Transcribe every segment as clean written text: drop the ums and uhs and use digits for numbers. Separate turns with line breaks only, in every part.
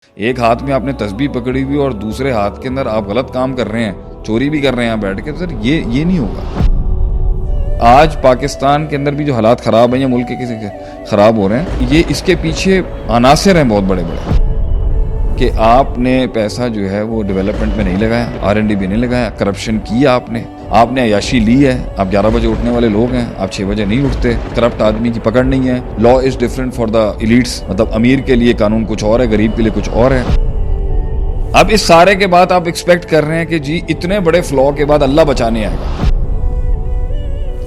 ایک ہاتھ میں آپ نے تسبیح پکڑی ہوئی اور دوسرے ہاتھ کے اندر آپ غلط کام کر رہے ہیں, چوری بھی کر رہے ہیں بیٹھ کے, سر یہ نہیں ہوگا. آج پاکستان کے اندر بھی جو حالات خراب ہیں یا ملک کے کسی کے خراب ہو رہے ہیں, یہ اس کے پیچھے عناصر ہیں بہت بڑے بڑے, کہ آپ نے پیسہ جو ہے وہ ڈیولپمنٹ میں نہیں لگایا, R&D بھی نہیں لگایا, کرپشن کی آپ نے عیاشی لی ہے. آپ 11 بجے اٹھنے والے لوگ ہیں, آپ 6 بجے نہیں اٹھتے. کرپٹ آدمی کی پکڑ نہیں ہے. Law is different for the elites, مطلب امیر کے لیے قانون کچھ اور ہے, غریب کے لیے کچھ اور ہے. اب اس سارے کے بعد آپ ایکسپیکٹ کر رہے ہیں کہ جی اتنے بڑے فلاء کے بعد اللہ بچانے آئے گا.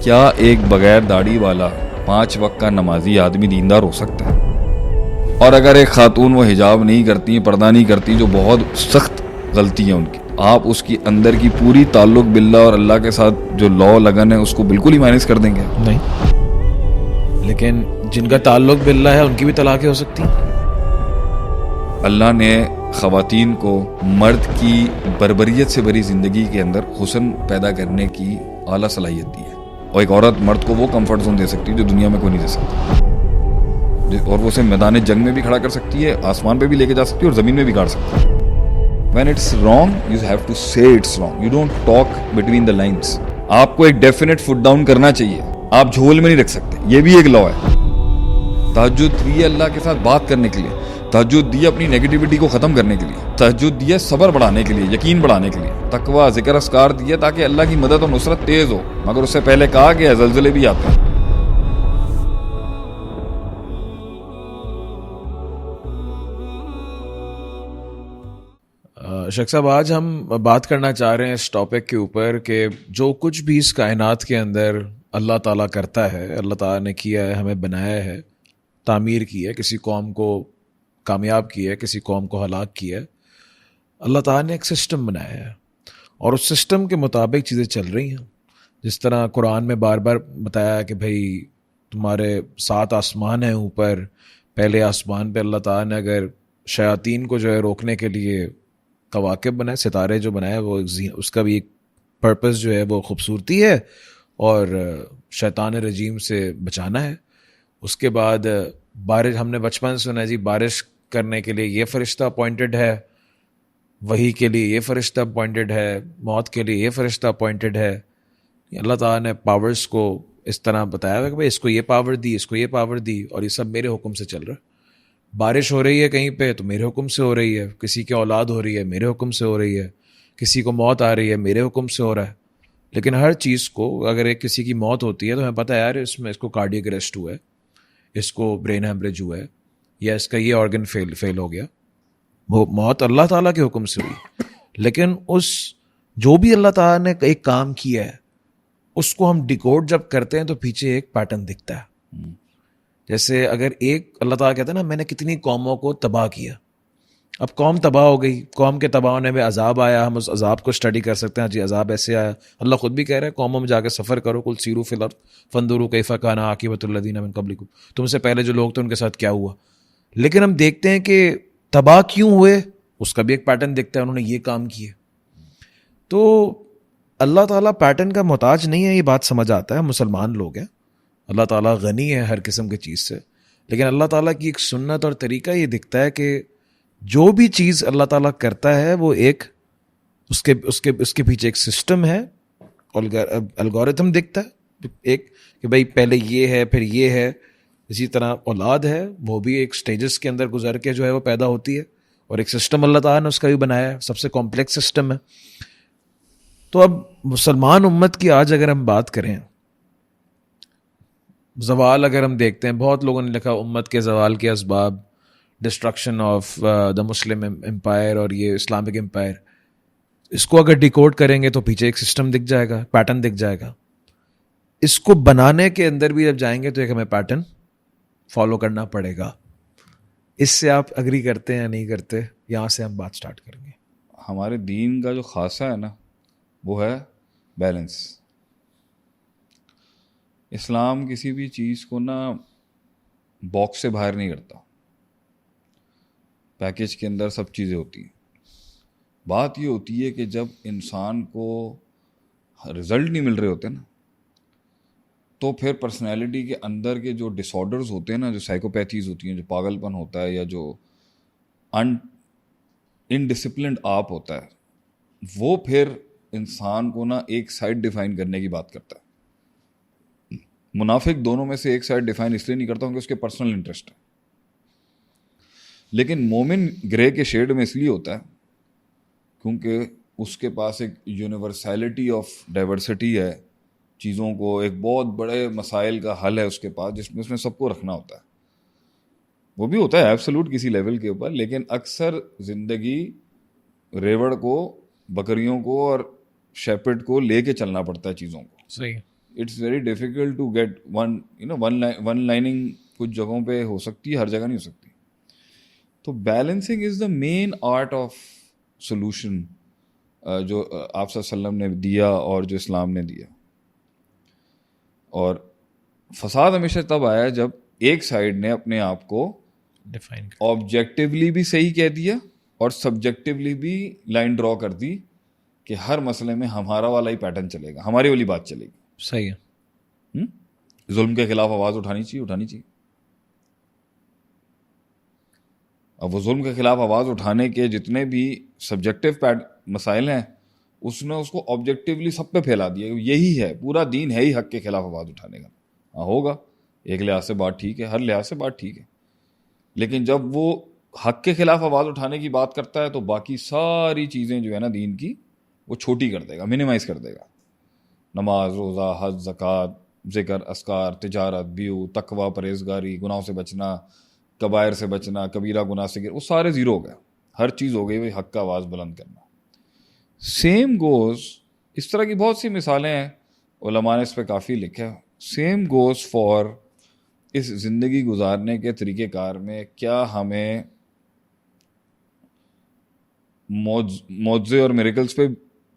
کیا ایک بغیر داڑھی والا 5 وقت کا نمازی آدمی دیندار ہو سکتا ہے؟ اور اگر ایک خاتون وہ حجاب نہیں کرتی, پردہ نہیں کرتی, جو بہت سخت غلطی ہے ان کی, آپ اس کی اندر کی پوری تعلق باللہ اور اللہ کے ساتھ جو لا لگن ہے اس کو بالکل ہی مائنس کر دیں گے؟
نہیں. لیکن جن کا تعلق باللہ ہے ان کی بھی طلاقیں ہو سکتی ہیں.
اللہ نے خواتین کو مرد کی بربریت سے بھری زندگی کے اندر حسن پیدا کرنے کی اعلیٰ صلاحیت دی ہے, اور ایک عورت مرد کو وہ کمفرٹ زون دے سکتی ہے جو دنیا میں کوئی نہیں دے سکتی, اور وہ اسے میدان جنگ میں بھی کھڑا کر سکتی ہے, آسمان پہ بھی لے کے جا سکتی ہے, اور زمین میں بھی گاڑ سکتی ہے. When it's wrong, you have to say it's wrong. You don't talk between the lines. آپ کو ایک ڈیفینیٹ فٹ ڈاؤن کرنا چاہیے, آپ جھول میں نہیں رکھ سکتے. یہ بھی ایک لا ہے. تہجد دی ہے اللہ کے ساتھ بات کرنے کے لیے, تہجد دی ہے اپنی نیگیٹیوٹی کو ختم کرنے کے لیے, تہجد دی ہے صبر بڑھانے کے لیے, یقین بڑھانے کے لیے, تقوی, ذکر اذکار دی ہے تاکہ اللہ کی مدد اور نصرت تیز ہو. مگر اس سے پہلے کہا گیا زلزلے بھی آتے ہیں.
شیخ صاحب, آج ہم بات کرنا چاہ رہے ہیں اس ٹاپک کے اوپر کہ جو کچھ بھی اس کائنات کے اندر اللہ تعالیٰ کرتا ہے, اللہ تعالیٰ نے کیا ہے, ہمیں بنایا ہے, تعمیر کی ہے, کسی قوم کو کامیاب کیا ہے, کسی قوم کو ہلاک کیا ہے. اللہ تعالیٰ نے ایک سسٹم بنایا ہے اور اس سسٹم کے مطابق چیزیں چل رہی ہیں. جس طرح قرآن میں بار بار بتایا کہ بھائی تمہارے 7 آسمان ہیں اوپر, پہلے آسمان پہ اللہ تعالیٰ نے اگر شیاطین کو جو ہے روکنے کے لیے کواکب بنائے, ستارے جو بنائے, وہ اس کا بھی ایک پرپس جو ہے وہ خوبصورتی ہے اور شیطان رجیم سے بچانا ہے. اس کے بعد بارش, ہم نے بچپن سے سنا جی بارش کرنے کے لیے یہ فرشتہ اپوائنٹڈ ہے, وحی کے لیے یہ فرشتہ اپوائنٹڈ ہے, موت کے لیے یہ فرشتہ اپوائنٹڈ ہے. اللہ تعالیٰ نے پاورز کو اس طرح بتایا ہوا کہ بھائی اس کو یہ پاور دی, اس کو یہ پاور دی, اور یہ سب میرے حکم سے چل رہا ہے. بارش ہو رہی ہے کہیں پہ تو میرے حکم سے ہو رہی ہے, کسی کی اولاد ہو رہی ہے میرے حکم سے ہو رہی ہے, کسی کو موت آ رہی ہے میرے حکم سے ہو رہا ہے. لیکن ہر چیز کو اگر ایک کسی کی موت ہوتی ہے تو ہمیں پتہ ہے یار اس میں اس کو کارڈیک اریسٹ ہوا ہے, اس کو برین ہیمریج ہوا ہے, یا اس کا یہ آرگن فیل ہو گیا. وہ موت اللہ تعالیٰ کے حکم سے ہوئی. لیکن اس جو بھی اللہ تعالیٰ نے ایک کام کیا ہے اس کو ہم ڈیکوڈ جب کرتے ہیں تو پیچھے ایک پیٹرن دکھتا ہے. جیسے اگر ایک اللہ تعالیٰ کہتا ہے نا میں نے کتنی قوموں کو تباہ کیا, اب قوم تباہ ہو گئی, قوم کے تباہ ہونے میں عذاب آیا, ہم اس عذاب کو اسٹڈی کر سکتے ہیں, جی عذاب ایسے آیا. اللہ خود بھی کہہ رہا ہے قوموں میں جا کے سفر کرو, قل سیروا فی الارض فانظروا کیف کان عاقبۃ الذین من قبلکم, تم سے پہلے جو لوگ تھے ان کے ساتھ کیا ہوا. لیکن ہم دیکھتے ہیں کہ تباہ کیوں ہوئے, اس کا بھی ایک پیٹرن دکھتا ہے, انہوں نے یہ کام کیے. تو اللہ تعالیٰ پیٹرن کا محتاج نہیں ہے, یہ بات سمجھ آتا ہے, مسلمان لوگ ہیں, اللہ تعالیٰ غنی ہے ہر قسم کی چیز سے. لیکن اللہ تعالیٰ کی ایک سنت اور طریقہ یہ دکھتا ہے کہ جو بھی چیز اللہ تعالیٰ کرتا ہے وہ ایک اس کے پیچھے ایک سسٹم ہے, الگوریتھم دکھتا ہے ایک, کہ بھائی پہلے یہ ہے پھر یہ ہے. اسی طرح اولاد ہے, وہ بھی ایک سٹیجز کے اندر گزر کے جو ہے وہ پیدا ہوتی ہے, اور ایک سسٹم اللہ تعالیٰ نے اس کا بھی بنایا ہے, سب سے کمپلیکس سسٹم ہے. تو اب مسلمان امت کی آج اگر ہم بات کریں, زوال اگر ہم دیکھتے ہیں, بہت لوگوں نے لکھا امت کے زوال کے اسباب, destruction of the Muslim empire اور یہ اسلامک امپائر. اس کو اگر ڈیکوڈ کریں گے تو پیچھے ایک سسٹم دکھ جائے گا, پیٹرن دکھ جائے گا. اس کو بنانے کے اندر بھی جب جائیں گے تو ایک ہمیں پیٹرن فالو کرنا پڑے گا. اس سے آپ اگری کرتے ہیں یا نہیں کرتے؟ یہاں سے ہم بات سٹارٹ کریں گے.
ہمارے دین کا جو خاصہ ہے نا وہ ہے بیلنس. اسلام کسی بھی چیز کو نا باکس سے باہر نہیں کرتا, پیکیج کے اندر سب چیزیں ہوتی ہیں. بات یہ ہوتی ہے کہ جب انسان کو رزلٹ نہیں مل رہے ہوتے نا, تو پھر پرسنالٹی کے اندر کے جو ڈس آرڈرز ہوتے ہیں نا, جو سائیکوپیتھیز ہوتی ہیں, جو پاگل پن ہوتا ہے یا جو ان انڈسپلنڈ آپ ہوتا ہے وہ پھر انسان کو نا ایک سائڈ ڈیفائن کرنے کی بات کرتا ہے. منافق دونوں میں سے ایک سائڈ ڈیفائن اس لیے نہیں کرتا ہوں کہ اس کے پرسنل انٹرسٹ ہے, لیکن مومن گرے کے شیڈ میں اس لیے ہوتا ہے کیونکہ اس کے پاس ایک یونیورسلٹی آف ڈائیورسٹی ہے چیزوں کو, ایک بہت بڑے مسائل کا حل ہے اس کے پاس جس میں اس میں سب کو رکھنا ہوتا ہے. وہ بھی ہوتا ہے ایبسولوٹ کسی لیول کے اوپر, لیکن اکثر زندگی ریوڑ کو, بکریوں کو اور شیپرڈ کو لے کے چلنا پڑتا ہے چیزوں کو.
صحیح.
It's very difficult to get one lining کچھ جگہوں پہ ہو سکتی ہے, ہر جگہ نہیں ہو سکتی. تو balancing is the main art of solution جو آپ صلی اللہ علیہ وسلم نے دیا اور جو اسلام نے دیا. اور فساد ہمیشہ تب آیا جب ایک سائڈ نے اپنے آپ کو
ڈیفائن
آبجیکٹیولی بھی صحیح کہہ دیا اور سبجیکٹیولی بھی لائن ڈرا کر دی کہ ہر مسئلے میں ہمارا والا ہی پیٹرن چلے گا, ہماری والی بات چلے گی.
صحیح ہے.
ظلم کے خلاف آواز اٹھانی چاہیے. اب وہ ظلم کے خلاف آواز اٹھانے کے جتنے بھی سبجیکٹیو مسائل ہیں اس نے اس کو آبجیکٹیولی سب پہ پھیلا دیا. یہی ہے پورا دین, ہے ہی حق کے خلاف آواز اٹھانے کا. ہاں ہوگا, ایک لحاظ سے بات ٹھیک ہے, ہر لحاظ سے بات ٹھیک ہے, لیکن جب وہ حق کے خلاف آواز اٹھانے کی بات کرتا ہے تو باقی ساری چیزیں جو ہے نا دین کی وہ چھوٹی کر دے گا, منیمائز کر دے گا. نماز, روزہ, حج, زکوٰۃ, ذکر, اذکار, تجارت, بیو, تقویٰ, پرہیزگاری, گناہوں سے بچنا, کبائر سے بچنا, کبیرہ گناہ سے وہ سارے زیرو ہو گئے. ہر چیز ہو گئی وہی حق کا آواز بلند کرنا. سیم گوز, اس طرح کی بہت سی مثالیں ہیں, علماء نے اس پہ کافی لکھا ہے. سیم گوز فار اس زندگی گزارنے کے طریقہ کار میں. کیا ہمیں معجزے اور میریکلز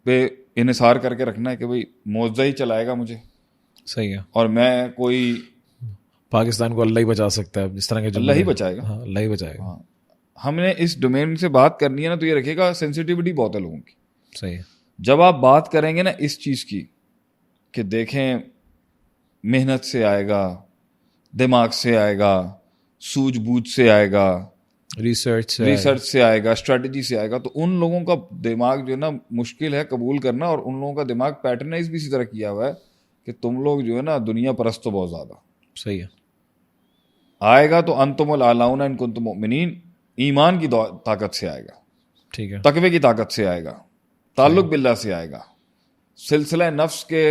پہ انحصار کر کے رکھنا ہے کہ بھئی معجزہ ہی چلائے گا مجھے؟
صحیح ہے.
اور میں کوئی
پاکستان کو اللہ ہی بچا سکتا ہے, جس طرح کے
اللہ ہی بچائے گا.
ہاں اللہ ہی بچائے گا.
ہاں, ہم نے اس ڈومین سے بات کرنی ہے نا تو یہ رکھے گا سینسٹیوٹی بہت ہے لوگوں کی.
صحیح ہے.
جب آپ بات کریں گے نا اس چیز کی کہ دیکھیں محنت سے آئے گا, دماغ سے آئے گا, سوجھ بوجھ سے آئے گا,
ریسرچ
سے آئے گا, اسٹریٹجی سے آئے گا, تو ان لوگوں کا دماغ جو ہے نا مشکل ہے قبول کرنا. اور ان لوگوں کا دماغ پیٹرنائز بھی اسی طرح کیا ہوا ہے کہ تم لوگ جو ہے نا دنیا پرست تو بہت زیادہ.
صحیح ہے.
آئے گا تو انتم الاعلون ان کنتم مؤمنین, ایمان کی طاقت سے آئے گا,
ٹھیک ہے,
تقوی کی طاقت سے آئے گا, تعلق باللہ سے آئے گا, سلسلہ نفس کے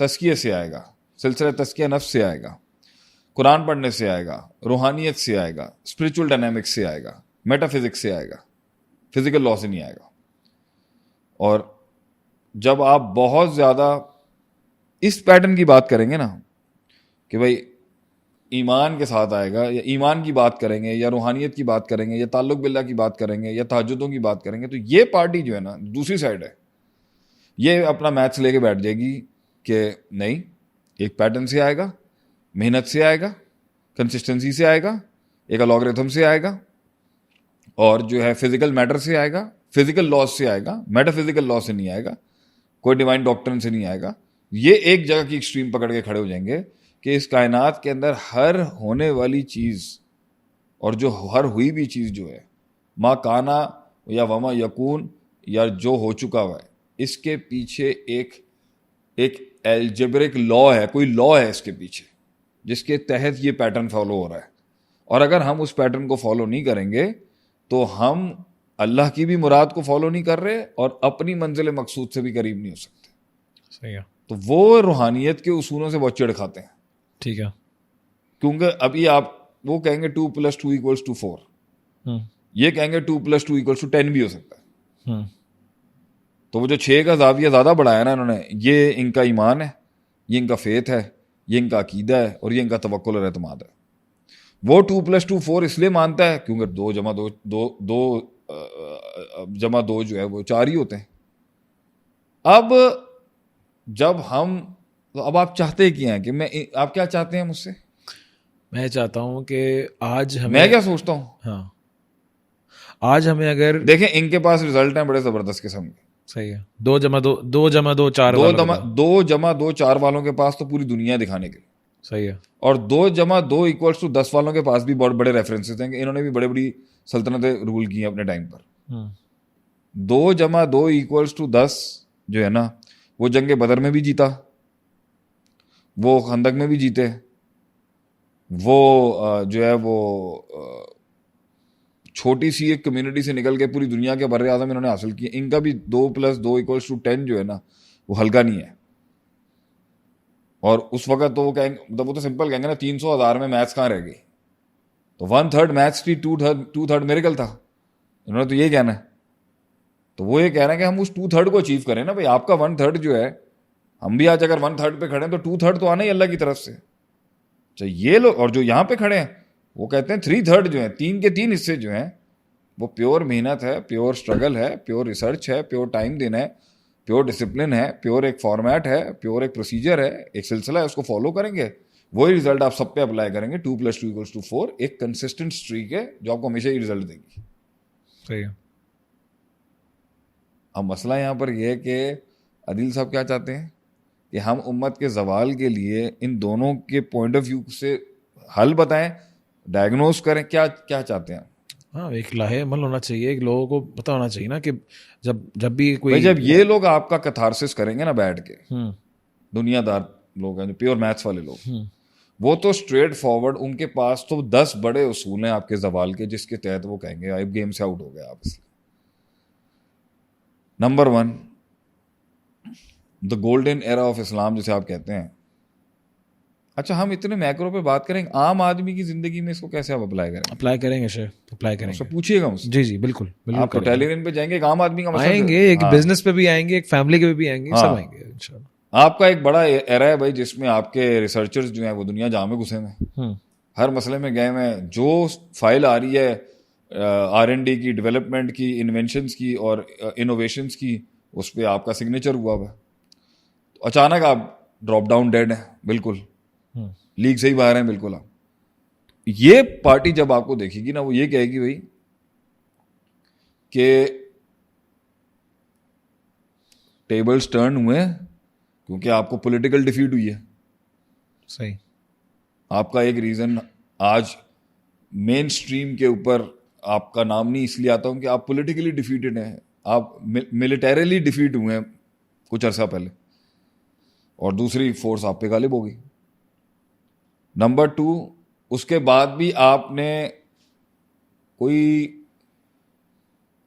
تزکیے سے آئے گا, سلسلہ تزکیہ نفس سے آئے گا, قرآن پڑھنے سے آئے گا, روحانیت سے آئے گا, اسپریچول ڈائنامکس سے آئے گا, میٹا فزکس سے آئے گا, فزیکل لا سے نہیں آئے گا. اور جب آپ بہت زیادہ اس پیٹرن کی بات کریں گے نا کہ بھائی ایمان کے ساتھ آئے گا, یا ایمان کی بات کریں گے, یا روحانیت کی بات کریں گے, یا تعلق باللہ کی بات کریں گے, یا تہجدوں کی بات کریں گے, تو یہ پارٹی جو ہے نا دوسری سائڈ ہے, یہ اپنا میتھس لے کے بیٹھ جائے گی کہ نہیں, ایک پیٹرن سے آئے گا, محنت سے آئے گا, کنسسٹنسی سے آئے گا, ایک الگوریتھم سے آئے گا, اور جو ہے فزیکل میٹر سے آئے گا, فزیکل لاز سے آئے گا, میٹا فزیکل لا سے نہیں آئے گا, کوئی ڈیوائن ڈاکٹرن سے نہیں آئے گا. یہ ایک جگہ کی ایکسٹریم پکڑ کے کھڑے ہو جائیں گے کہ اس کائنات کے اندر ہر ہونے والی چیز اور جو ہر ہوئی بھی چیز جو ہے ما کانا یا وما یکون یا جو ہو چکا ہوا ہے, اس کے پیچھے ایک الجبرک لا ہے, کوئی لا ہے اس کے پیچھے جس کے تحت یہ پیٹرن فالو ہو رہا ہے. اور اگر ہم اس پیٹرن کو فالو نہیں کریں گے تو ہم اللہ کی بھی مراد کو فالو نہیں کر رہے اور اپنی منزل مقصود سے بھی قریب نہیں ہو سکتے.
صحیح ہے.
تو وہ روحانیت کے اصولوں سے بہت چڑ کھاتے ہیں.
ٹھیک ہے.
کیونکہ ابھی آپ وہ کہیں گے 2+2=4, یہ کہیں گے 2+2=10 بھی ہو سکتا ہے. تو وہ جو 6 کا زاویہ زیادہ بڑھایا نا انہوں نے, یہ ان کا ایمان ہے, یہ ان کا فیتھ ہے, یہ ان کا عقیدہ ہے, اور یہ ان کا توکل اور اعتماد ہے. وہ 2+2=4 اس لیے مانتا ہے کیونکہ 2+2 جو ہے وہ 4 ہی ہوتے ہیں. اب جب اب آپ چاہتے کیا ہیں کہ آپ کیا چاہتے ہیں مجھ سے؟
میں چاہتا ہوں کہ آج
میں کیا سوچتا ہوں,
ہاں آج ہمیں اگر
دیکھیں ان کے پاس رزلٹ ہیں بڑے زبردست قسم کے.
صحیح ہے. 2+2 4
2+2 4 والوں کے پاس تو پوری دنیا دکھانے کے.
صحیح ہے.
اور 2+2 10 والوں کے پاس بھی بہت بڑے ریفرنسز ہیں کہ انہوں نے بھی بڑے بڑی سلطنتیں رول کی ہیں اپنے ٹائم پر. 2 + 2 = 10 جو ہے نا, وہ جنگ بدر میں بھی جیتا, وہ خندق میں بھی جیتے, وہ جو ہے وہ چھوٹی سی ایک کمیونٹی سے نکل کے پوری دنیا کے بر اعظم انہوں نے حاصل کیے. ان کا بھی 2 + 2 = 10 جو ہے نا وہ ہلکا نہیں ہے. اور اس وقت تو وہ کہیں گے, وہ تو سمپل کہیں گے نا 300,000 میں میتھس کہاں رہ گئی, تو 1/3 میتھس تھی, 2/3 میریکل تھا. انہوں نے تو یہ کہنا ہے. تو وہ یہ کہہ رہے ہیں کہ ہم اس 2/3 کو اچیو کریں نا بھائی. آپ کا 1/3 جو ہے, ہم بھی آج اگر 1/3 پہ کھڑے ہیں تو 2/3 تو آنا ہی اللہ کی طرف سے. اچھا یہ لوگ, اور جو یہاں پہ کھڑے ہیں وہ کہتے ہیں 3/3 جو ہیں, 3 کے 3 حصے جو ہیں وہ پیور محنت ہے, پیور اسٹرگل ہے, پیور ریسرچ ہے, پیور ٹائم دینا ہے, پیور ڈسپلن ہے, پیور ایک فارمیٹ ہے, پیور ایک پروسیجر ہے, ایک سلسلہ ہے, اس کو فالو کریں گے, وہی رزلٹ آپ سب پہ اپلائی کریں گے. 2 + 2 = 4 ایک کنسسٹنٹ اسٹریک ہے جو آپ کو ہمیشہ ہی رزلٹ دے گی.
صحیح ہے.
اب مسئلہ یہاں پر یہ ہے کہ عدیل صاحب کیا چاہتے ہیں کہ ہم امت کے زوال کے لیے ان دونوں کے پوائنٹ آف ویو سے حل بتائیں, ڈائگنوز کریں, کیا چاہتے ہیں؟
ہاں, ایک لاہے عمل ہونا چاہیے, ایک لوگوں کو پتہ ہونا چاہیے نا کہ جب بھی کوئی,
جب یہ لوگ آپ کا کتھارسس کریں گے نا بیٹھ کے, دنیا دار لوگ ہیں جو پیور میتھس والے لوگ, وہ تو اسٹریٹ فارورڈ ان کے پاس تو 10 بڑے اصول ہیں آپ کے زوال کے جس کے تحت وہ کہیں گے آپ گیم سے آؤٹ ہو گئے. آپ اس number 1 the golden era of Islam جسے آپ کہتے ہیں. اچھا ہم اتنے میکرو پہ بات کریں, عام آدمی کی زندگی میں اس کو کیسے آپ اپلائی کریں گے؟
اپلائی کریں گے شیخ, اپلائی کریں گے.
پوچھیے گا مجھ سے.
جی بالکل
آپ ٹوٹیلرین پہ جائیں گے, ایک عام آدمی کا مسئلہ
آئیں گے, ایک بزنس پہ بھی آئیں گے, ایک فیملی کے بھی آئیں گے, سب آئیں گے انشاءاللہ.
آپ کا ایک بڑا ایرا ہے بھائی جس میں آپ کے ریسرچرز جو ہیں وہ دنیا جہاں میں گھسے ہوئے, ہر مسئلے میں گئے ہوئے, جو فائل آ رہی ہے R&D کی, ڈیولپمنٹ کی, انوینشنز کی اور انوویشنز کی, اس پہ آپ کا سگنیچر ہوا ہوا. تو اچانک آپ ڈراپ ڈاؤن ڈیڈ ہیں, بالکل لیگ سے ہی باہر ہیں بالکل. آپ یہ پارٹی جب آپ کو دیکھے گی نا, وہ یہ کہے گی بھائی کہ ٹیبلز ٹرن ہوئے کیونکہ آپ کو پولیٹیکل ڈیفیٹ ہوئی ہے.
صحیح.
آپ کا ایک ریزن آج مین سٹریم کے اوپر آپ کا نام نہیں اس لیے آتا ہوں کہ آپ پولیٹیکلی ڈیفیٹڈ ہیں, آپ ملٹریلی ڈیفیٹ ہوئے ہیں کچھ عرصہ پہلے, اور دوسری فورس آپ پہ غالب ہو گئی. نمبر 2, اس کے بعد بھی آپ نے کوئی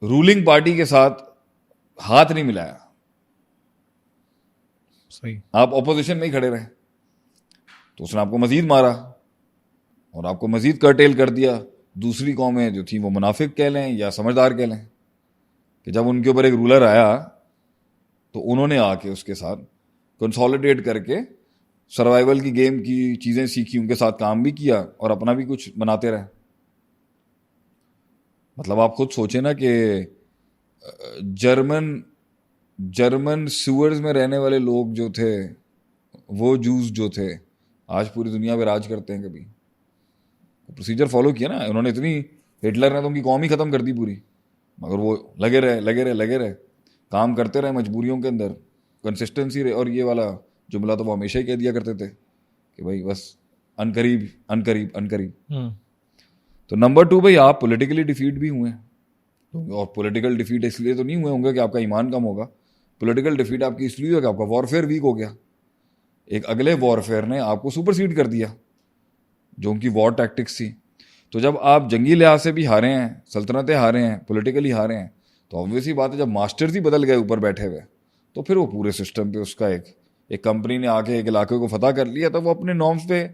رولنگ پارٹی کے ساتھ ہاتھ نہیں ملایا,
صحیح,
آپ اپوزیشن میں ہی کھڑے رہے, تو اس نے آپ کو مزید مارا اور آپ کو مزید کرٹیل کر دیا. دوسری قومیں جو تھیں وہ منافق کہہ لیں یا سمجھدار کہہ لیں, کہ جب ان کے اوپر ایک رولر آیا تو انہوں نے آ کے اس کے ساتھ کنسالیڈیٹ کر کے سروائیول کی گیم کی چیزیں سیکھی, ان کے ساتھ کام بھی کیا اور اپنا بھی کچھ بناتے رہے. مطلب آپ خود سوچیں نا کہ جرمن سیورز میں رہنے والے لوگ جو تھے, وہ جوز جو تھے, آج پوری دنیا پہ راج کرتے ہیں. کبھی پروسیجر فالو کیا نا انہوں نے, اتنی ہٹلر نے تو ان کی قوم ہی ختم کر دی پوری, مگر وہ لگے رہے کام کرتے رہے مجبوریوں کے اندر, کنسسٹنسی رہے. اور یہ والا جملہ تو وہ ہمیشہ ہی کہہ دیا کرتے تھے کہ بھائی بس ان قریب. تو نمبر 2 بھائی آپ پولیٹیکلی ڈیفیٹ بھی ہوئے ہیں, اور پولیٹیکل ڈیفیٹ اس لیے تو نہیں ہوئے ہوں گے کہ آپ کا ایمان کم ہوگا, پولیٹیکل ڈیفیٹ آپ کی اس لیے کہ آپ کا وارفیئر ویک ہو گیا. ایک اگلے وارفیئر نے آپ کو سپرسیڈ کر دیا جو ان کی وار ٹیکٹکس تھی. تو جب آپ جنگی لحاظ سے بھی ہارے ہیں, سلطنتیں ہارے ہیں, پولیٹیکلی ہارے ہیں, تو obviously بات ہے جب ماسٹرز ہی بدل گئے اوپر بیٹھے ہوئے, تو پھر وہ پورے سسٹم پہ اس کا ایک کمپنی نے آ کے ایک علاقے کو فتح کر لیا, تو وہ اپنے نارمز پہ,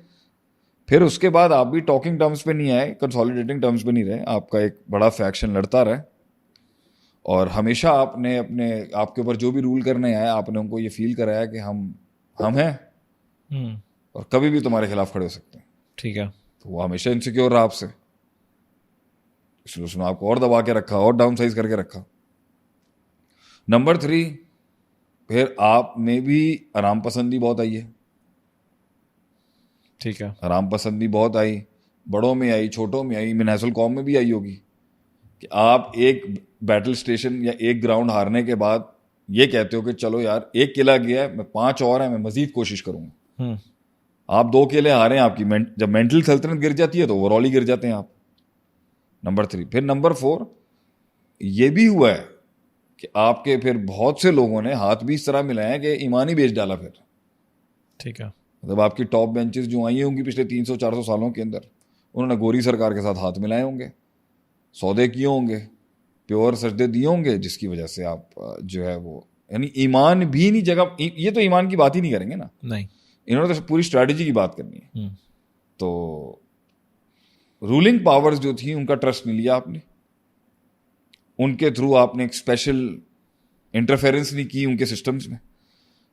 پھر اس کے بعد آپ بھی ٹاکنگ ٹرمز پہ نہیں آئے, کنسالیڈیٹنگ ٹرمز پہ نہیں رہے, آپ کا ایک بڑا فیکشن لڑتا رہے, اور ہمیشہ آپ نے آپ کے اوپر جو بھی رول کرنے آئے آپ نے ان کو یہ فیل کرایا کہ ہم ہیں اور کبھی بھی تمہارے خلاف کھڑے ہو سکتے ہیں.
ٹھیک ہے.
تو وہ ہمیشہ انسیکیور رہا آپ سے, اس لیے اس نے آپ کو اور دبا کے رکھا اور ڈاؤن سائز کر کے رکھا. نمبر 3, پھر آپ میں بھی آرام پسندی بہت آئی ہے.
ٹھیک ہے.
آرام پسندی بہت آئی, بڑوں میں آئی, چھوٹوں میں آئی, من حیث القوم میں بھی آئی ہوگی, کہ آپ ایک بیٹل سٹیشن یا ایک گراؤنڈ ہارنے کے بعد یہ کہتے ہو کہ چلو یار ایک قلعہ گیا ہے, میں 5 اور ہیں, میں مزید کوشش کروں گا. آپ 2 قلعے ہارے ہیں, آپ کی جب مینٹل سلطنت گر جاتی ہے تو اوور آل ہی گر جاتے ہیں آپ. نمبر 3. پھر نمبر 4 یہ بھی ہوا ہے کہ آپ کے پھر بہت سے لوگوں نے ہاتھ بھی اس طرح ملائے ہیں کہ ایمان ہی بیچ ڈالا پھر.
ٹھیک ہے.
مطلب آپ کی ٹاپ بینچز جو آئی ہوں گی پچھلے 300-400 سالوں کے اندر, انہوں نے گوری سرکار کے ساتھ ہاتھ ملائے ہوں گے, سودے کیے ہوں گے, پیور سجدے دیے ہوں گے, جس کی وجہ سے آپ جو ہے وہ یعنی ایمان بھی نہیں جگہ. یہ تو ایمان کی بات ہی نہیں کریں گے نا,
نہیں,
انہوں نے تو پوری اسٹریٹجی کی بات کرنی ہے. تو رولنگ پاورز جو تھیں ان کا ٹرسٹ نہیں لیا آپ نے, ان کے تھرو آپ نے ایک اسپیشل انٹرفیئرنس نہیں کی ان کے سسٹمز میں,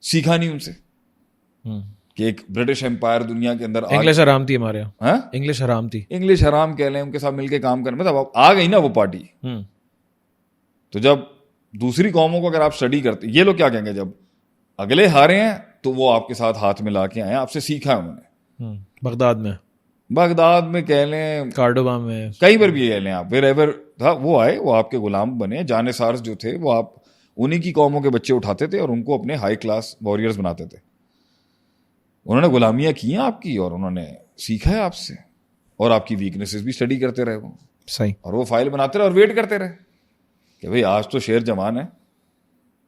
سیکھا نہیں ان سے کہ ایک برٹش امپائر دنیا کے اندر
انگلش حرام تھی ہمارے یہاں, انگلش حرام تھی,
انگلش حرام کہہ لیں, ان کے ساتھ مل کے کام کرنے مطلب آ گئی نا وہ پارٹی. تو جب دوسری قوموں کو اگر آپ اسٹڈی کرتے, یہ لوگ کیا کہیں گے جب اگلے ہارے ہیں تو وہ آپ کے ساتھ ہاتھ ملا کے آئے, آپ سے سیکھا ہے انہوں نے. بغداد میں کہہ لیں,
کارڈوبا میں,
کہیں پر بھی کہہ لیں آپ, ویر ایور تھا وہ آئے, وہ آپ کے غلام بنے. جانثارز جو تھے وہ آپ انہی کی قوموں کے بچے اٹھاتے تھے اور ان کو اپنے ہائی کلاس وارئرز بناتے تھے. انہوں نے غلامیاں کی ہیں آپ کی, اور انہوں نے سیکھا ہے آپ سے, اور آپ کی ویکنیسز بھی اسٹڈی کرتے رہے وہ.
صحیح.
اور وہ فائل بناتے رہے اور ویٹ کرتے رہے کہ بھئی آج تو شیر جوان ہے,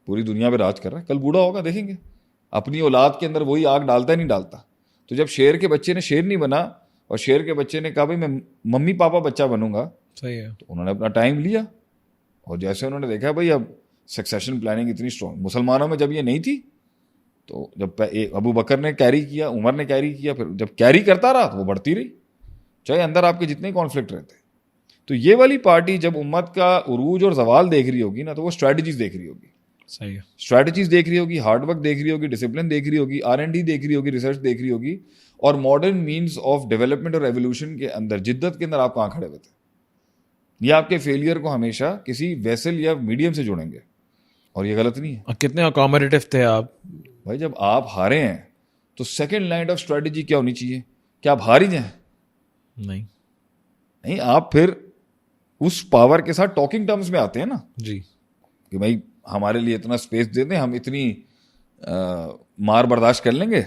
پوری دنیا پہ راج کر رہا ہے, کل بوڑھا ہوگا دیکھیں گے. اپنی اولاد کے اندر وہی آگ ڈالتا ہی نہیں ڈالتا. تو جب شیر کے بچے نے شیر نہیں بنا اور شیر کے بچے نے کہا بھئی میں ممی پاپا بچہ بنوں گا,
صحیح ہے,
تو انہوں نے اپنا ٹائم لیا. اور جیسے انہوں نے دیکھا بھئی اب سکسیشن پلاننگ اتنی اسٹرانگ, مسلمانوں میں جب یہ نہیں تھی تو جب ابو بکر نے کیری کیا, عمر نے کیری کیا, پھر جب کیری کرتا رہا تو وہ بڑھتی رہی, چاہے اندر آپ کے جتنے کانفلکٹ رہتے. تو یہ والی پارٹی جب امت کا عروج اور زوال دیکھ رہی ہوگی نا, تو وہ اسٹریٹجیز دیکھ رہی ہوگی.
صحیح ہے,
اسٹریٹجیز دیکھ رہی ہوگی, ہارڈ ورک دیکھ رہی ہوگی, ڈسپلن دیکھ رہی ہوگی, R&D دیکھ رہی ہوگی, ریسرچ دیکھ رہی ہوگی, اور ماڈرن مینس آف ڈیولپمنٹ اور ایولیوشن کے اندر, جدت کے اندر آپ کہاں کھڑے ہوئے تھے. یہ آپ کے فیلئر کو ہمیشہ کسی ویسل یا میڈیم سے جوڑیں گے, اور یہ غلط نہیں ہے.
کتنے اکاموڈیٹو تھے آپ
بھائی. جب آپ ہارے ہیں تو سیکنڈ لائن آف اسٹریٹجی کیا ہونی چاہیے؟ کہ آپ ہار ہی جائیں؟ نہیں, آپ پھر اس پاور کے ساتھ ٹاکنگ ٹرمز میں آتے ہیں نا
جی,
کہ بھائی ہمارے لیے اتنا اسپیس دے دیں, ہم اتنی مار برداشت کر لیں گے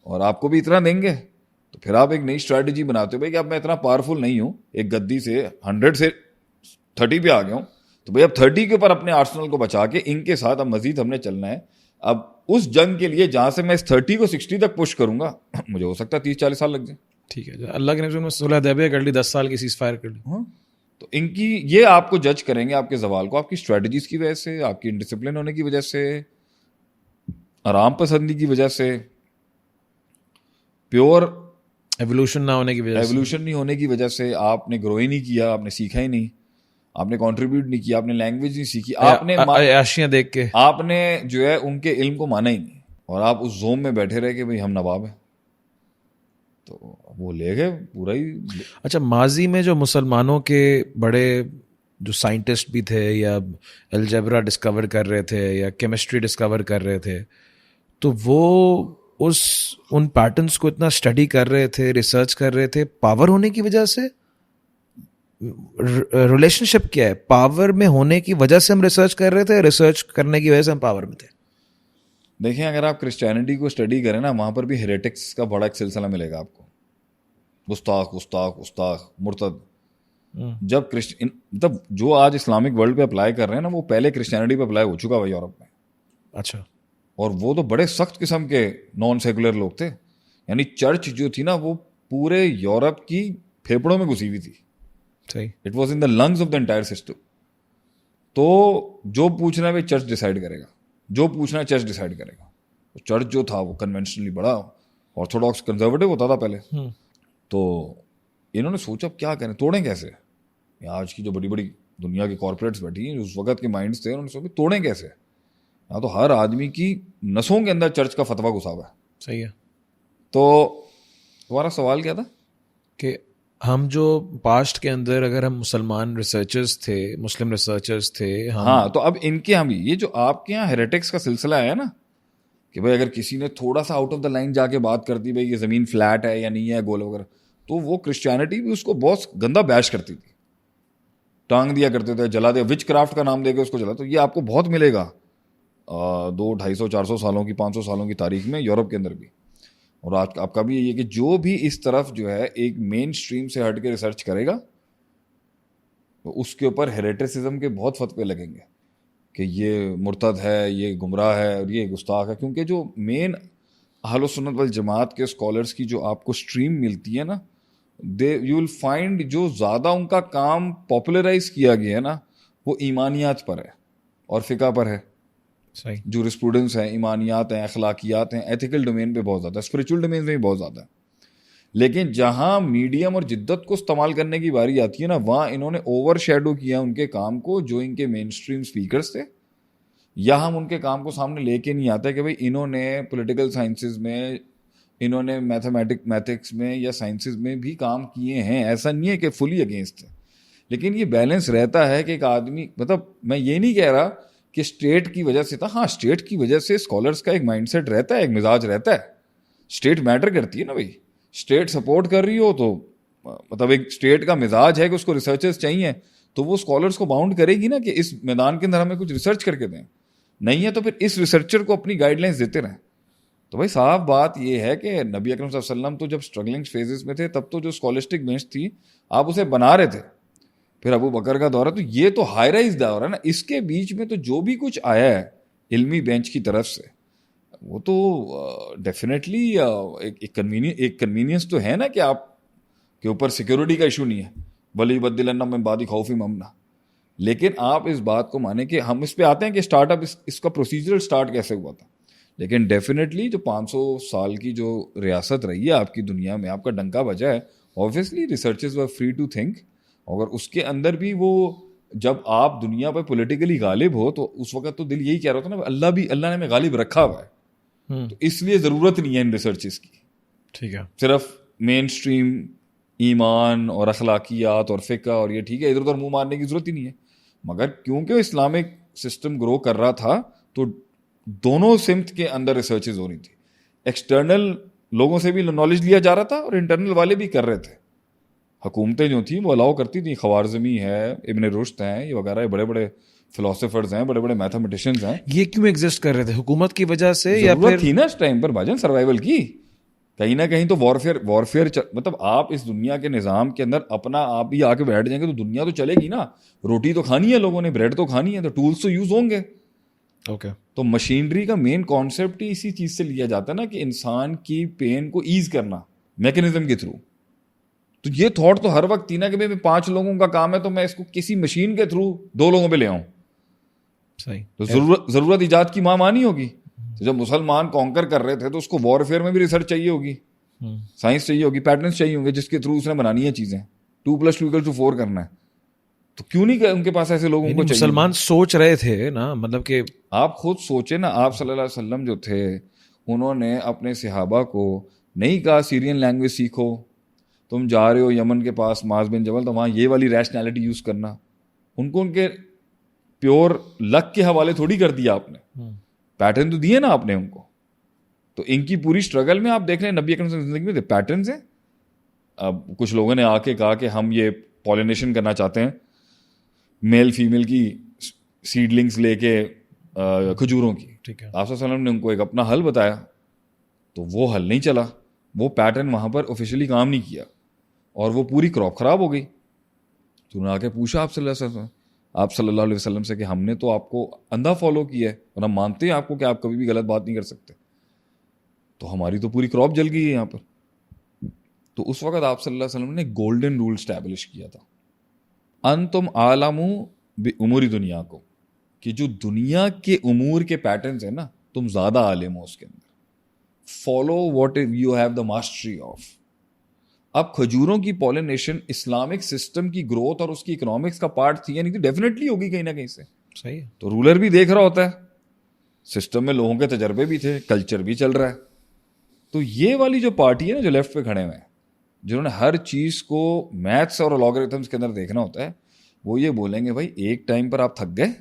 اور آپ کو بھی اتنا دیں گے. تو پھر آپ ایک نئی اسٹریٹجی بناتے ہو بھائی کہ اب میں اتنا پاورفل نہیں ہوں, ایک گدی سے 100 سے 30 پہ آ گیا ہوں, تو بھائی اب 30 کے اوپر اپنے آرسنل کو بچا کے ان کے ساتھ اب مزید ہم نے چلنا ہے. اب اس جنگ کے لیے جہاں سے میں اس 30 کو 60 تک پش کروں گا, مجھے ہو سکتا ہے 30-40 سال لگ جائیں.
ٹھیک ہے, اللہ کے نبی نے صلح حدیبیہ کر لی, 10 سال کی سیز فائر کر لی.
تو ان کی یہ آپ کو جج کریں گے آپ کے زوال کو آپ کی اسٹریٹجیز کی وجہ سے, آپ کی انڈسپلن ہونے کی وجہ سے, آرام پسندی کی وجہ سے, پیور
ایوولوشن نہ ہونے کی وجہ سے,
ایوولوشن نہیں ہونے کی وجہ سے. آپ نے گرو ہی نہیں کیا, آپ نے سیکھا ہی نہیں, آپ نے کنٹریبیوٹ نہیں کیا, آپ نے لینگویج نہیں سیکھی, آپ نے
عیاشیاں دیکھ کے
آپ نے جو ہے ان کے علم کو مانا ہی نہیں, اور آپ اس زوم میں بیٹھے رہے کہ بھئی ہم نواب ہیں. تو وہ لے گئے پورا ہی.
اچھا, ماضی میں جو مسلمانوں کے بڑے جو سائنٹسٹ بھی تھے, یا الجبرا ڈسکور کر رہے تھے, یا کیمسٹری ڈسکور کر رہے تھے, تو وہ ان پیٹرنس کو اتنا اسٹڈی کر رہے تھے, ریسرچ کر رہے تھے, پاور ہونے کی وجہ سے. ریلیشن شپ کیا ہے؟ پاور میں ہونے کی وجہ سے ہم ریسرچ کر رہے تھے, ریسرچ کرنے کی وجہ سے ہم پاور میں تھے.
دیکھیں, اگر آپ کرسچینٹی کو اسٹڈی کریں نا, وہاں پر بھی ہیریٹکس کا بڑا ایک سلسلہ ملے گا آپ کو. گستاخ مرتد. جب مطلب جو آج اسلامک ورلڈ پہ اپلائی کر رہے ہیں نا, وہ پہلے کرسچینٹی پہ اپلائی ہو چکا ہوا یورپ میں.
اچھا. اور
وہ تو بڑے سخت قسم کے نان سیکولر لوگ تھے. یعنی چرچ جو تھی نا, وہ پورے یورپ کی پھیپڑوں میں گھسی ہوئی تھی.
صحیح.
It was in the lungs of the entire system. تو جو پوچھنا ہے وہ چرچ ڈیسائیڈ کرے گا, جو پوچھنا ہے چرچ ڈیسائیڈ کرے گا. چرچ جو تھا وہ کنونشنلی بڑا آرتھوڈاکس کنزرویٹو ہوتا تھا پہلے. تو انہوں نے سوچا کیا کریں, توڑیں کیسے. آج کی جو بڑی بڑی دنیا کے کارپوریٹس بیٹھی ہیں, جو اس وقت کے مائنڈس تھے, انہوں نے سوچا توڑیں کیسے. یہاں تو ہر آدمی کی نسوں کے اندر چرچ کا فتویٰ گھسا ہوا ہے.
صحیح ہے.
تو تمہارا سوال کیا تھا؟
کہ ہم جو پاسٹ کے اندر اگر ہم مسلمان ریسرچرز تھے, مسلم ریسرچرز تھے,
ہاں, تو اب ان کے یہاں بھی یہ جو آپ کے یہاں ہیریٹکس کا سلسلہ ہے نا, کہ بھائی اگر کسی نے تھوڑا سا آؤٹ آف دا لائن جا کے بات کر دی, بھائی یہ زمین فلیٹ ہے یا نہیں ہے, گول وغیرہ, تو وہ کرسچینٹی بھی اس کو بہت گندا بیش کرتی تھی, ٹانگ دیا کرتے تھے, جلا دیا, وچ کرافٹ کا نام دے کے اس کو جلا. تو یہ آپ کو بہت ملے گا 200-250-400 سالوں کی 500 سالوں کی تاریخ میں یورپ کے اندر بھی. اور آج آپ کا بھی یہ کہ جو بھی اس طرف جو ہے ایک مین اسٹریم سے ہٹ کے ریسرچ کرے گا, تو اس کے اوپر ہیریٹسزم کے بہت فتوے لگیں گے کہ یہ مرتد ہے, یہ گمراہ ہے اور یہ گستاخ ہے, کیونکہ جو مین اہل سنت والجماعت کے اسکالرس کی جو آپ کو اسٹریم ملتی ہے نا, یو ول فائنڈ جو زیادہ ان کا کام پاپولرائز کیا گیا ہے نا وہ ایمانیات پر ہے اور فقہ پر ہے.
صحیح.
جو اسٹوڈنٹس ہیں ایمانیات ہیں, اخلاقیات ہیں, ایتھیکل ڈومین پہ بہت زیادہ, اسپریچول ڈومین میں بھی بہت زیادہ ہے. لیکن جہاں میڈیم اور جدت کو استعمال کرنے کی باری آتی ہے نا, وہاں انہوں نے اوور شیڈو کیا ان کے کام کو جو ان کے مین اسٹریم اسپیکرس تھے. یا ہم ان کے کام کو سامنے لے کے نہیں آتے کہ بھائی انہوں نے پولیٹیکل سائنسز میں, انہوں نے میتھمیٹکس میں یا سائنسز میں بھی کام کیے ہیں. ایسا نہیں ہے کہ فلی اگینسٹ ہے, لیکن یہ بیلنس رہتا ہے کہ ایک آدمی, مطلب میں یہ نہیں کہہ رہا کہ اسٹیٹ کی وجہ سے تھا, ہاں اسٹیٹ کی وجہ سے اسکالرس کا ایک مائنڈ سیٹ رہتا ہے, ایک مزاج رہتا ہے. اسٹیٹ میٹر کرتی ہے نا بھائی, اسٹیٹ سپورٹ کر رہی ہو تو مطلب ایک اسٹیٹ کا مزاج ہے کہ اس کو ریسرچرز چاہیے, تو وہ اسکالرس کو باؤنڈ کرے گی نا کہ اس میدان کے اندر ہمیں کچھ ریسرچ کر کے دیں. نہیں ہے تو پھر اس ریسرچر کو اپنی گائیڈ لائنس دیتے رہیں. تو بھائی صاف بات یہ ہے کہ نبی اکرم صلی اللہ علیہ وسلم تو جب اسٹرگلنگ فیزز میں تھے تب تو جو اسکالسٹک بینچ تھی آپ اسے بنا رہے تھے. پھر ابو بکر کا دور ہے, تو یہ تو ہائی رائز دور ہے نا. اس کے بیچ میں تو جو بھی کچھ آیا ہے علمی بینچ کی طرف سے وہ تو ڈیفینیٹلی ایک کنوینئنس تو ہے نا کہ آپ کے اوپر سیکیورٹی کا ایشو نہیں ہے, ولی بدلنا میں بادی خوفی ممنا. لیکن آپ اس بات کو مانیں کہ ہم اس پہ آتے ہیں کہ اسٹارٹ اپ اس کا پروسیجر اسٹارٹ کیسے ہوا تھا. لیکن ڈیفینیٹلی جو 500 سال کی جو ریاست رہی ہے آپ کی دنیا میں, آپ کا ڈنکا بجا ہے, obviously researchers were free to think. اگر اس کے اندر بھی وہ جب آپ دنیا پہ پولیٹیکلی غالب ہو تو اس وقت تو دل یہی کہہ رہا تھا نا اللہ نے ہمیں غالب رکھا ہوا ہے, تو اس لیے ضرورت نہیں ہے ان ریسرچز کی.
ٹھیک ہے,
صرف مین اسٹریم ایمان اور اخلاقیات اور فقہ اور یہ ٹھیک ہے, ادھر ادھر منہ مارنے کی ضرورت ہی نہیں ہے. مگر کیونکہ اسلامک سسٹم گرو کر رہا تھا تو دونوں سمت کے اندر ریسرچز ہو رہی تھی. ایکسٹرنل لوگوں سے بھی نالج لیا جا رہا تھا اور انٹرنل والے بھی کر رہے تھے. حکومتیں جو تھیں وہ الاؤ کرتی تھیں. خوارزمی ہے, ابن رشد ہیں, یہ وغیرہ بڑے بڑے فلاسفرز ہیں, بڑے بڑے میتھمیٹیشینز ہیں.
یہ کیوں ایگزسٹ کر رہے تھے, حکومت کی وجہ سے یا
ضرورت
پھر
تھی نا اس ٹائم پر بھاجن سروائیول کی. کہیں نہ کہیں تو وارفیئر مطلب آپ اس دنیا کے نظام کے اندر اپنا آپ بھی آ کے بیٹھ جائیں گے تو دنیا تو چلے گی نا. روٹی تو کھانی ہے لوگوں نے, بریڈ تو کھانی ہے, تو ٹولس تو یوز ہوں گے.
اوکے,
تو مشینری کا مین کانسیپٹ ہی اسی چیز سے لیا جاتا ہے نا کہ انسان کی پین کو ایز کرنا میکینزم کے تھرو. تو یہ تھاٹ تو ہر وقت تھی نا کہ بھائی 5 لوگوں کا کام ہے تو میں اس کو کسی مشین کے تھرو 2 لوگوں پہ لے آؤں.
صحیح.
تو ضرورت ایجاد کی ماں مانی ہوگی. جب مسلمان کانکر کر رہے تھے تو اس کو وارفیئر میں بھی ریسرچ چاہیے ہوگی, سائنس چاہیے ہوگی, پیٹرنس چاہیے ہوں گے جس کے تھرو اس نے بنانی ہے چیزیں. 2+2=4 کرنا ہے. تو کیوں نہیں ان کے پاس ایسے لوگوں کو چاہیے.
مسلمان سوچ رہے تھے نا, مطلب کہ
آپ خود سوچیں نا, آپ صلی اللہ علیہ وسلم جو تھے انہوں نے اپنے صحابہ کو نہیں کہا سیرین لینگویج سیکھو, تم جا رہے ہو یمن کے پاس معاذ بن جبل تو وہاں یہ والی ریشنالٹی یوز کرنا. ان کو ان کے پیور لک کے حوالے تھوڑی کر دیا آپ نے, پیٹرن تو دیے نا آپ نے ان کو. تو ان کی پوری اسٹرگل میں آپ دیکھ لیں نبی اکرم صلی اللہ علیہ وسلم کی زندگی میں پیٹرنز ہیں. اب کچھ لوگوں نے آ کے کہا کہ ہم یہ پالینیشن کرنا چاہتے ہیں, میل فیمیل کی سیڈلنگس لے کے کھجوروں کی.
ٹھیک ہے,
آپ صلی اللہ علیہ وسلم نے ان کو ایک اپنا حل بتایا, تو وہ حل نہیں چلا, وہ پیٹرن وہاں پر آفیشیلی کام نہیں کیا اور وہ پوری کراپ خراب ہو گئی. تو انہوں نے آ کے پوچھا آپ صلی اللہ علیہ وسلم سے کہ ہم نے تو آپ کو اندھا فالو کیا ہے اور ہم مانتے ہیں آپ کو کہ آپ کبھی بھی غلط بات نہیں کر سکتے, تو ہماری تو پوری کراپ جل گئی ہے یہاں پر. تو اس وقت آپ صلی اللہ علیہ وسلم نے گولڈن رول اسٹیبلش کیا تھا, انتم عالم بامور دنیا کو, کہ جو دنیا کے امور کے پیٹرنز ہیں نا تم زیادہ عالم ہو اس کے اندر. Follow what you have the mastery of. اب کھجوروں کی پالینیشن اسلامک سسٹم کی گروتھ اور اس کی اکنامکس کا پارٹ تھی یا نہیں تھی, ڈیفینیٹلی ہوگی کہیں نہ کہیں سے.
صحیح ہے.
تو رولر بھی دیکھ رہا ہوتا ہے, سسٹم میں لوگوں کے تجربے بھی تھے, کلچر بھی چل رہا ہے. تو یہ والی جو پارٹی ہے نا جو لیفٹ پہ کھڑے ہوئے ہیں, جنہوں نے ہر چیز کو میتھس اور لاگرتھمس کے اندر دیکھنا ہوتا ہے, وہ یہ بولیں گے بھائی ایک ٹائم پر آپ تھک گئے,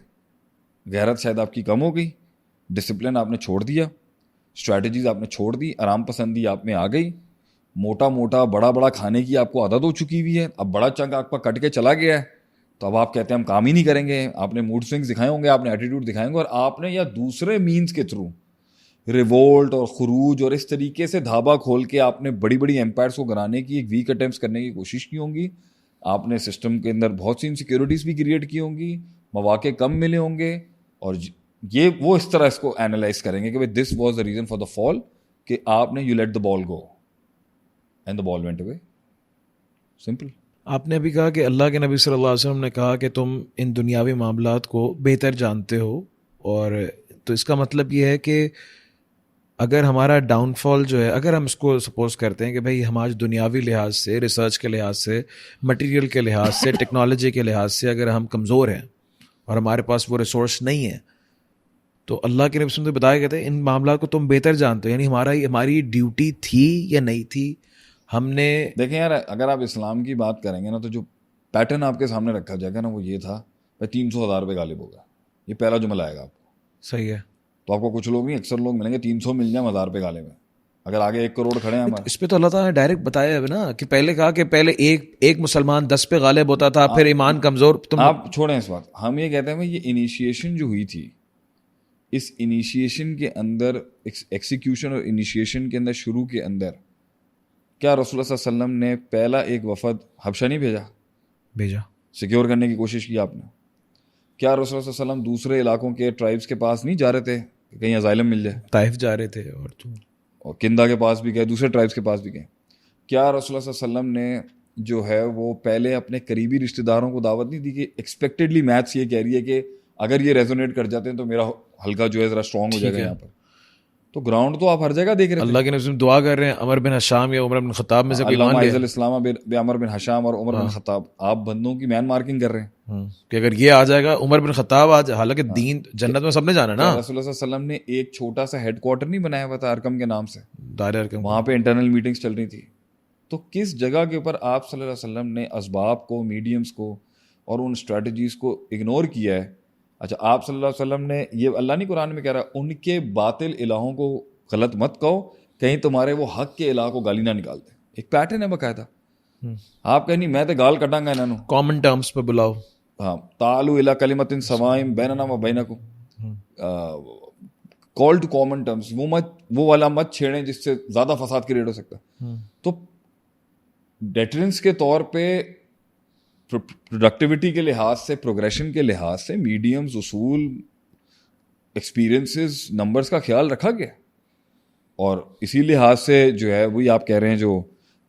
غیرت شاید آپ کی کم ہو گئی, ڈسپلن آپ نے چھوڑ دیا, اسٹریٹجیز آپ نے چھوڑ دی, آرام پسندی آپ میں آ گئی, موٹا موٹا بڑا بڑا کھانے کی آپ کو عادت ہو چکی ہوئی ہے, اب بڑا چنک آپ کا کٹ کے چلا گیا ہے, تو اب آپ کہتے ہیں ہم کام ہی نہیں کریں گے. آپ نے موڈ سوئنگس دکھائے ہوں گے, آپ نے ایٹیٹیوڈ دکھائیں گے, اور آپ نے یا دوسرے مینس کے تھرو ریوولٹ اور خروج اور اس طریقے سے دھابا کھول کے آپ نے بڑی بڑی ایمپائرس کو گرانے کی ایک ویک اٹیمپٹس کرنے کی کوشش کی ہوں گی. آپ نے سسٹم کے اندر بہت سی انسیکیورٹیز بھی کریٹ کی ہوں گی, مواقع کم ملے ہوں گے, اور یہ وہ اس طرح اس کو اینالائز کریں گے کہ بھائی this was the reason for the fall, کہ آپ نے you let the ball go and the ball went away. Simple.
آپ نے ابھی کہا کہ اللہ کے نبی صلی اللہ علیہ وسلم نے کہا کہ تم ان دنیاوی معاملات کو بہتر جانتے ہو, اور تو اس کا مطلب یہ ہے کہ اگر ہمارا ڈاؤن فال جو ہے, اگر ہم اس کو سپوز کرتے ہیں کہ بھائی ہم آج دنیاوی لحاظ سے, ریسرچ کے لحاظ سے, مٹیریل کے لحاظ سے, ٹیکنالوجی کے لحاظ سے اگر ہم کمزور ہیں اور ہمارے پاس وہ ریسورس نہیں ہے, تو اللہ کے نبی صلی اللہ علیہ وسلم نے بتایا کہتے ہیں ان معاملات کو تم بہتر جانتے ہو, یعنی ہماری ڈیوٹی تھی یا نہیں تھی. ہم نے
دیکھیں یار, اگر آپ اسلام کی بات کریں گے نا تو جو پیٹرن آپ کے سامنے رکھا جائے گا نا وہ یہ تھا بھائی 300,000 روپے غالب ہوگا, یہ پہلا جملہ آئے گا آپ کو.
صحیح ہے.
تو آپ کو کچھ لوگ نہیں, اکثر لوگ ملیں گے 300 مل جائیں 1,000 روپے غالب ہیں, اگر آگے 1 کروڑ کھڑے ہیں ہمارے.
اس پہ تو اللہ تعالیٰ نے ڈائریکٹ بتایا ہے نا کہ پہلے کہا کہ پہلے ایک مسلمان 10 پہ غالب ہوتا تھا, پھر ایمان کمزور.
آپ چھوڑیں اس بات, ہم یہ کہتے ہیں یہ انیشیشن جو ہوئی تھی, اس انیشیشن کے اندر, ایکسیکیوشن اور انیشیشن کے اندر, شروع کے اندر کیا رسول اللہ صلی اللہ علیہ وسلم نے پہلا ایک وفد حبشہ نہیں بھیجا سیکیور کرنے کی کوشش کی آپ نے؟ کیا رسول اللہ صلی اللہ علیہ وسلم دوسرے علاقوں کے ٹرائبس کے پاس نہیں جا رہے تھے کہ کہیں اسائلم مل جائے؟
طائف جا رہے تھے اور
کندا کے پاس بھی گئے, دوسرے ٹرائبس کے پاس بھی گئے. کیا رسول اللہ صلی اللہ علیہ وسلم نے جو ہے وہ پہلے اپنے قریبی رشتہ داروں کو دعوت نہیں دی کہ ایکسپیکٹڈلی میتھس یہ کہہ رہی ہے کہ اگر یہ ریزونیٹ کر جاتے ہیں تو میرا حلقہ جو ہے ذرا اسٹرانگ ہو جائے گا یہاں پر؟ تو گراؤنڈ تو آپ ہر جگہ دیکھ رہے ہیں.
اللہ کے نبی دعا کر رہے ہیں عمر بن حشام یا عمر بن خطاب میں سے کوئی مان لے,
الاسلام بے عمر بن حشام اور عمر بن خطاب. آپ بندوں کی مین مارکنگ کر رہے ہیں
کہ اگر یہ آ جائے گا عمر بن خطاب آج, حالانکہ دین جنت میں سب نے جانا نا.
رسول اللہ صلی اللہ علیہ وسلم نے ایک چھوٹا سا ہیڈ کوارٹر نہیں بنایا ہوا تھا ارکم کے نام سے,
دار ارکم,
وہاں پہ انٹرنل میٹنگز چل رہی تھی. تو کس جگہ کے اوپر آپ صلی اللہ علیہ وسلم نے اسباب کو, میڈیمز کو اور ان اسٹریٹجیز کو اگنور کیا ہے؟ اچھا, آپ صلی اللہ علیہ وسلم نے یہ, اللہ نہیں قرآن میں کہہ رہا ان کے باطل الہوں کو غلط مت کہو, کہیں تمہارے وہ حق کے الہ کو گالی نہ نکال دیں. ایک پیٹرن ہے باقاعدہ. آپ کہیں نہیں میں تو گال کٹاں گا انہوں,
کامن ٹرمز پہ بلاؤ.
ہاں, تعالوا الی کلمۃ سواء بیننا و بینکم, کال ٹو کامن ٹرمز. وہ والا مت چھیڑیں جس سے زیادہ فساد کریٹ ہو سکتا ہے. تو ڈیٹرنس کے طور پہ پروڈکٹیوٹی کے لحاظ سے, پروگریشن کے لحاظ سے میڈیمز, اصول, ایکسپیرینسز, نمبرز کا خیال رکھا گیا. اور اسی لحاظ سے جو ہے وہی آپ کہہ رہے ہیں جو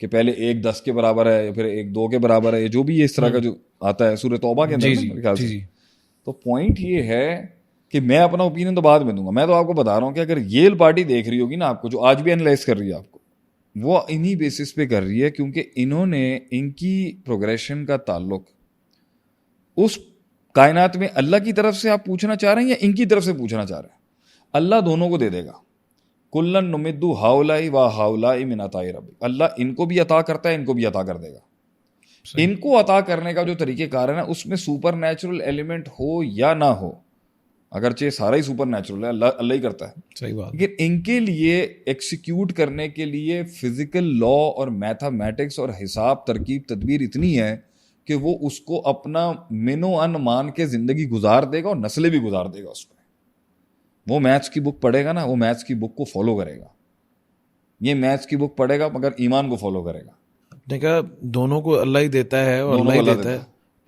کہ پہلے 1 10 کے برابر ہے یا پھر 1 2 کے برابر ہے, جو بھی یہ اس طرح کا جو آتا ہے سورہ توبہ کے اندر میرے خیال سے. تو پوائنٹ یہ ہے کہ میں اپنا اوپینین تو بعد میں دوں گا. میں تو آپ کو بتا رہا ہوں کہ اگر یہ پارٹی دیکھ رہی ہوگی نا آپ کو, جو آج بھی انالائز کر رہی ہے آپ کو, وہ انہی بیسس پہ کر رہی ہے کیونکہ انہوں نے ان کی پروگریشن کا تعلق اس کائنات میں اللہ کی طرف سے آپ پوچھنا چاہ رہے ہیں یا ان کی طرف سے پوچھنا چاہ رہے ہیں؟ اللہ دونوں کو دے دے گا. کلن نمد ہاؤلائی و ہاؤلائی من عطاء ربک. اللہ ان کو بھی عطا کرتا ہے, ان کو بھی عطا کر دے گا. ان کو عطا کرنے کا جو طریقہ کار ہے نا, اس میں سپر نیچرل ایلیمنٹ ہو یا نہ ہو, اگرچہ سارا ہی سپر نیچرل ہے, اللہ ہی کرتا ہے,
صحیح بات,
لیکن ان کے لیے ایکسیکیوٹ کرنے کے لیے فزیکل لا اور میتھمیٹکس اور حساب, ترکیب, تدبیر اتنی ہے کہ وہ اس کو اپنا من و ان مان کے زندگی گزار دے گا اور نسلیں بھی گزار دے گا اس پہ. وہ میتھس کی بک پڑھے گا نا, وہ میتھس کی بک کو فالو کرے گا. یہ میتھس کی بک پڑھے گا مگر ایمان کو فالو کرے گا.
نے کہا دونوں کو اللہ ہی دیتا ہے اور اللہ ہی دیتا ہے.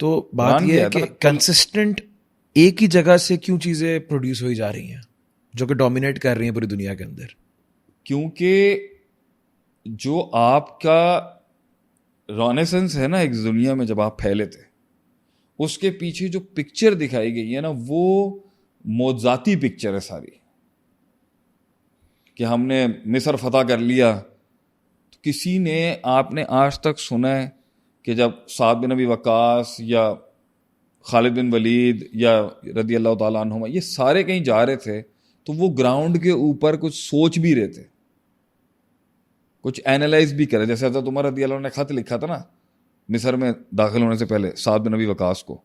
تو بات یہ ہے کہ کنسسٹنٹ ایک ہی جگہ سے کیوں چیزیں پروڈیوس ہوئی جا رہی ہیں جو کہ ڈومینیٹ کر رہی ہیں پوری دنیا کے اندر؟
کیونکہ جو آپ کا رونیسنس ہے نا ایک دنیا میں جب آپ پھیلے تھے, اس کے پیچھے جو پکچر دکھائی گئی ہے نا وہ موضوعاتی پکچر ہے ساری, کہ ہم نے مصر فتح کر لیا. تو کسی نے, آپ نے آج تک سنا ہے کہ جب سعد بن ابی وقاص یا خالد بن ولید یا رضی اللہ تعالیٰ عنہما یہ سارے کہیں جا رہے تھے تو وہ گراؤنڈ کے اوپر کچھ سوچ بھی رہے تھے, کچھ اینالائز بھی کرے. جیسے حضرت عمر رضی اللہ عنہ نے خط لکھا تھا نا مصر میں داخل ہونے سے پہلے سعد بن ابی وقاص کو,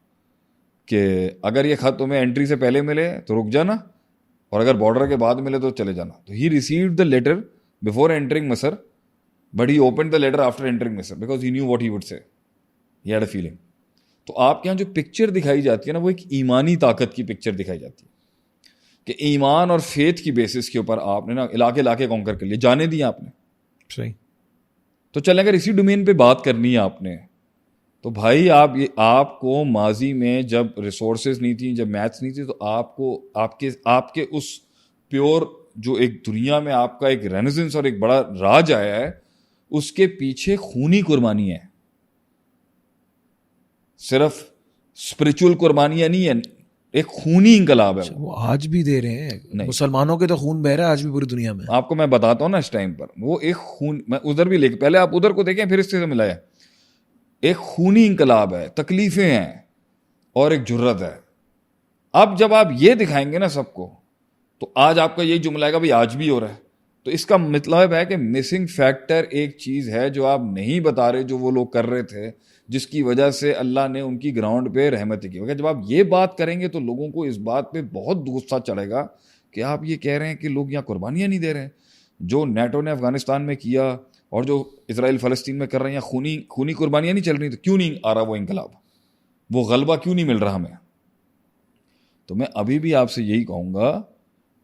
کہ اگر یہ خط تمہیں انٹری سے پہلے ملے تو رک جانا, اور اگر بارڈر کے بعد ملے تو چلے جانا. تو he received the letter before entering Misr, but he opened the letter after entering Misr because he knew what he would say, he had a feeling. تو آپ کے یہاں جو پکچر دکھائی جاتی ہے نا وہ ایک ایمانی طاقت کی پکچر دکھائی جاتی ہے, کہ ایمان اور فیتھ کی بیسس کے اوپر آپ نے نا علاقے کانکر کر لیے, جانے دیے آپ نے.
صحیح.
تو چلیں اگر اسی ڈومین پہ بات کرنی ہے آپ نے, تو بھائی آپ کو ماضی میں جب ریسورسز نہیں تھیں, جب میتھس نہیں تھی, تو آپ کو آپ کے اس پیور جو ایک دنیا میں آپ کا ایک رینیسنس اور ایک بڑا راج آیا ہے, اس کے پیچھے خونی قربانی ہے, صرف اسپرچل قربانیاں نہیں ہیں, ایک خونی انقلاب ہے.
وہ آج بھی دے رہے ہیں, مسلمانوں کے تو خون بہ رہا ہے آج بھی پوری دنیا میں.
آپ کو میں بتاتا ہوں نا اس ٹائم پر وہ ایک خون, میں ادھر بھی لے کے, پہلے آپ ادھر کو دیکھیں پھر اس سے ملایا, ایک خونی انقلاب ہے, تکلیفیں ہیں اور ایک جرت ہے. اب جب آپ یہ دکھائیں گے نا سب کو, تو آج آپ کا یہی جملہ ہے گا بھائی آج بھی ہو رہا ہے. تو اس کا مطلب ہے کہ مسنگ فیکٹر ایک چیز ہے جو آپ نہیں بتا رہے, جو وہ لوگ کر رہے تھے, جس کی وجہ سے اللہ نے ان کی گراؤنڈ پہ رحمت کی. مگر جب آپ یہ بات کریں گے تو لوگوں کو اس بات پہ بہت غصہ چڑھے گا کہ آپ یہ کہہ رہے ہیں کہ لوگ یہاں قربانیاں نہیں دے رہے ہیں. جو نیٹو نے افغانستان میں کیا اور جو اسرائیل فلسطین میں کر رہے ہیں, خونی قربانیاں نہیں چل رہی, تو کیوں نہیں آ رہا وہ انقلاب, وہ غلبہ کیوں نہیں مل رہا ہمیں؟ تو میں ابھی بھی آپ سے یہی کہوں گا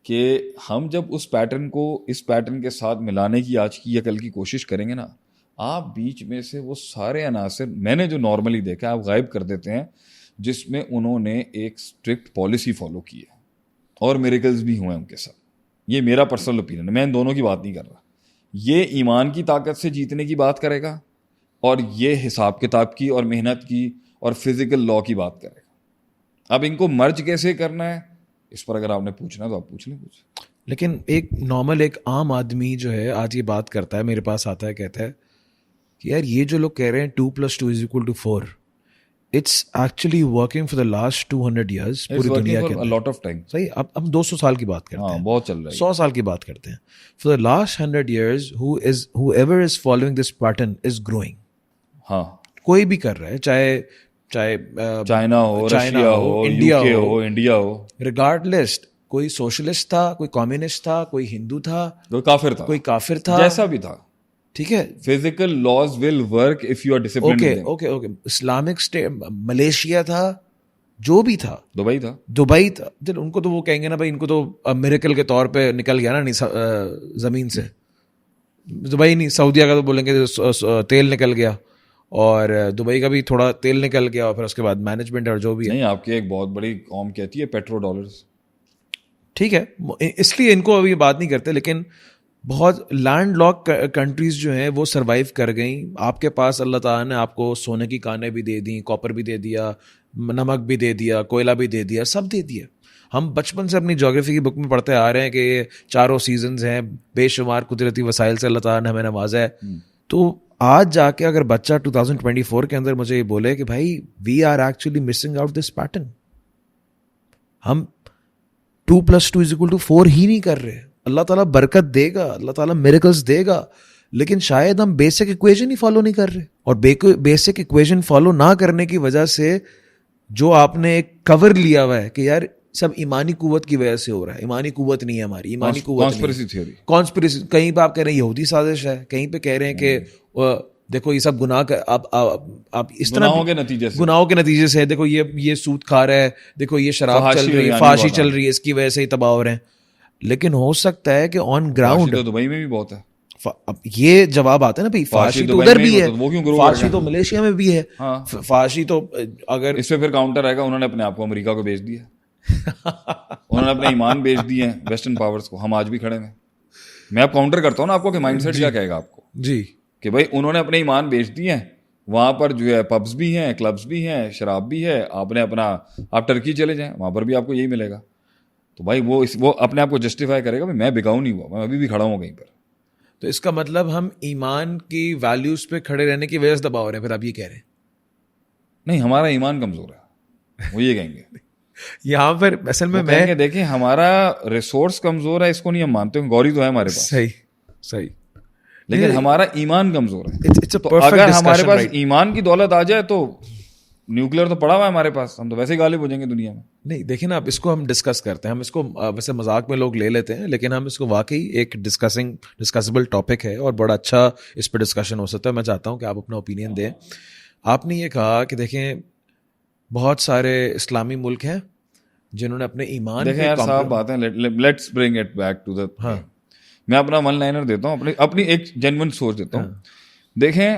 کہ ہم جب اس پیٹرن کے ساتھ ملانے کی آج کی یا کل کی کوشش کریں گے نا, آپ بیچ میں سے وہ سارے عناصر میں نے جو نارملی دیکھا آپ غائب کر دیتے ہیں, جس میں انہوں نے ایک اسٹرکٹ پالیسی فالو کی ہے اور میریکلز بھی ہوئے ان کے ساتھ. یہ میرا پرسنل اوپینین ہے, میں ان دونوں کی بات نہیں کر رہا. یہ ایمان کی طاقت سے جیتنے کی بات کرے گا اور یہ حساب کتاب کی اور محنت کی اور فزیکل لا کی بات کرے گا. اب ان کو مرج کیسے کرنا ہے, اس پر اگر آپ نے پوچھنا تو آپ پوچھ لیں کچھ.
لیکن ایک نارمل ایک عام آدمی جو ہے آج یہ بات کرتا ہے, میرے پاس آتا ہے, کہتا ہے کہ یار یہ جو لوگ کہہ رہے ہیں 2+2=4, it's actually working for the last 200 years پوری دنیا کے اندر. صحیح, اب ہم 200 سال کی بات کرتے ہیں,
بہت چل رہا ہے,
100 سال کی بات کرتے ہیں. For the last 100 years whoever is following this pattern is growing.
ہاں,
کوئی بھی کر رہا ہے, چاہے
چائنا ہو, رشیا ہو, انڈیا ہو,
ریگارڈلیس, کوئی سوشلسٹ تھا, کوئی کمیونسٹ تھا, کوئی ہندو تھا,
کوئی کافر تھا, جیسا بھی تھا.
ٹھیک ہے,
physical laws will work if you are disciplined with them.
Okay, Islamic state, Malaysia تھا, جو بھی تھا,
دبئی تھا,
ان کو تو وہ کہیں گے نا بھائی, ان کو تو میریکل کے طور پہ نکل گیا نا زمین سے. دبئی نہیں, سعودیہ کا تو بولیں گے تیل نکل گیا, اور دبئی کا بھی تھوڑا تیل نکل گیا, اور پھر اس کے بعد مینجمنٹ اور جو بھی ہے.
نہیں, آپ کی ایک بہت بڑی قوم کہتی ہے پیٹرو ڈالرز.
ٹھیک ہے, اس لیے ان کو ابھی بات نہیں کرتے, لیکن بہت لینڈ لاک کنٹریز جو ہیں وہ سروائیو کر گئیں. آپ کے پاس اللہ تعالیٰ نے آپ کو سونے کی کانیں بھی دے دیں, کاپر بھی دے دیا, نمک بھی دے دیا, کوئلہ بھی دے دیا, سب دے دیا. ہم بچپن سے اپنی جغرافی کی بک میں پڑھتے آ رہے ہیں کہ یہ 4 سیزنز ہیں, بے شمار قدرتی وسائل سے اللہ تعالیٰ نے ہمیں نوازا ہے. تو آج جا کے اگر بچہ 2024 کے اندر مجھے یہ بولے کہ بھائی we are actually missing out this pattern, ہم 2+2=4 ہی نہیں کر رہے. اللہ تعالیٰ برکت دے گا, اللہ تعالیٰ میریکلز دے گا, لیکن شاید ہم بیسک ایکویشن ہی فالو نہیں کر رہے. اور بیسک ایکویشن فالو نہ کرنے کی وجہ سے جو آپ نے ایک کور لیا ہوا ہے کہ یار سب ایمانی قوت کی وجہ سے ہو رہا ہے, ایمانی قوت نہیں ہے ہماری, ایمانی قوت کانسپریسی. کہیں پہ آپ کہہ رہے ہیں یہودی سازش ہے, کہیں پہ کہہ رہے ہیں کہ دیکھو یہ سب گناہ کا آپ اس طرح گناہوں کے نتیجے سے, دیکھو یہ سود کھا رہا ہے, دیکھو یہ شراب چل رہی ہے, فحاشی چل رہی ہے, اس کی وجہ سے ہی تباہ ہو رہے ہیں. لیکن ہو سکتا ہے کہ آن گراؤنڈ
دبئی میں بھی بہت ہے.
اب یہ جواب آتا ہے نا بھائی, فحاشی تو ادھر بھی ہے, فحاشی تو ملیشیا میں بھی ہے, فحاشی تو اگر
اس پہ پھر کاؤنٹر آئے گا, انہوں نے اپنے آپ کو امریکہ کو بیچ دیا, انہوں نے اپنے ایمان بیچ دیے ہیں ویسٹرن پاورز کو. ہم آج بھی کھڑے ہیں. میں اب کاؤنٹر کرتا ہوں نا آپ کو کہ مائنڈ سیٹ کیا کہے گا آپ کو,
جی, کہ
بھائی انہوں نے اپنے ایمان بیچ دیے ہیں. وہاں پر جو ہے پبز بھی ہیں, کلبز بھی ہیں, شراب بھی ہے. آپ نے اپنا, آپ ٹرکی چلے جائیں, وہاں پر بھی آپ کو یہی ملے گا. تو بھائی وہ اپنے آپ کو جسٹیفائی کرے گا میں بکاؤ نہیں ہوا, میں ابھی بھی کھڑا ہوں کہیں پر.
تو اس کا مطلب ہم ایمان کی ویلیوز پہ کھڑے رہنے کی وجہ سے دبا ہو رہے ہیں, پھر آپ یہ کہہ رہے ہیں
نہیں ہمارا ایمان کمزور ہے, وہ یہ کہیں گے.
یہاں پر اصل میں
دیکھیں ہمارا ریسورس کمزور ہے, اس کو نہیں ہم مانتے. گوری تو ہے ہمارے پاس,
صحیح,
لیکن ہمارا ایمان کمزور ہے. تو اگر ہمارے پاس ایمان کی دولت آ جائے تو نیوکلیر تو پڑا ہوا ہے ہمارے پاس, ہم تو ویسے ہی غالب ہو جائیں گے دنیا میں.
نہیں دیکھیں نا, اب اس کو ہم ڈسکس کرتے ہیں, ہم اس کو ویسے مذاق میں لوگ لے لیتے ہیں, لیکن ہم اس کو واقعی ایک ڈسکسیبل ٹاپک ہے اور بڑا اچھا اس پہ ڈسکشن ہو سکتا ہے. میں چاہتا ہوں کہ آپ اپنا اوپینین دیں. آپ نے یہ کہا کہ دیکھیں بہت سارے اسلامی ملک ہیں جنہوں نے اپنے ایمان,
دیکھیں یار صاحب بات ہے, let's bring it back to the, میں اپنا ون لائنر دیتا ہوں, اپنی ایک جینوئن سوچ دیتا ہوں. دیکھیں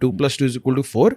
2+2=4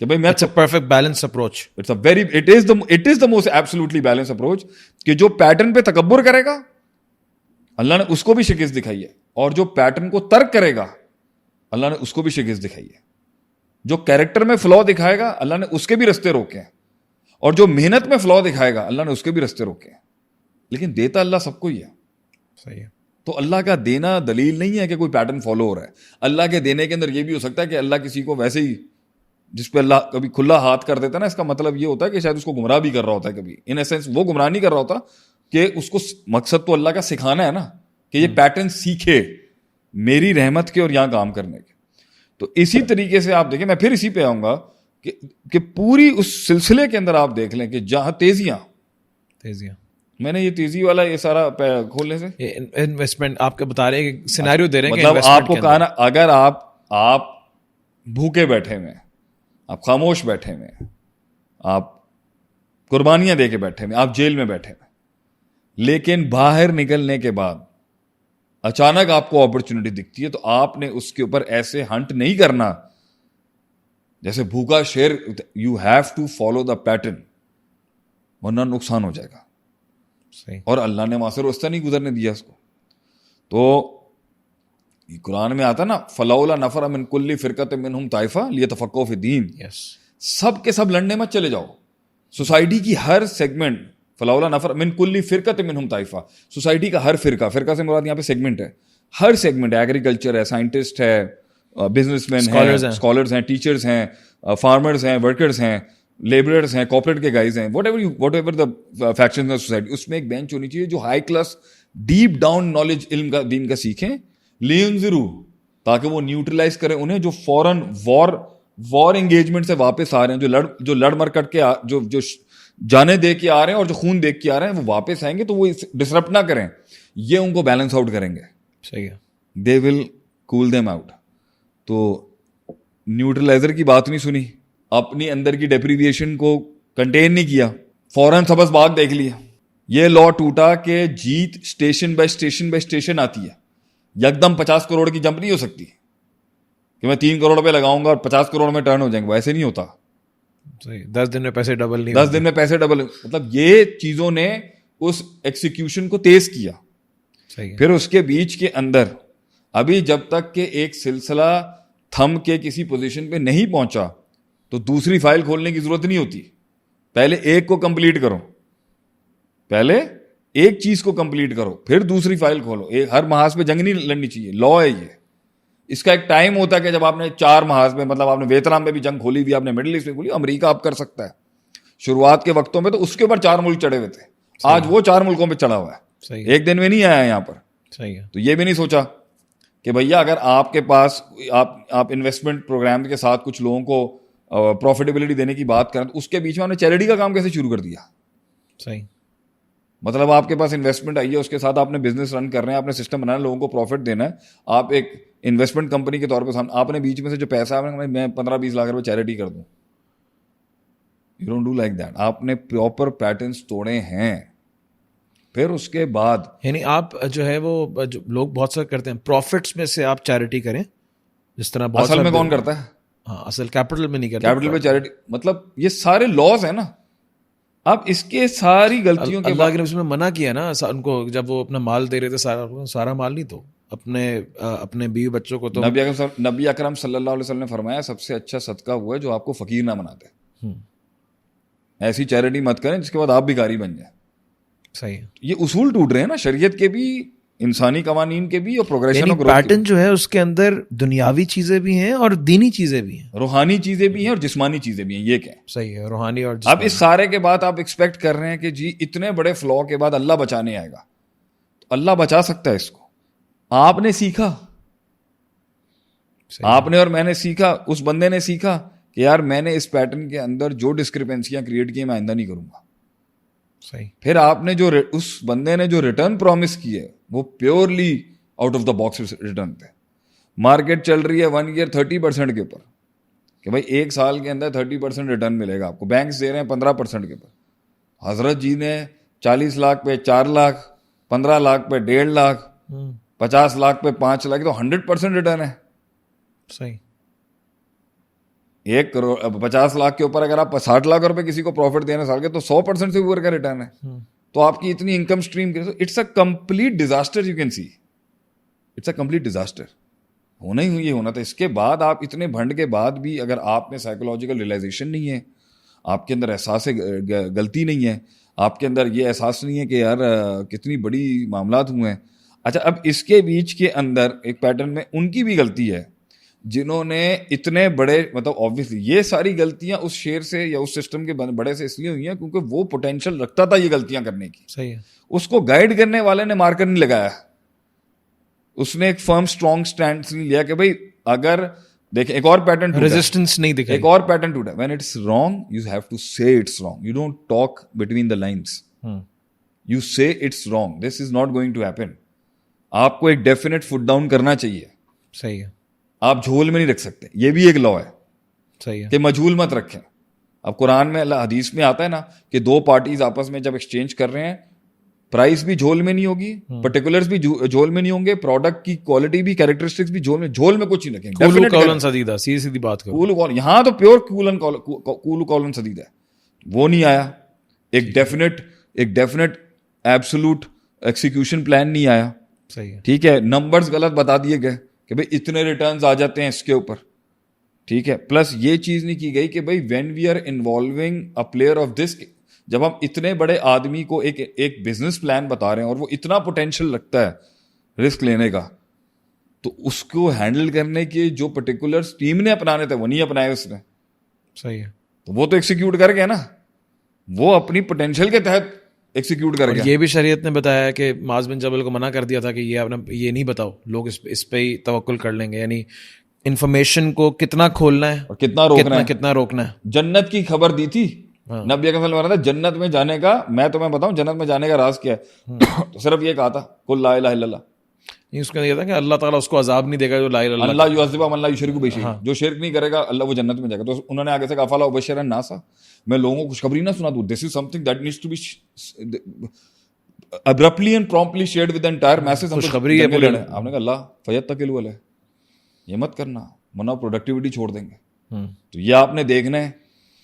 کہ بھائی میں
It's a perfect balanced approach.
it is the most absolutely balanced approach کہ جو پیٹرن پہ تکبر کرے گا اللہ نے اس کو بھی شکست دکھائی ہے, اور جو پیٹرن کو ترک کرے گا اللہ نے اس کو بھی شکست دکھائی ہے. جو کیریکٹر میں فلو دکھائے گا اللہ نے اس کے بھی رستے روکے ہیں, اور جو محنت میں فلو دکھائے گا اللہ نے اس کے بھی رستے روکے ہیں. لیکن دیتا اللہ سب کو ہی ہے.
صحیح ہے.
تو اللہ کا دینا دلیل نہیں ہے کہ کوئی پیٹرن فالو ہو رہا ہے. اللہ کے دینے کے اندر یہ بھی ہو سکتا ہے کہ اللہ کسی کو ویسے ہی, جس پہ اللہ کبھی کھلا ہاتھ کر دیتا ہے نا, اس کا مطلب یہ ہوتا ہے کہ شاید اس کو گمراہ بھی کر رہا ہوتا ہے کبھی. ان اے سینس وہ گمراہ نہیں کر رہا ہوتا, کہ اس کو مقصد تو اللہ کا سکھانا ہے نا, کہ یہ پیٹرن سیکھے میری رحمت کے اور یہاں کام کرنے کے. تو اسی طریقے سے آپ دیکھیں, میں پھر اسی پہ آؤں گا کہ پوری اس سلسلے کے اندر آپ دیکھ لیں کہ جہاں تیزیاں میں نے یہ تیزی والا یہ سارا کھولنے سے
انویسٹمنٹ آپ کے بتا رہے ہیں, سینیریو دے رہے ہیں,
مطلب آپ کو کہا نا, اگر آپ بھوکے بیٹھے ہوئے, آپ خاموش بیٹھے ہوئے, آپ قربانیاں دے کے بیٹھے ہوئے, آپ جیل میں بیٹھے ہوئے, لیکن باہر نکلنے کے بعد اچانک آپ کو اپرچونٹی دکھتی ہے, تو آپ نے اس کے اوپر ایسے ہنٹ نہیں کرنا جیسے بھوکا شیر. You have to follow the pattern, ورنہ نقصان ہو جائے گا. اور اللہ نے وہاں سے راستہ نہیں گزرنے دیا اس کو. تو قرآن میں آتا نا, فلولا نفر من کل فرقۃ منہم طائفہ لیتفقہوا فی الدین. سب کے سب لڑنے مت چلے جاؤ. سوسائٹی کی ہر سیگمنٹ, فلولا نفر من کل فرقۃ منہم طائفہ, سوسائٹی کا ہر فرقہ سے مراد یہاں پہ سیگمنٹ ہے, ہر سیگمنٹ ہے. ایگریکلچر ہے, سائنٹسٹ ہے, بزنس مین ہیں, اسکالرز ہیں, ٹیچرز ہیں, فارمرز ہیں, ورکرز ہیں, لیبررز ہیں, کارپوریٹ کے گائز ہیں, whatever the factions of society. اس میں ایک بینچ ہونی چاہیے جو high class deep down knowledge علم کا دین کا سیکھیں, لینظروا, تاکہ وہ نیوٹرلائز کریں انہیں جو فوراً وار انگیجمنٹ سے واپس آ رہے ہیں, جو لڑ مر کٹ کے جو جانے دے کے آ رہے ہیں اور جو خون دیکھ کے آ رہے ہیں, وہ واپس آئیں گے تو وہ ڈسرپٹ نہ کریں, یہ ان کو بیلنس آؤٹ کریں گے.
صحیح ہے.
دے ول کول دیم آؤٹ. تو نیوٹرلائزر کی بات نہیں سنی, اپنی اندر کی ڈیپریویشن کو کنٹین نہیں کیا, فوراً سبز باغ دیکھ لیا. یہ لا ٹوٹا کہ جیت اسٹیشن بائی اسٹیشن آتی ہے, یکدم 50 کروڑ کی جمپ نہیں ہو سکتی کہ میں 3 کروڑ پہ لگاؤں گا اور 50 کروڑ میں ٹرن ہو جائیں گے, ویسے نہیں ہوتا.
10 دن میں پیسے ڈبل نہیں,
10 دن میں پیسے ڈبل, مطلب یہ چیزوں نے اس ایکسیکیوشن کو تیز کیا. پھر اس کے بیچ کے اندر ابھی جب تک کہ ایک سلسلہ تھم کے کسی پوزیشن پہ نہیں پہنچا تو دوسری فائل کھولنے کی ضرورت نہیں ہوتی. پہلے ایک کو کمپلیٹ کرو, پہلے ایک چیز کو کمپلیٹ کرو, پھر دوسری فائل کھولو. ہر محاذ پہ جنگ نہیں لڑنی چاہیے, لا ہے یہ. اس کا ایک ٹائم ہوتا ہے کہ جب آپ نے 4 محاذ میں, مطلب آپ نے ویتنام میں بھی جنگ کھولی ہوئی, آپ نے مڈل ایسٹ میں کھولی, امریکہ آپ کر سکتا ہے. شروعات کے وقتوں میں تو اس کے اوپر 4 ملک چڑھے ہوئے تھے, آج وہ 4 ملکوں پہ چڑھا ہوا ہے, ایک دن میں نہیں آیا یہاں پر. تو یہ بھی نہیں سوچا کہ بھیا اگر آپ کے پاس آپ انویسٹمنٹ پروگرام کے ساتھ کچھ لوگوں کو پروفیٹیبلٹی دینے کی بات کریں, تو اس کے بیچ میں آپ نے چیریٹی کا کام کیسے شروع کر دیا.
صحیح,
مطلب آپ کے پاس انویسٹمنٹ آئی ہے, اس کے ساتھ آپ نے بزنس رن کر رہے ہیں, آپ نے سسٹم بنانا ہے, لوگوں کو پروفٹ دینا ہے, آپ ایک انویسٹمنٹ کمپنی کے طور پہ آپ نے بیچ میں سے جو پیسہ میں 15-20 لاکھ روپے چیریٹی کر دوں. You don't do like that. آپ نے پراپر پیٹرنس توڑے ہیں. پھر اس کے بعد
یعنی آپ جو ہے وہ لوگ بہت سارے کرتے ہیں پروفٹس میں سے آپ چیریٹی کریں, جس طرح بہت
اصل میں کون کرتا ہے؟
ہاں, اصل کیپٹل میں نہیں کرتا.
کیپٹل میں چیریٹی, مطلب یہ سارے لاز ہیں نا. اب اس کے ساری غلطیوں کے
اللہ کے نے اس میں منع کیا نا ان کو, جب وہ اپنا مال دے رہے تھے, سارا مال نہیں, تو اپنے بیوی بچوں کو. تو
نبی اکرم صلی اللہ علیہ وسلم نے فرمایا سب سے اچھا صدقہ ہوا ہے جو آپ کو فقیر نہ بناتے. ایسی چیریٹی مت کریں جس کے بعد آپ بھکاری بن جائیں.
صحیح ہے.
یہ اصول ٹوٹ رہے ہیں نا, شریعت کے بھی, انسانی قوانین کے بھی, اور پروگریشن
اور پیٹرن جو ہے اس کے اندر دنیاوی چیزیں بھی ہیں اور دینی چیزیں بھی ہیں,
روحانی چیزیں بھی ہیں اور جسمانی چیزیں بھی ہیں. یہ کیا ہے؟
صحیح ہے, روحانی اور
اب اس سارے کے بعد آپ ایکسپیکٹ کر رہے ہیں کہ جی اتنے بڑے فلو کے بعد اللہ بچانے آئے گا. تو اللہ بچا سکتا ہے اس کو. آپ نے سیکھا, آپ نے اور میں نے سیکھا, اس بندے نے سیکھا کہ یار میں نے اس پیٹرن کے اندر جو ڈسکرپنسیاں کریٹ کی میں آئندہ نہیں کروں گا.
صحیح.
پھر آپ نے جو اس بندے نے جو ریٹرن پرومس کی ہے وہ purely out of the box return تھے. مارکیٹ چل رہی ہے 1 year 30% کے اوپر کہ بھائی 1 سال کے اندر 30% ریٹرن ملے گا آپ کو. بینکس دے رہے ہیں 15% کے اوپر. حضرت جی نے 40 لاکھ پہ 4 لاکھ, 15 لاکھ پہ 1.5 لاکھ, 50 لاکھ پہ 5 لاکھ, تو 100% ریٹرن ہے.
صحیح.
1 کروڑ 50 لاکھ کے اوپر اگر آپ 60 لاکھ روپے کسی کو پروفٹ دینے سال کے تو 100% سے اوپر کا ریٹرن ہے. تو آپ کی اتنی income stream it's a complete disaster. You can see it's a complete disaster. ہونا ہی ہونا تھا. اس کے بعد آپ اتنے بھنڈ کے بعد بھی اگر آپ میں سائیکولوجیکل ریئلائزیشن نہیں ہے, آپ کے اندر احساس غلطی نہیں ہے, آپ کے اندر یہ احساس نہیں ہے کہ یار کتنی بڑی معاملات ہوئے ہیں. اچھا اب اس کے بیچ کے اندر ایک پیٹرن میں ان کی بھی غلطی ہے جنہوں نے اتنے بڑے, مطلب آبویسلی یہ ساری غلطیاں اس شیر سے یا اس سسٹم کے بڑے سے اس لیے ہوئی ہیں کیونکہ وہ پوٹینشیل رکھتا تھا یہ غلطیاں کرنے کی.
صحیح ہے.
اس کو گائیڈ کرنے والے نے مارکر نہیں لگایا. اس نے ایک فرم اسٹرانگ اسٹینڈ نہیں لیا کہ بھائی اگر دیکھیں ایک اور پیٹرن
ریزسٹنس نہیں دکھائی.
ایک اور پیٹرن ٹوٹا. When it's wrong you have to say it's wrong. You don't talk between the lines. You say it's wrong, this is not going to happen. آپ کو ایک ڈیفینیٹ فٹ ڈاؤن کرنا چاہیے.
صحیح ہے.
آپ جھول میں نہیں رکھ سکتے. یہ بھی ایک لا ہے.
صحیح ہے
کہ مجھول مت رکھیں. اب قرآن میں اللہ حدیث میں آتا ہے نا کہ 2 پارٹیز آپس میں جب ایکسچینج کر رہے ہیں, پرائس بھی جھول میں نہیں ہوگی, پرٹیکولرز بھی جھول میں نہیں ہوں گے, پروڈکٹ کی کوالٹی بھی, کیریکٹرسٹکس بھی جھول میں کچھ نہیں رکھیں.
قولن سدیدہ, سیدھی بات کرو.
یہاں تو پیور کول قولن سدید ہے. وہ نہیں آیا. ایک ڈیفینیٹ ایبسولوٹ ایکسیکیوشن پلان نہیں آیا.
صحیح ہے.
ٹھیک ہے. نمبرز غلط بتا دیے گئے کہ بھائی اتنے ریٹرنز آ جاتے ہیں اس کے اوپر. ٹھیک ہے. پلس یہ چیز نہیں کی گئی کہ بھائی when we are involving a player of this, جب ہم اتنے بڑے آدمی کو ایک بزنس پلان بتا رہے ہیں اور وہ اتنا پوٹینشیل رکھتا ہے رسک لینے کا, تو اس کو ہینڈل کرنے کے جو پرٹیکولر ٹیم نے اپنانے تھے وہ نہیں اپنائے اس نے.
صحیح ہے.
تو وہ تو ایکسیکیوٹ کر گیا نا, وہ اپنی پوٹینشیل کے تحت ایکسیکیوٹ کر گیا.
یہ بھی شریعت نے بتایا کہ معاذ بن جبل کو منع کر دیا تھا کہ یہ آپ نے یہ نہیں بتاؤ, لوگ اس پہ ہی توکل کر لیں گے. یعنی انفارمیشن کو کتنا کھولنا ہے اور کتنا روکنا ہے.
جنت کی خبر دی تھی نبی اکرم صلی اللہ علیہ وسلم. جنت میں جانے کا, میں تمہیں بتاؤں جنت میں جانے کا راز کیا ہے, تو صرف یہ کہا تھا قل لا الہ الا اللہ.
اس کا یہ تھا کہ اللہ تعالیٰ اس کو عذاب نہیں دے گا جو لا الہ الا اللہ.
اللہ یعذب من لا یشرک بہ شیئا, جو شرک نہیں کرے گا اللہ وہ جنت میں جائے گا. تو انہوں نے آگے سے کہا افلا ابشر الناس, میں لوگوں کو خوشخبری نہ سنا دوں. This is something that needs to be abruptly and promptly shared with the entire message.
خوشخبری ہے بولے.
آپ نے کہا اللہ فیتقوا علیہ, یہ مت کرنا ورنہ پروڈکٹیوٹی چھوڑ دیں گے. تو یہ آپ نے دیکھنا ہے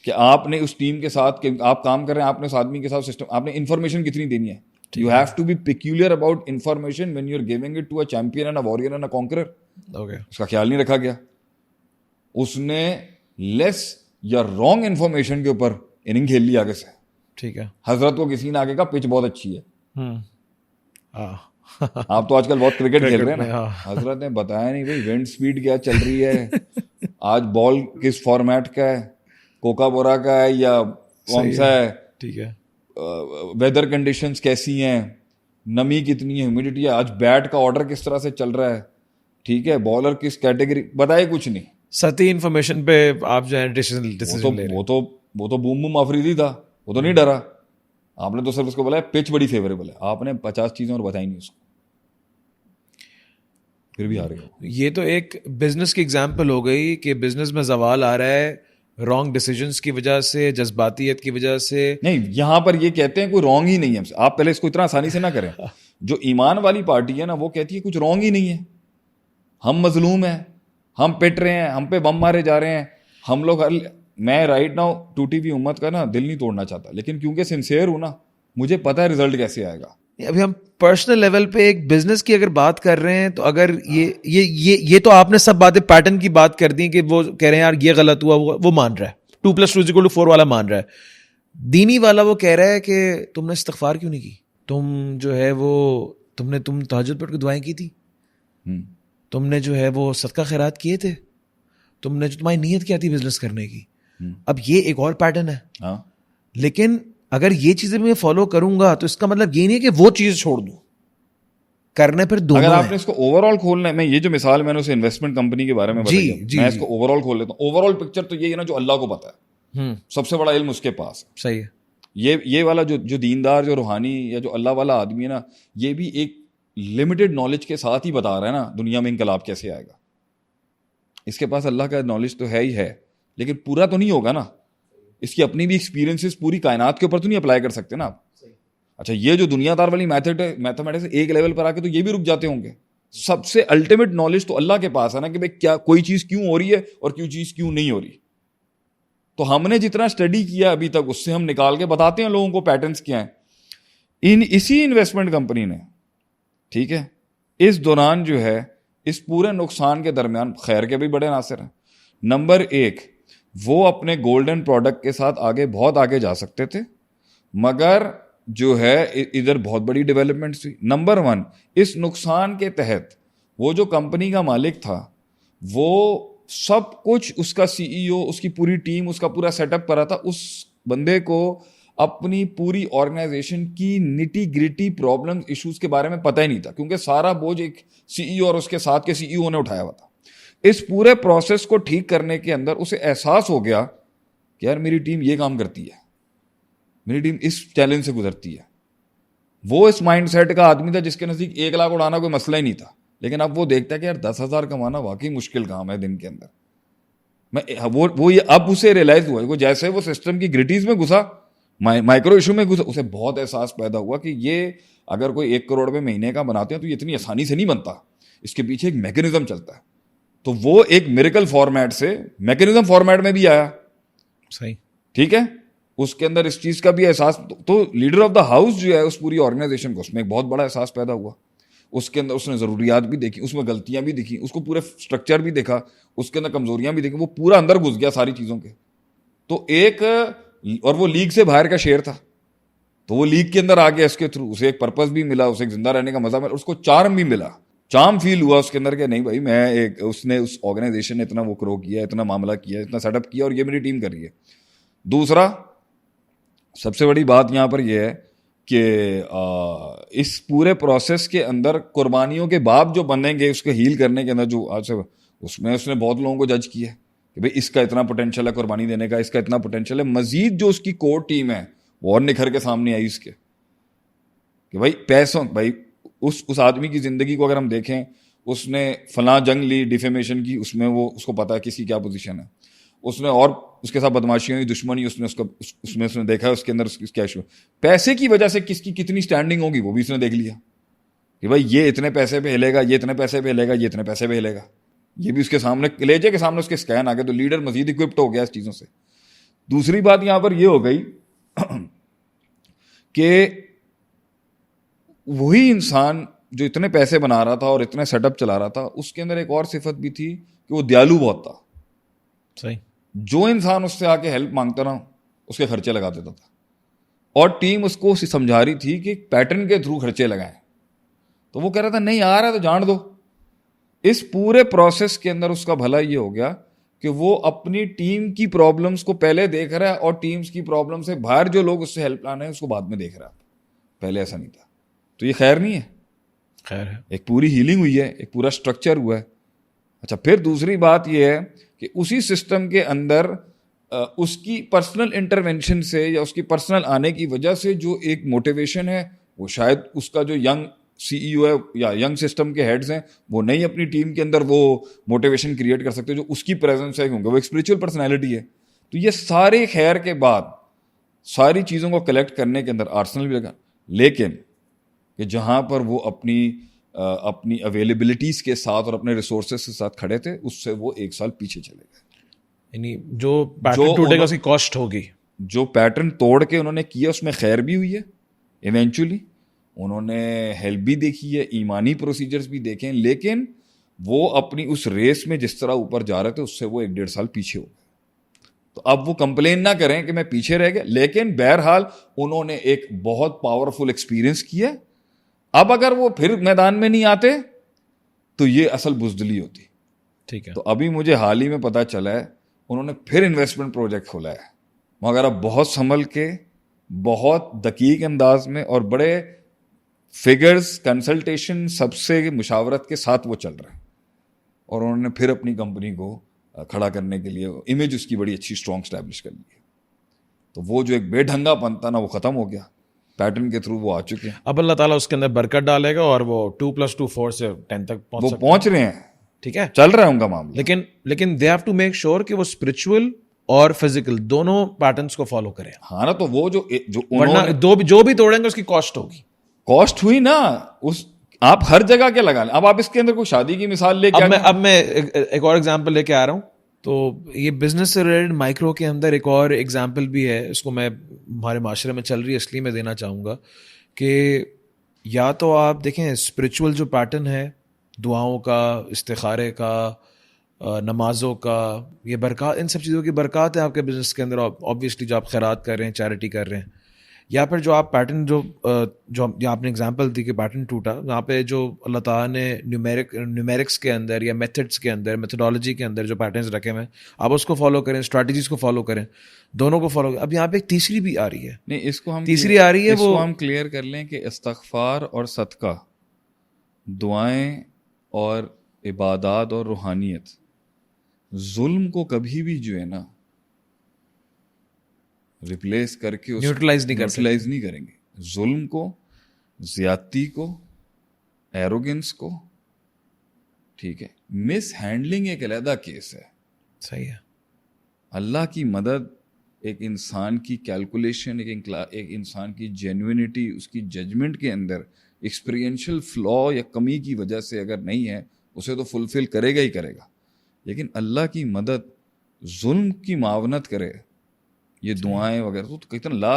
کہ آپ نے اس ٹیم کے ساتھ کہ آپ کام کر رہے ہیں, آپ نے اس آدمی کے ساتھ سسٹم, آپ نے انفارمیشن کتنی دینی ہے. You have to be peculiar about information when you are giving it to a champion and a warrior and a conqueror. اس کا خیال نہیں رکھا گیا. اس نے لیس یا رانگ انفارمیشن کے اوپر اننگ کھیل لی آگے سے.
ٹھیک ہے.
حضرت کو کسی نے آگے کا پچ بہت اچھی ہے. آپ تو آج کل بہت کرکٹ کھیل رہے ہیں نا, حضرت نے بتایا نہیں بھائی وینڈ سپیڈ کیا چل رہی ہے, آج بال کس فارمیٹ کا ہے, کوکا بورا کا ہے یا کون سا ہے,
ٹھیک ہے,
ویدر کنڈیشنز کیسی ہیں, نمی کتنی ہے, ہیومیڈیٹی ہے, آج بیٹ کا آرڈر کس طرح سے چل رہا ہے, ٹھیک ہے, بالر کس کیٹیگری, بتائے کچھ نہیں.
ستی انفارمیشن پہ آپ جو ہے ڈیسیژن لے رہے.
وہ تو بوم بوم آفریدی تھا, وہ تو نہیں ڈرا. آپ نے تو صرف اس کو بولا پچ بڑی فیوریبل ہے, آپ نے 50 چیزیں اور بتائی نہیں اس کو, پھر بھی آ رہی ہے.
یہ تو ایک بزنس کی ایگزامپل ہو گئی کہ بزنس میں زوال آ رہا ہے رانگ ڈیسیجنس کی وجہ سے, جذباتیت کی وجہ سے. نہیں,
یہاں پر یہ کہتے ہیں کوئی رانگ ہی نہیں ہے. آپ پہلے اس کو اتنا آسانی سے نہ کریں. جو ایمان والی پارٹی ہے نا وہ کہتی ہے کچھ رانگ ہی نہیں ہے, ہم مظلوم ہیں, ہم پٹ رہے ہیں, ہم پہ بم مارے جا رہے ہیں, ہم لوگ. میں رائٹ ناؤ ٹوٹی ہوئی امت کا نا دل نہیں توڑنا چاہتا, لیکن کیونکہ سنسیئر ہوں نا, مجھے پتا ہے رزلٹ کیسے آئے گا.
ابھی ہم پرسنل لیول پہ ایک بزنس کی اگر بات کر رہے ہیں تو اگر یہ تو آپ نے سب باتیں پیٹرن کی بات کر دی کہ وہ کہہ رہے ہیں یار یہ غلط ہوا, وہ مان رہا ہے 2+2=4 والا مان رہا ہے. دینی والا وہ کہہ رہا ہے کہ تم نے استغفار کیوں نہیں کی, تم جو ہے وہ تم تہجد پڑھ کے دعائیں کی تھی, تم نے جو ہے وہ صدقہ خیرات کیے تھے, تم نے جو تمہاری نیت کیا تھی بزنس کرنے کی. اب یہ ایک اور پیٹرن ہے. لیکن اگر یہ چیزیں میں فالو کروں گا تو اس کا مطلب یہ نہیں ہے کہ وہ چیز چھوڑ دوں, کرنے پھر دونوں.
اگر آپ نے اس کو اوور آل کھولنا ہے, میں یہ جو مثال میں نے اسے انویسٹمنٹ کمپنی کے بارے میں بتائی, میں اس کو اوور آل کھول لیتا ہوں. اوور آل پکچر تو یہ ہے نا جو اللہ کو پتا ہے, سب سے بڑا علم اس کے پاس.
صحیح ہے.
یہ والا جو دیندار, جو روحانی یا جو اللہ والا آدمی ہے نا, یہ بھی ایک لمیٹڈ نالج کے ساتھ ہی بتا رہا ہے نا دنیا میں انقلاب کیسے آئے گا. اس کے پاس اللہ کا نالج تو ہے ہی ہے, لیکن پورا تو نہیں ہوگا نا. اس کی اپنی بھی ایکسپیرینسز پوری کائنات کے اوپر تو نہیں اپلائی کر سکتے نا آپ. اچھا, یہ جو دنیا دار والی میتھمیٹکس ایک لیول پر آ کے تو یہ بھی رک جاتے ہوں گے. سب سے الٹیمیٹ نالج تو اللہ کے پاس ہے نا کہ بھائی کیا کوئی چیز کیوں ہو رہی ہے اور کوئی چیز کیوں نہیں ہو رہی. تو ہم نے جتنا اسٹڈی کیا ابھی تک اس سے ہم نکال کے بتاتے ہیں لوگوں کو پیٹرنس کیا ہیں. اسی انویسٹمنٹ کمپنی نے, ٹھیک ہے, اس دوران جو ہے اس پورے نقصان کے درمیان خیر کے بھی بڑے عناصر ہیں. نمبر 1, وہ اپنے گولڈن پروڈکٹ کے ساتھ آگے بہت آگے جا سکتے تھے, مگر جو ہے ادھر بہت بڑی ڈیولپمنٹس ہوئی. نمبر 1, اس نقصان کے تحت وہ جو کمپنی کا مالک تھا وہ سب کچھ, اس کا سی ای او, اس کی پوری ٹیم, اس کا پورا سیٹ اپ کرا تھا. اس بندے کو اپنی پوری آرگنائزیشن کی نٹی گریٹی پرابلم ایشوز کے بارے میں پتہ ہی نہیں تھا, کیونکہ سارا بوجھ ایک سی ای او اور اس کے ساتھ کے سی ای او نے اٹھایا ہوا تھا. اس پورے پروسیس کو ٹھیک کرنے کے اندر اسے احساس ہو گیا کہ یار میری ٹیم یہ کام کرتی ہے, میری ٹیم اس چیلنج سے گزرتی ہے. وہ اس مائنڈ سیٹ کا آدمی تھا جس کے نزدیک 1 لاکھ اڑانا کوئی مسئلہ ہی نہیں تھا, لیکن اب وہ دیکھتا ہے کہ یار 10,000 کمانا واقعی مشکل کام ہے دن کے اندر. اب اسے ریئلائز ہوا, وہ جیسے وہ سسٹم کی گریٹیز میں گھسا, مائکرو ایشو میں گھسا, اسے بہت احساس پیدا ہوا کہ یہ اگر کوئی 1 کروڑ میں مہینے کا بناتے ہیں تو یہ اتنی آسانی سے نہیں بنتا, اس کے پیچھے ایک میکینزم چلتا ہے. تو وہ ایک میریکل فارمیٹ سے میکینزم فارمیٹ میں بھی آیا.
صحیح,
ٹھیک ہے, اس کے اندر اس چیز کا بھی احساس. تو لیڈر آف دا ہاؤس جو ہے اس پوری آرگنائزیشن کو, اس میں ایک بہت بڑا احساس پیدا ہوا. اس کے اندر اس نے ضروریات بھی دیکھی, اس میں غلطیاں بھی دیکھی, اس کو پورے اسٹرکچر بھی دیکھا, اس کے اندر کمزوریاں بھی دیکھی, وہ پورا اندر گھس گیا ساری چیزوں کے. تو ایک, اور وہ لیگ سے باہر کا شیر تھا, تو وہ لیگ کے اندر آ گیا اس کے تھرو. اسے ایک پرپز بھی ملا, اسے ایک زندہ رہنے کا مزہ ملا, اس کو چارم بھی ملا, چارم فیل ہوا اس کے اندر کہ نہیں بھائی میں ایک, اس نے اس آرگنائزیشن نے اتنا وہ گرو کیا, اتنا معاملہ کیا, اتنا سیٹ اپ کیا, اور یہ میری ٹیم کر رہی ہے. دوسرا سب سے بڑی بات یہاں پر یہ ہے کہ اس پورے پروسیس کے اندر قربانیوں کے بعد جو بنیں گے اس کو ہیل کرنے کے اندر جو آج سے, اس میں اس نے بہت لوگوں کو جج کیا کہ بھئی اس کا اتنا پوٹینشیل ہے قربانی دینے کا, اس کا اتنا پوٹینشیل ہے. مزید جو اس کی کور ٹیم ہے وہ اور نکھر کے سامنے آئی اس کے, کہ بھائی پیسوں, بھائی اس آدمی کی زندگی کو اگر ہم دیکھیں, اس نے فلاں جنگ لی ڈیفیمیشن کی, اس میں وہ اس کو پتا ہے کس کی کیا پوزیشن ہے, اس نے اور اس کے ساتھ بدماشیاں ہوئی, دشمنی, اس نے دیکھا اس کے اندر کیا ایشو, پیسے کی وجہ سے کس کی کتنی سٹینڈنگ ہوگی وہ بھی اس نے دیکھ لیا کہ بھائی یہ اتنے پیسے پہ ہلے گا, یہ اتنے پیسے پہ ہلے گا, یہ اتنے پیسے پہ ہلے گا. یہ بھی اس کے سامنے, لیجے کے سامنے اس کے اسکین آ گئے, تو لیڈر مزید اکوپڈ ہو گیا اس چیزوں سے. دوسری بات یہاں پر یہ ہو گئی کہ وہی انسان جو اتنے پیسے بنا رہا تھا اور اتنے سیٹ اپ چلا رہا تھا, اس کے اندر ایک اور صفت بھی تھی کہ وہ دیالو بہت تھا.
صحیح,
جو انسان اس سے آ کے ہیلپ مانگتا نا اس کے خرچے لگا دیتا تھا, اور ٹیم اس کو سمجھا رہی تھی کہ پیٹرن کے تھرو خرچے لگائیں, تو وہ کہہ رہا تھا نہیں آ رہا ہے تو جان دو. اس پورے پروسیس کے اندر اس کا بھلا یہ ہو گیا کہ وہ اپنی ٹیم کی پرابلمس کو پہلے دیکھ رہا ہے, اور ٹیمز کی پرابلم سے باہر جو لوگ اس سے ہیلپ لانے ہیں اس کو بعد میں دیکھ رہا ہے. پہلے ایسا نہیں تھا. تو یہ خیر نہیں ہے,
خیر ہے,
ایک پوری ہیلنگ ہوئی ہے, ایک پورا اسٹرکچر ہوا ہے. اچھا, پھر دوسری بات یہ ہے کہ اسی سسٹم کے اندر اس کی پرسنل انٹرونشن سے یا اس کی پرسنل آنے کی وجہ سے جو ایک موٹیویشن ہے, وہ شاید اس کا جو ینگ سی ای او ہے یا ینگ سسٹم کے ہیڈز ہیں وہ نہیں اپنی ٹیم کے اندر وہ موٹیویشن کریٹ کر سکتے جو اس کی پریزنس ہے, کیونکہ وہ ایک اسپرچل پرسنالٹی ہے. تو یہ سارے خیر کے بعد ساری چیزوں کو کلیکٹ کرنے کے اندر آرسنل بھی لگا, لیکن کہ جہاں پر وہ اپنی اویلیبلٹیز کے ساتھ اور اپنے ریسورسز کے ساتھ کھڑے تھے, اس سے وہ 1 سال پیچھے چلے گئے.
یعنی جو پیٹرن ٹوٹے گا اس کی کاسٹ ہوگی.
جو پیٹرن توڑ کے انہوں نے کیا اس میں خیر بھی ہوئی ہے, ایونچولی انہوں نے ہیلپ بھی دیکھی ہے, ایمانی پروسیجرز بھی دیکھیں, لیکن وہ اپنی اس ریس میں جس طرح اوپر جا رہے تھے اس سے وہ 1-1.5 سال پیچھے ہو گئے. تو اب وہ کمپلین نہ کریں کہ میں پیچھے رہ گیا, لیکن بہرحال انہوں نے ایک بہت پاورفل ایکسپیرئنس کیا. اب اگر وہ پھر میدان میں نہیں آتے تو یہ اصل بزدلی ہوتی.
ٹھیک ہے,
تو ابھی مجھے حال ہی میں پتہ چلا ہے انہوں نے پھر انویسٹمنٹ پروجیکٹ کھولا ہے, مگر اب بہت سنبھل کے, بہت دقیق انداز میں, اور بڑے فگرز کنسلٹیشن سب سے مشاورت کے ساتھ وہ چل رہا ہے. اور انہوں نے پھر اپنی کمپنی کو کھڑا کرنے کے لیے امیج اس کی بڑی اچھی اسٹرانگ اسٹیبلش کر لی ہے. تو وہ جو ایک بے ڈھنگا پن تھا نا وہ ختم ہو گیا, پیٹرن کے تھرو وہ آ چکے ہیں.
اب اللہ تعالیٰ اس کے اندر برکت ڈالے گا اور وہ 2+2 4 سے 10 تک
وہ پہنچ رہے ہیں.
ٹھیک ہے,
چل رہا ہے ان کا معاملہ,
لیکن they have to make sure کہ وہ اسپرچول اور فزیکل دونوں پیٹرنس کو فالو کریں.
ہاں نا, تو وہ جو
جو بھی توڑیں گے اس کی کاسٹ ہوگی.
کاسٹ ہوئی نا, اس آپ ہر جگہ کے لگا لیں. اب آپ اس کے اندر کوئی شادی کی مثال لے کے,
اب میں ایک اور ایگزامپل لے کے آ رہا ہوں. تو یہ بزنس سے ریلیٹڈ مائکرو کے اندر ایک اور ایگزامپل بھی ہے, اس کو میں ہمارے معاشرے میں چل رہی ہے اس لیے میں دینا چاہوں گا کہ یا تو آپ دیکھیں اسپریچول جو پیٹرن ہے دعاؤں کا, استخارے کا, نمازوں کا, یہ برکات, ان سب چیزوں کی برکات ہے آپ کے بزنس کے اندر آبویسلی, جو آپ خیرات کر رہے ہیں, چیریٹی کر رہے ہیں. یا پھر جو آپ پیٹرن جو آپ نے اگزامپل دی کہ پیٹرن ٹوٹا, وہاں پہ جو اللہ تعالیٰ نے نیومیرکس کے اندر یا میتھڈس کے اندر, میتھڈالوجی کے اندر جو پیٹرنز رکھے ہوئے ہیں, آپ اس کو فالو کریں, اسٹریٹجیز کو فالو کریں, دونوں کو فالو کریں. اب یہاں پہ ایک تیسری بھی آ رہی ہے.
نہیں, اس کو ہم
تیسری آ رہی ہے,
وہ ہم کلیئر کر لیں کہ استغفار اور صدقہ, دعائیں اور عبادات اور روحانیت ظلم کو کبھی بھی جو ہے نا ریپلیس کر کے
نیوٹرلائز
نہیں کریں گے. ظلم کو, زیادتی کو, ایروگنس کو, ٹھیک ہے, مس ہینڈلنگ ایک علیحدہ کیس ہے.
صحیح ہے.
اللہ کی مدد ایک انسان کی کیلکولیشن, ایک انسان کی جینوینٹی, اس کی ججمنٹ کے اندر ایکسپیرینشل فلا یا کمی کی وجہ سے اگر نہیں ہے, اسے تو فلفل کرے گا ہی کرے گا. لیکن اللہ کی مدد ظلم کی معاونت کرے, یہ دعائیں وغیرہ, تو کتنا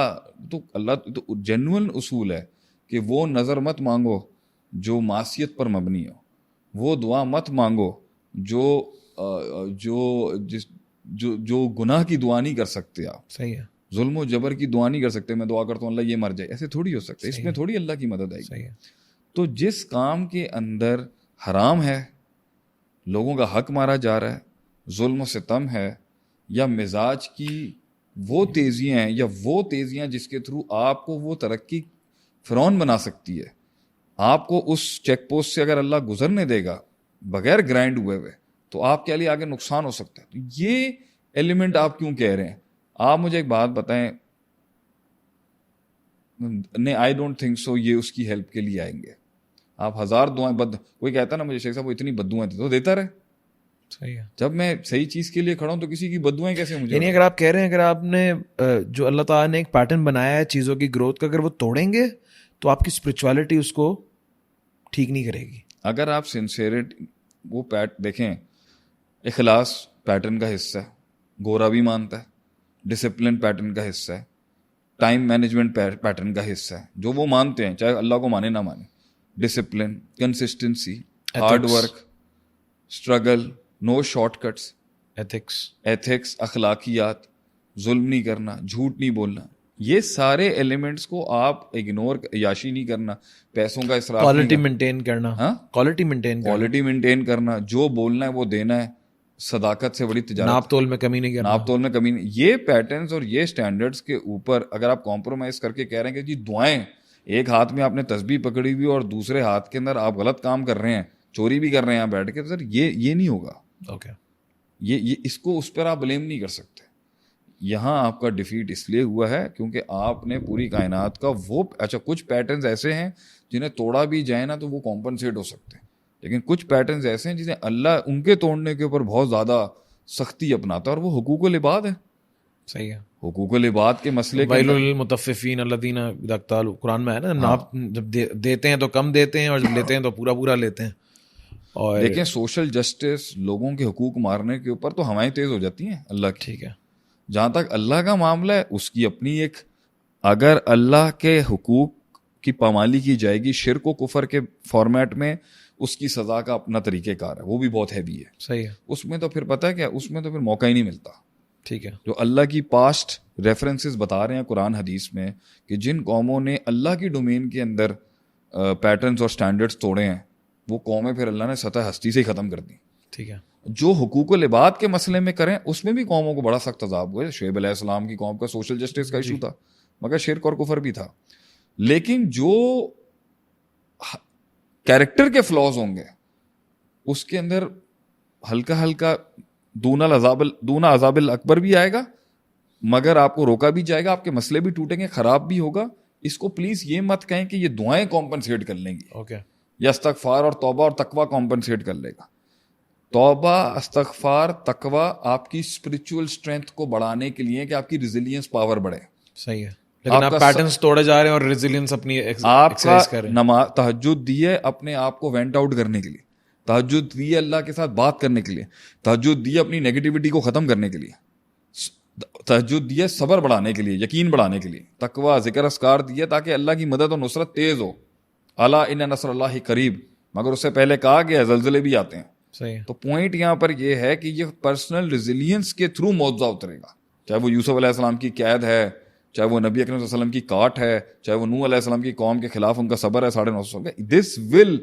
تو اللہ تو جینوئن اصول ہے کہ وہ نظر مت مانگو جو معصیت پر مبنی ہو, وہ دعا مت مانگو جو گناہ کی دعا نہیں کر سکتے آپ.
صحیح ہے.
ظلم و جبر کی دعا نہیں کر سکتے, میں دعا کرتا ہوں اللہ یہ مر جائے, ایسے تھوڑی ہو سکتا ہے. اس میں تھوڑی اللہ کی مدد آئے گی.
صحیح ہے.
تو جس کام کے اندر حرام ہے, لوگوں کا حق مارا جا رہا ہے, ظلم و ستم ہے, یا مزاج کی وہ تیزیاں ہیں, یا وہ تیزیاں جس کے تھرو آپ کو وہ ترقی فرعون بنا سکتی ہے, آپ کو اس چیک پوسٹ سے اگر اللہ گزرنے دے گا بغیر گرائنڈ ہوئے ہوئے, تو آپ کے لیے آگے نقصان ہو سکتا ہے. تو یہ ایلیمنٹ آپ کیوں کہہ رہے ہیں؟ آپ مجھے ایک بات بتائیں, نہیں آئی ڈونٹ تھنک سو یہ اس کی ہیلپ کے لیے آئیں گے. آپ ہزار دعائیں کوئی کہتا نا مجھے شیخ صاحب وہ اتنی بددعائیں تھیں, تو دیتا رہے.
صحیح ہے.
جب میں صحیح چیز کے لیے کھڑا ہوں تو کسی کی بددعائیں کیسے مجھے؟
یعنی اگر آپ کہہ رہے ہیں اگر آپ نے جو اللہ تعالیٰ نے ایک پیٹرن بنایا ہے چیزوں کی گروتھ کا, اگر وہ توڑیں گے تو آپ کی اسپرچویلٹی اس کو ٹھیک نہیں کرے گی.
اگر آپ سنسیئرٹی وہ دیکھیں, اخلاص پیٹرن کا حصہ ہے, گورا بھی مانتا ہے, ڈسپلن پیٹرن کا حصہ ہے, ٹائم مینجمنٹ پیٹرن کا حصہ ہے, جو وہ مانتے ہیں چاہے اللہ کو مانے نہ مانے. Discipline, consistency, hard work, struggle, no short cuts, ethics, اخلاقیات, ظلم نہیں کرنا, جھوٹ نہیں بولنا, یہ سارے ایلیمنٹس کو آپ اگنور, عیاشی نہیں کرنا, پیسوں کا اسراف,
کوالٹی مینٹین کرنا, کوالٹی
مینٹین کرنا, جو بولنا ہے وہ دینا ہے, صداقت سے بڑی تجارت,
ناپ تول میں کمی نہیں کرنا,
ناپ تول میں کمی نہیں. یہ پیٹرنز اور یہ سٹینڈرڈز کے اوپر اگر آپ کمپرومائز کر کے کہہ رہے ہیں کہ جی دعائیں, ایک ہاتھ میں آپ نے تسبیح پکڑی ہوئی اور دوسرے ہاتھ کے اندر آپ غلط کام کر رہے ہیں, چوری بھی کر رہے ہیں آپ بیٹھ کے, تو سر یہ نہیں ہوگا.
اوکے,
یہ اس کو اس پر آپ بلیم نہیں کر سکتے. یہاں آپ کا ڈیفیٹ اس لیے ہوا ہے کیونکہ آپ نے پوری کائنات کا وہ, اچھا کچھ پیٹرنز ایسے ہیں جنہیں توڑا بھی جائے نا تو وہ کمپنسیٹ ہو سکتے ہیں, لیکن کچھ پیٹرنز ایسے ہیں جنہیں اللہ ان کے توڑنے کے اوپر بہت زیادہ سختی اپناتا ہے, اور وہ حقوق العباد ہیں.
صحیح ہے.
حقوق العباد کے مسئلے
ویل للمطففین الذین اذا اکتالوا, قرآن میں ہے نا, ناپ جب دیتے ہیں تو کم دیتے ہیں اور جب لیتے ہیں تو پورا پورا لیتے ہیں. اور
دیکھیں سوشل جسٹس, لوگوں کے حقوق مارنے کے اوپر تو ہوائیں تیز ہو جاتی ہیں اللہ کی.
ٹھیک ہے.
جہاں تک اللہ کا معاملہ ہے اس کی اپنی ایک, اگر اللہ کے حقوق کی پامالی کی جائے گی شرک و کفر کے فارمیٹ میں, اس کی سزا کا اپنا طریقہ کار ہے, وہ بھی بہت ہیوی ہے.
صحیح ہے.
اس میں تو پھر پتہ ہے کیا, اس میں تو پھر موقع ہی نہیں ملتا.
ٹھیک ہے.
جو اللہ کی پاسٹ ریفرنسز بتا رہے ہیں قرآن حدیث میں کہ جن قوموں نے اللہ کی ڈومین کے اندر پیٹرنز اور سٹینڈرڈز توڑے ہیں, وہ قومیں پھر اللہ نے سطح ہستی سے ہی ختم کر دی.
ٹھیک ہے.
جو حقوق العباد کے مسئلے میں کریں اس میں بھی قوموں کو بڑا سخت عذاب ہوا ہے. شعیب علیہ السلام کی قوم کا سوشل جسٹس کا ایشو تھا, مگر شرک اور کفر بھی تھا. لیکن جو کیریکٹر کے فلاز ہوں گے اس کے اندر ہلکا ہلکا دونا عذاب الاکبر بھی آئے گا, مگر آپ کو روکا بھی جائے گا, آپ کے مسئلے بھی ٹوٹیں گے, خراب بھی ہوگا. اس کو پلیز یہ مت کہیں کہ یہ دعائیں کمپنسیٹ کر لیں گی.
اوکے.
یا استغفار اور توبہ اور تقوی کمپنسیٹ کر لے گا. توبہ, استغفار, تقوی آپ کی اسپرچول اسٹرینتھ کو بڑھانے کے لیے کہ آپ کی ریزیلینس پاور بڑھے.
صحیح ہے. لیکن آپ پیٹرنز توڑے جا رہے ہیں اور ریزیلینس اپنی
آپ کا نماز تہجد دی ہے اپنے آپ کو وینٹ آؤٹ کرنے کے لیے, تہجد دی ہے اللہ کے ساتھ بات کرنے کے لیے, تہجد دی ہے اپنی نیگیٹیوٹی کو ختم کرنے کے لیے, تہجد دی ہے صبر بڑھانے کے لیے, یقین بڑھانے کے لیے, تقوی, ذکر اذکار دی ہے تاکہ اللہ کی مدد و نصرت تیز ہو. الا ان نصر اللہ قریب, مگر اس سے پہلے کہا گیا زلزلے بھی آتے ہیں.
صحیح.
تو پوائنٹ یہاں پر یہ ہے کہ یہ پرسنل ریزیلینس کے تھرو معجزہ اترے گا, چاہے وہ یوسف علیہ السلام کی قید ہے, چاہے وہ نبی اکرم صلی اللہ علیہ وسلم کی کاٹ ہے, چاہے وہ نوح علیہ السلام کی قوم کے خلاف ان کا صبر ہے 950 سال کا. دس ول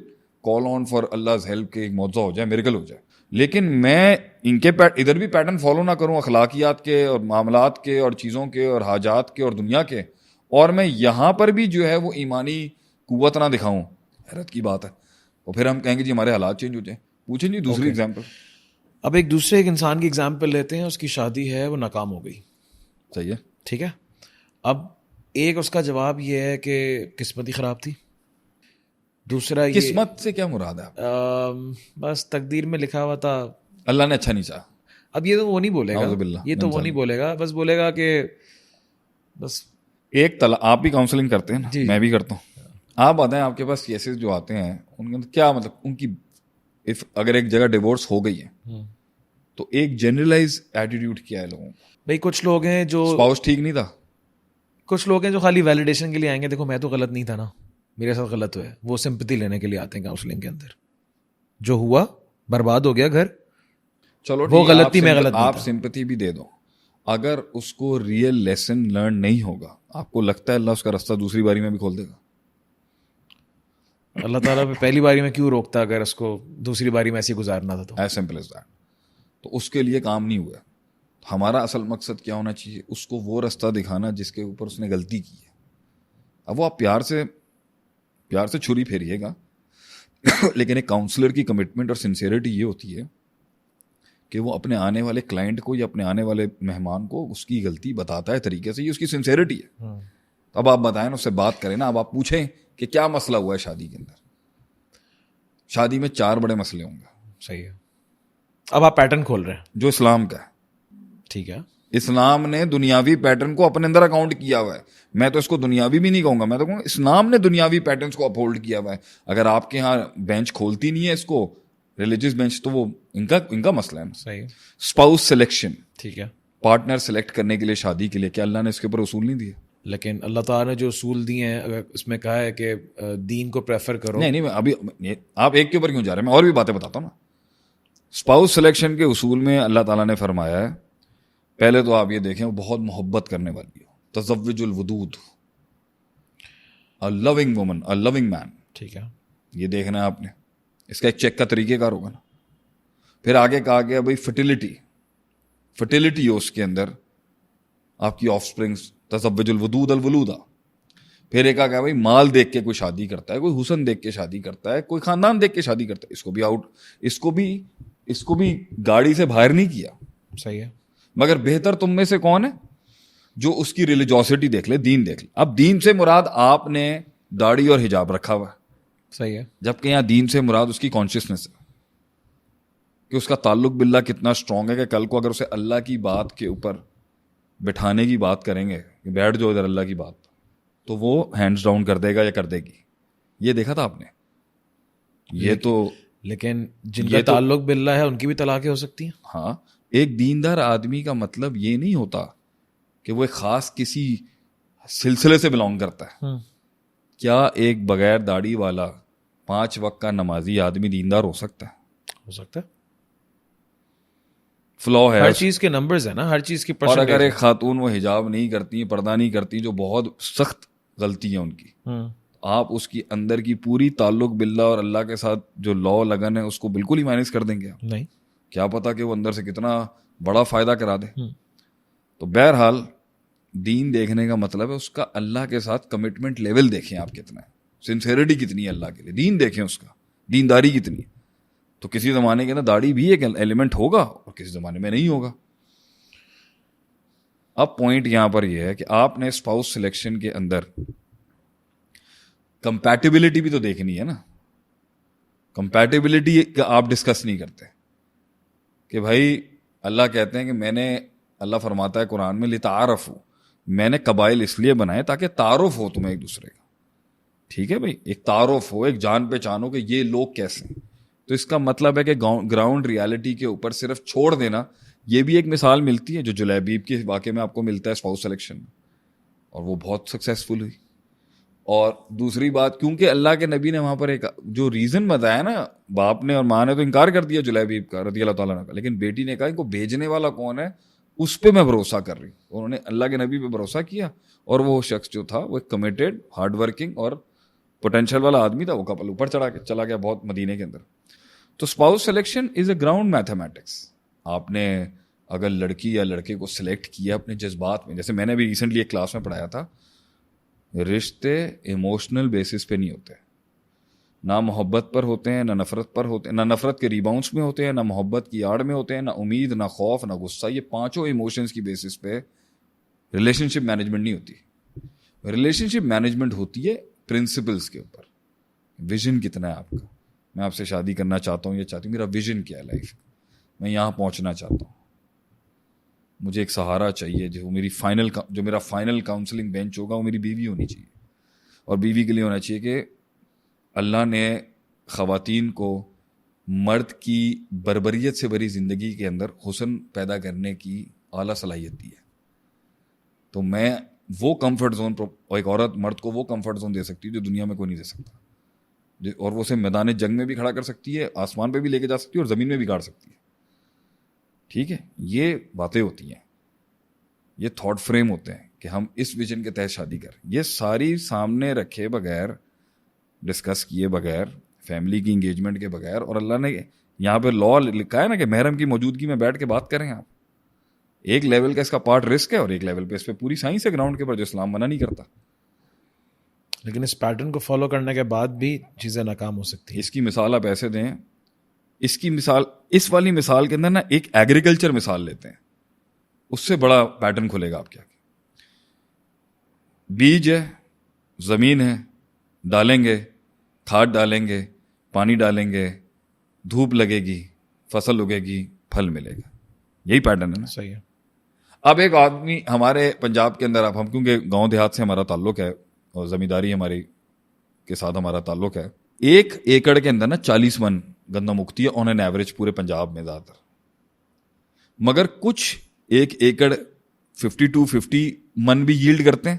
کال آن فار اللہز ہیلپ کہ ایک معجزہ ہو جائے, میریکل ہو جائے. لیکن میں ان کے ادھر بھی پیٹرن فالو نہ کروں اخلاقیات کے اور معاملات کے اور چیزوں کے اور حاجات کے اور دنیا کے, اور میں یہاں پر بھی جو ہے وہ ایمانی قوت نہ دکھاؤں, حیرت کی بات ہے. اور پھر ہم کہیں گے جی ہمارے حالات چینج ہو جائیں. پوچھیں جی دوسری ایگزامپل.
اب ایک دوسرے ایک انسان کی ایگزامپل لیتے ہیں, اس کی شادی ہے, وہ ناکام ہو گئی.
صحیح ہے,
ٹھیک ہے. اب ایک اس کا جواب یہ ہے کہ قسمت ہی خراب تھی. دوسرا یہ
قسمت سے کیا مراد ہے؟
بس تقدیر میں لکھا ہوا تھا,
اللہ نے اچھا نہیں چاہا.
اب یہ تو وہ نہیں بولے
نعوذ
گا,
باللہ.
یہ تو وہ نہیں بولے گا, بس بولے گا کہ بس
ایک آپ بھی کاؤنسلنگ کرتے ہیں نا, میں بھی کرتا ہوں. آپ بتائیں آپ کے پاس کیسز جو آتے ہیں ان کے اندر کیا مطلب ان کی اگر ایک جگہ ڈیورس ہو گئی ہے تو ایک جنرلائز ایٹیٹیوڈ کیا ہے لوگوں کا؟
بھائی کچھ لوگ ہیں جو
اسپاؤس ٹھیک نہیں تھا,
کچھ لوگ ہیں جو خالی ویلیڈیشن کے لیے آئیں گے, دیکھو میں تو غلط نہیں تھا نا, میرے ساتھ غلط ہوا ہے. وہ سمپتی لینے کے لیے آتے ہیں کاؤنسلنگ کے اندر. جو ہوا برباد ہو گیا گھر,
چلو
وہ غلطی میں غلط.
آپ سمپتی بھی دے دو, اگر اس کو ریئل لیسن لرن نہیں ہوگا, آپ کو لگتا ہے اللہ اس کا راستہ دوسری باری میں بھی کھول دے گا؟
اللہ تعالیٰ پہ پہلی باری میں کیوں روکتا اگر اس کو دوسری باری میں ایسے گزارنا تھا تو؟
As simple as that. تو اس کے لیے کام نہیں ہوا. ہمارا اصل مقصد کیا ہونا چاہیے؟ اس کو وہ راستہ دکھانا جس کے اوپر اس نے غلطی کی ہے. اب وہ آپ پیار سے چھری پھیریے گا لیکن ایک کاؤنسلر کی کمٹمنٹ اور سنسیئرٹی یہ ہوتی ہے کہ وہ اپنے آنے والے کلائنٹ کو یا اپنے آنے والے مہمان کو اس کی غلطی بتاتا ہے طریقے سے, یہ اس کی سنسیئرٹی ہے. اب آپ بتائیں نا, اس سے بات کریں نا, اب آپ پوچھیں کہ کیا مسئلہ ہوا ہے شادی کے اندر. شادی میں 4 بڑے مسئلے ہوں گے.
صحیح ہے. اب آپ پیٹرن کھول رہے ہیں
جو اسلام کا ہے.
ٹھیک ہے.
اسلام نے دنیاوی پیٹرن کو اپنے اندر اکاؤنٹ کیا ہوا ہے. میں تو اس کو دنیاوی بھی نہیں کہوں گا, میں تو کہوں گا اسلام نے دنیاوی پیٹرنس کو اپہولڈ کیا ہوا ہے. اگر آپ کے یہاں بینچ کھولتی نہیں ہے اس کو, ریلیجیس بینچ, تو وہ ان کا مسئلہ ہے.
صحیح.
اسپاؤس سلیکشن,
ٹھیک ہے,
پارٹنر سلیکٹ کرنے کے لیے شادی کے لیے, کیا اللہ نے اس کے اوپر اصول نہیں دیے؟
لیکن اللہ تعالیٰ نے جو اصول دیے ہیں, اگر اس میں کہا ہے کہ دین کو پریفر کرو.
نہیں میں ابھی آپ ایک کے اوپر کیوں جا رہے ہیں, میں اور بھی باتیں بتاتا ہوں نا. اسپاؤس سلیکشن کے اصول میں اللہ تعالیٰ نے فرمایا ہے, پہلے تو آپ یہ دیکھیں وہ بہت محبت کرنے والی ہو, تزوج Wadood, a loving woman, a loving man.
ٹھیک ہے,
یہ دیکھنا ہے آپ نے, اس کا ایک چیک کا طریقہ کار ہوگا نا. پھر آگے کہا گیا بھائی فرٹیلٹی ہو اس کے اندر, آپ کی آف اسپرنگس, تزوج الودود الولودا. پھر ایک آ گیا بھائی مال دیکھ کے کوئی شادی کرتا ہے, کوئی حسن دیکھ کے شادی کرتا ہے, کوئی خاندان دیکھ کے شادی کرتا ہے, اس کو بھی گاڑی سے باہر نہیں کیا.
صحیح ہے.
مگر بہتر تم میں سے کون ہے جو اس کی ریلیجوسٹی دیکھ لے, دین دیکھ لے. اب دین سے مراد آپ نے داڑھی اور حجاب رکھا ہوا ہے.
صحیح ہے.
جبکہ یہاں دین سے مراد اس کی کانشیسنس ہے کہ اس کا تعلق باللہ کتنا اسٹرانگ ہے کہ کل کو اگر اسے اللہ کی بات کے اوپر بٹھانے کی بات کریں گے کہ بیٹھ جاؤ ادھر اللہ کی بات, تو وہ ہینڈز ڈاؤن کر دے گا یا کر دے گی. یہ دیکھا تھا آپ نے. یہ تو
لیکن جن کا تعلق باللہ ہے ان کی بھی طلاقیں ہو سکتی ہیں.
ہاں, ایک دیندار آدمی کا مطلب یہ نہیں ہوتا کہ وہ ایک خاص کسی سلسلے سے بلانگ کرتا ہے. کیا ایک بغیر داڑھی والا 5 وقت کا نمازی آدمی دیندار ہو سکتا ہے؟
ہو سکتا ہے.
فلو ہے,
ہر چیز کے نمبرز ہیں نا, ہر چیز کی.
اور اگر ایک خاتون وہ حجاب نہیں کرتی, پردہ نہیں کرتی, جو بہت سخت غلطی ہے ان کی, آپ اس کی اندر کی پوری تعلق باللہ اور اللہ کے ساتھ جو لا لگن ہے اس کو بالکل ہی مائنس کر دیں گے.
نہیں,
کیا پتا کہ وہ اندر سے کتنا بڑا فائدہ کرا دے. تو بہرحال دین دیکھنے کا مطلب ہے اس کا اللہ کے ساتھ کمٹمنٹ لیول دیکھیں آپ کتنا ہے, سنسیئرٹی کتنی ہے اللہ کے لیے, دین دیکھیں اس کا, دینداری کتنی ہے. تو کسی زمانے کے اندر داڑھی بھی ایک ایلیمنٹ ہوگا اور کسی زمانے میں نہیں ہوگا. اب پوائنٹ یہاں پر یہ ہے کہ آپ نے اسپاؤس سلیکشن کے اندر کمپیٹیبلٹی بھی تو دیکھنی ہے نا. کمپیٹیبلٹی کا آپ ڈسکس نہیں کرتے کہ بھائی اللہ کہتے ہیں کہ میں نے, اللہ فرماتا ہے قرآن میں لتعارفوا, میں نے قبائل اس لیے بنائے تاکہ تعارف ہو تمہیں ایک دوسرے کا. ٹھیک ہے بھائی, ایک تعارف ہو, ایک جان پہچان ہو کہ یہ لوگ کیسے ہیں. تو اس کا مطلب ہے کہ گراؤنڈ ریالٹی کے اوپر صرف چھوڑ دینا. یہ بھی ایک مثال ملتی ہے جو جلیبیب کے واقعے میں آپ کو ملتا ہے اسپاؤس سلیکشن میں, اور وہ بہت سکسیزفل ہوئی. اور دوسری بات, کیونکہ اللہ کے نبی نے وہاں پر ایک جو ریزن بتایا نا, باپ نے اور ماں نے تو انکار کر دیا جلیبیب کا رضی اللہ تعالیٰ کا, لیکن بیٹی نے کہا ان کو بھیجنے والا کون ہے اس پہ میں بھروسہ کر رہی ہوں. انہوں نے اللہ کے نبی پہ بھروسہ کیا, اور وہ شخص جو تھا وہ ایک کمیٹیڈ ہارڈ ورکنگ اور پوٹینشیل والا آدمی تھا, وہ کپل اوپر چلا گیا بہت مدینے کے اندر. تو spouse selection is a ground mathematics. آپ نے اگر لڑکی یا لڑکے کو سلیکٹ کیا اپنے جذبات میں, جیسے میں نے بھی ریسنٹلی ایک کلاس میں پڑھایا تھا, رشتے ایموشنل بیسس پہ نہیں ہوتے, نہ محبت پر ہوتے ہیں, نہ نفرت پر ہوتے ہیں, نہ نفرت کے ریباؤنڈس میں ہوتے ہیں, نہ محبت کی آڑ میں ہوتے ہیں, نہ امید, نہ خوف, نہ غصہ. یہ پانچوں ایموشنز کی بیسس پہ ریلیشن شپ مینجمنٹ نہیں ہوتی. ریلیشن شپ مینجمنٹ ہوتی ہے پرنسپلس کے اوپر. ویژن کتنا ہے آپ کا, میں آپ سے شادی کرنا چاہتا ہوں یا چاہتی ہوں, میرا ویژن کیا ہے لائف, میں یہاں پہنچنا چاہتا ہوں, مجھے ایک سہارا چاہیے, جو میرا فائنل کاؤنسلنگ بینچ ہوگا وہ میری بیوی ہونی چاہیے. اور بیوی کے لیے ہونا چاہیے کہ اللہ نے خواتین کو مرد کی بربریت سے بھری زندگی کے اندر حسن پیدا کرنے کی اعلیٰ صلاحیت دی ہے. تو میں وہ کمفرٹ زون, ایک عورت مرد کو وہ کمفرٹ زون دے سکتی ہے جو دنیا میں کوئی نہیں دے سکتا, اور وہ اسے میدان جنگ میں بھی کھڑا کر سکتی ہے, آسمان پہ بھی لے کے جا سکتی ہے, اور زمین میں بھی گاڑ سکتی ہے. ٹھیک ہے, یہ باتیں ہوتی ہیں, یہ تھاٹ فریم ہوتے ہیں کہ ہم اس ویژن کے تحت شادی کریں. یہ ساری سامنے رکھے بغیر, ڈسکس کیے بغیر, فیملی کی انگیجمنٹ کے بغیر, اور اللہ نے یہاں پہ لا لکھا ہے نا کہ محرم کی موجودگی میں بیٹھ کے بات کریں آپ. ایک لیول کا اس کا پارٹ رسک ہے, اور ایک لیول پہ اس پہ پوری سائنس ہے گراؤنڈ کے اوپر جو اسلام منع نہیں کرتا.
لیکن اس پیٹرن کو فالو کرنے کے بعد بھی چیزیں ناکام ہو سکتی ہیں.
اس کی مثال آپ ایسے دیں, اس کی مثال, اس والی مثال کے اندر نا ایک ایگریکلچر مثال لیتے ہیں, اس سے بڑا پیٹرن کھلے گا آپ کیا. بیج ہے, زمین ہے, ڈالیں گے, کھاد ڈالیں گے, پانی ڈالیں گے, دھوپ لگے گی, فصل اگے گی, پھل ملے گا. یہی پیٹرن ہے نا.
صحیح ہے.
اب ایک آدمی ہمارے پنجاب کے اندر, اب ہم کیونکہ گاؤں دیہات سے ہمارا تعلق ہے اور زمینداری ہماری کے ساتھ ہمارا تعلق ہے, 1 ایکڑ کے اندر نا 40 من گندم اگتی ہے آن این ایوریج پورے پنجاب میں زیادہ تر. مگر کچھ 1 ایکڑ 50 من بھی ییلڈ کرتے ہیں,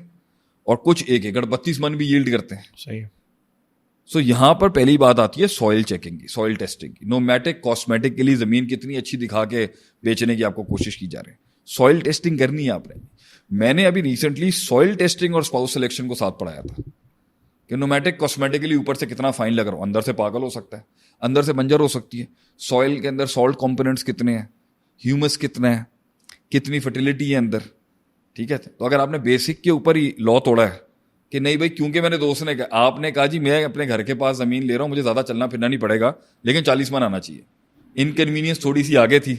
اور کچھ 1 ایکڑ 32 من بھی ییلڈ کرتے ہیں.
صحیح.
سو یہاں پر پہلی بات آتی ہے سوئل چیکنگ کی, سوئل ٹیسٹنگ کی. نومیٹک کاسمیٹک کے لیے زمین کتنی اچھی دکھا کے بیچنے کی آپ کو کوشش کی جا رہی ہے. سوئل ٹیسٹنگ کرنی ہے آپ نے. میں نے ابھی ریسنٹلی سوئل ٹیسٹنگ اور اسپاؤس سلیکشن کو ساتھ پڑھایا تھا کہ نومیٹک کاسمیٹکلی اوپر سے کتنا فائن لگ رہا ہو, اندر سے پاگل ہو سکتا ہے, اندر سے بنجر ہو سکتی ہے. سوئل کے اندر سالٹ کمپوننٹس کتنے ہیں, ہیومس کتنا ہے, کتنی فرٹیلیٹی ہے اندر. ٹھیک ہے, تو اگر آپ نے بیسک کے اوپر ہی لا توڑا ہے کہ نہیں بھائی, کیونکہ میں نے دوست نے کہا, آپ نے کہا جی میں اپنے گھر کے پاس زمین لے رہا ہوں, مجھے زیادہ چلنا پھرنا نہیں پڑے گا, لیکن 40 من آنا چاہیے. انکنوینئنس تھوڑی سی آگے تھی,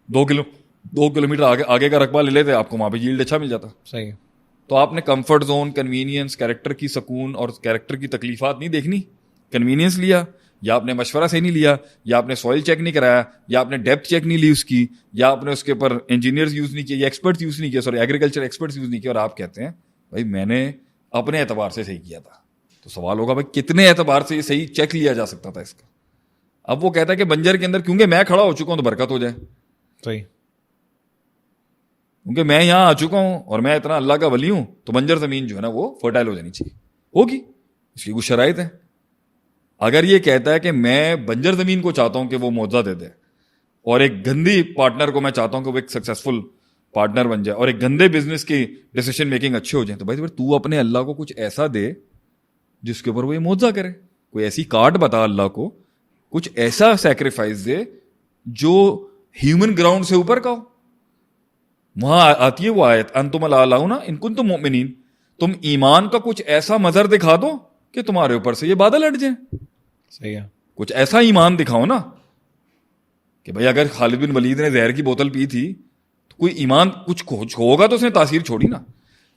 2 کلومیٹر آگے کا رقبہ لے لیتے آپ کو, وہاں پہ ییلڈ اچھا مل جاتا.
صحیح.
تو آپ نے کمفرٹ زون, کنوینئنس, کیریکٹر کی سکون اور کیریکٹر کی تکلیفات نہیں دیکھنی. کنوینئنس لیا, یا آپ نے مشورہ سے نہیں لیا, یا آپ نے سوئل چیک نہیں کرایا, یا آپ نے ڈیپتھ چیک نہیں لی اس کی, یا آپ نے اس کے اوپر انجینئرز یوز نہیں کیے, یا ایکسپرٹس یوز نہیں کیا, سوری ایگریکلچر ایکسپرٹس یوز نہیں کیا, اور آپ کہتے ہیں بھائی میں نے اپنے اعتبار سے صحیح کیا تھا. تو سوال ہوگا بھائی کتنے اعتبار سے یہ صحیح چیک لیا جا سکتا تھا اس کا. اب وہ کہتا ہے کہ بنجر کے اندر کیونکہ میں کھڑا ہو چکا ہوں تو برکت ہو جائے.
صحیح.
کیونکہ میں یہاں آ چکا ہوں اور میں اتنا اللہ کا ولی ہوں, تو بنجر زمین جو ہے نا وہ فرٹائل ہو جانی چاہیے. ہوگی, اس کی کچھ شرائط ہیں. اگر یہ کہتا ہے کہ میں بنجر زمین کو چاہتا ہوں کہ وہ معاوضہ دے دے, اور ایک گندی پارٹنر کو میں چاہتا ہوں کہ وہ ایک سکسیسفل پارٹنر بن جائے, اور ایک گندے بزنس کی ڈیسیشن میکنگ اچھے ہو جائیں, تو بھائی تو اپنے اللہ کو کچھ ایسا دے جس کے اوپر وہ یہ معاوضہ کرے. کوئی ایسی کارڈ بتا اللہ کو, کچھ ایسا سیکریفائس دے جو ہیومن گراؤنڈ سے اوپر کا ہو. وہاں آتی ہے وہ آیت, انتم الاعلون ان کنتم مؤمنین, تم ایمان کا کچھ ایسا مظہر دکھا دو کہ تمہارے اوپر سے یہ بادل ہٹ جائیں.
صحیح ہے.
کچھ ایسا ایمان دکھاؤ نا کہ بھائی اگر خالد بن ولید نے زہر کی بوتل پی تھی تو کوئی ایمان کچھ ہوگا تو اس نے تاثیر چھوڑی نا.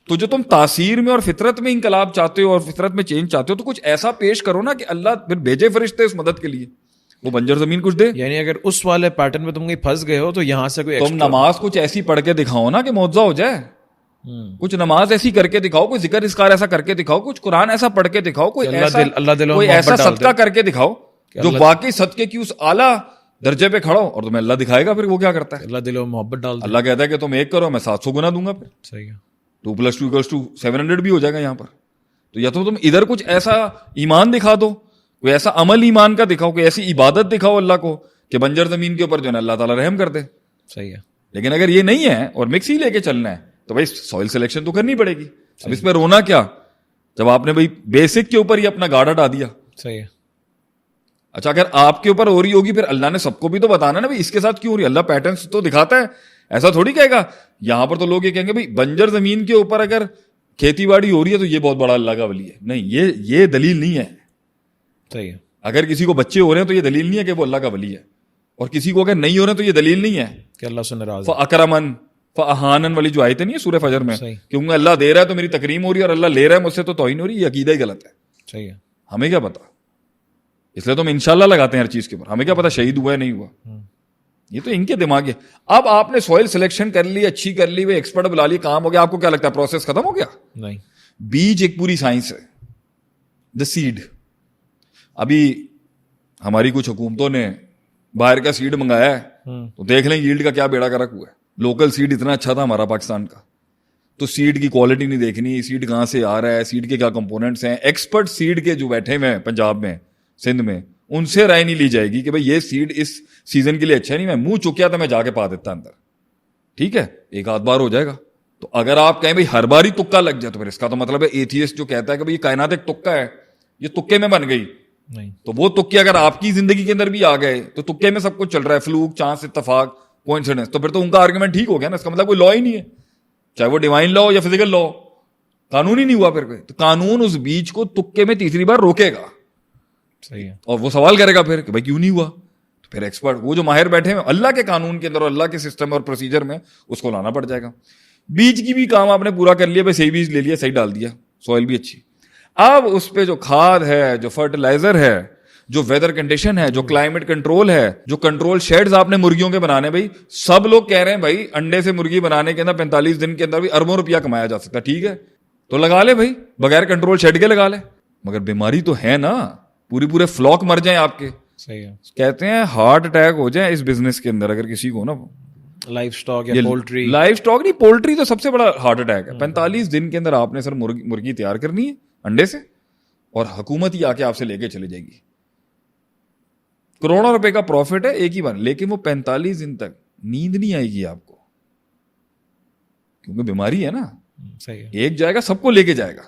تو جو تم تاثیر میں اور فطرت میں انقلاب چاہتے ہو اور فطرت میں چینج چاہتے ہو, تو کچھ ایسا پیش کرو نا کہ اللہ پھر بھیجے فرشتے اس مدد کے لیے, وہ بنجر زمین کچھ دے.
یعنی اگر اس والے پیٹرن میں تم کہیں پھنس گئے ہو تو یہاں سے کوئی
تم نماز کچھ ایسی پڑھ کے دکھاؤ نا کہ معاوضہ ہو جائے. کچھ نماز ایسی کر کے دکھاؤ, کوئی ذکر اذکار ایسا کر کے دکھاؤ, کچھ قرآن ایسا پڑھ کے دکھاؤ, کوئی ایسا صدقہ کر کے دکھاؤ جو واقعی صدقے کی اس اعلیٰ درجے پہ کھڑا ہو, اور تمہیں اللہ دکھائے گا پھر وہ کیا کرتا ہے.
اللہ دل و محبت ڈال دے.
اللہ کہتا ہے کہ تم 1 کرو میں 700 گنا دوں گا. پھر
صحیح ہے.
2+2=700 بھی ہو جائے گا یہاں پر. تو یا تو تم ادھر کچھ ایسا ایمان دکھا دو, کوئی ایسا عمل ایمان کا دکھاؤ, کوئی ایسی عبادت دکھاؤ اللہ کو کہ بنجر زمین کے اوپر جو ہے اللہ تعالیٰ رحم کر دے.
صحیح ہے.
لیکن اگر یہ نہیں ہے اور مکس ہی لے کے چلنا ہے تو بھائی سوئل سلیکشن تو کرنی پڑے گی. اب اس پہ رونا کیا جب آپ نے بھائی بیسک کے اوپر ہی اپنا گاڑ ہٹا دیا.
صحیح ہے.
اچھا اگر آپ کے اوپر ہو رہی ہوگی پھر اللہ نے سب کو بھی تو بتانا نا بھائی اس کے ساتھ کیوں ہو رہی ہے. اللہ پیٹرنس تو دکھاتا ہے, ایسا تھوڑی کہے گا. یہاں پر تو لوگ یہ کہیں گے بھائی بنجر زمین کے اوپر اگر کھیتی باڑی ہو رہی ہے تو یہ بہت بڑا اللہ کا ولی ہے. نہیں, یہ دلیل نہیں ہے.
صحیح ہے.
اگر کسی کو بچے ہو رہے ہیں تو یہ دلیل نہیں ہے کہ وہ اللہ کا ولی ہے, اور کسی کو اگر نہیں ہو رہے تو یہ دلیل نہیں ہے
کہ اللہ سے ناراض ہے.
فَأَكْرَمَن فَأَحَانَن والی جو آیتیں نہیں ہے سورہ فجر میں,
صحیح.
کیونکہ اللہ دے رہا ہے تو میری تکریم ہو رہی ہے اور اللہ لے رہا ہے مجھ سے تو توہین ہو رہی ہے. یہ عقیدہ ہی غلط ہے.
صحیح ہے.
ہمیں کیا پتا, اس لیے تو ہم انشاءاللہ لگاتے ہیں ہر چیز کے اوپر. ہمیں کیا پتا شہید ہوا ہے نہیں ہوا, یہ تو ان کے دماغ ہے. اب آپ نے سوئل سلیکشن کر لی, اچھی کر لی, وہ ایکسپرٹ بلا لی, کام ہو گیا. آپ کو کیا لگتا ہے پروسیس ختم ہو گیا؟
نہیں.
بیج ایک پوری سائنس ہے. دا سیڈ, ابھی ہماری کچھ حکومتوں نے باہر کا سیڈ منگایا ہے تو دیکھ لیں ییلڈ کا کیا بیڑا گرک ہوا ہے. لوکل سیڈ اتنا اچھا تھا ہمارا پاکستان کا, تو سیڈ کی کوالٹی نہیں دیکھنی, سیڈ کہاں سے آ رہا ہے, سیڈ کے کیا کمپوننٹس ہیں. ایکسپرٹ سیڈ کے جو بیٹھے ہوئے ہیں پنجاب میں, سندھ میں, ان سے رائے نہیں لی جائے گی کہ بھائی یہ سیڈ اس سیزن کے لیے اچھا نہیں. میں منہ چکیا تھا میں جا کے پا دیتا اندر, ٹھیک ہے, 1 آدھ بار ہو جائے گا. تو اگر آپ کہیں بھائی ہر بار ہی تکا لگ جائے تو پھر اس کا تو مطلب ہے ایتھیسٹ جو کہتا ہے کہ بھائی یہ کائنات ایک تکا ہے, یہ تکے میں بن گئی.
نہیں.
تو وہ تکے اگر آپ کی زندگی کے اندر بھی آ گئے تو تکے میں سب کچھ چل رہا ہے, فلوک, چانس, اتفاق, کوئنسیڈنس, تو پھر تو ان کا آرگومنٹ ٹھیک ہو گیا نا. اس کا مطلب کوئی لا ہی نہیں ہے, چاہے وہ ڈیوائن لا ہو یا فزیکل لا ہو, قانون ہی نہیں ہوا پھر کوئی. تو قانون اس بیچ کو تکے میں تیسری بار روکے گا.
صحیح ہے.
اور وہ سوال کرے گا پھر کہ بھائی کیوں نہیں ہوا. تو پھر ایکسپرٹ وہ جو ماہر بیٹھے ہیں اللہ کے قانون کے اندر اور اللہ کے سسٹم اور پروسیجر میں اس کو لانا پڑ جائے گا. بیج کی بھی کام آپ نے پورا کر لیا, بھائی صحیح بیج لے لیا, صحیح ڈال دیا, سوئل بھی اچھی. اب اس پہ جو کھاد ہے, جو فرٹیلائزر ہے, جو ویدر کنڈیشن ہے, جو کلائمیٹ کنٹرول ہے, جو کنٹرول شیڈز آپ نے مرغیوں کے بنانے, بھائی سب لوگ کہہ رہے ہیں بھائی انڈے سے مرغی بنانے کے اندر 45 دن کے اندر بھی اربوں روپیہ کمایا جا سکتا ہے. ٹھیک ہے تو لگا لے بھائی, بغیر کنٹرول شیڈ کے لگا لے, مگر بیماری تو ہے نا, پورے فلاک مر جائیں آپ کے.
صحیح ہے.
کہتے ہیں ہارٹ اٹیک ہو جائے اس بزنس کے اندر اگر کسی کو نا,
لائف سٹاک یا پولٹری.
لائف سٹاک نہیں, پولٹری تو سب سے بڑا ہارٹ اٹیک ہے. 45 دن کے اندر آپ نے سر مرغی تیار کرنی ہے انڈے سے, اور حکومت ہی آ کے آپ سے لے کے چلے جائے گی. کروڑوں روپے کا پروفٹ ہے ایک ہی بار, لیکن وہ 45 دن تک نیند نہیں آئے گی آپ کو, کیونکہ بیماری ہے نا.
صحیح ہے.
ایک جائے گا سب کو لے کے جائے گا,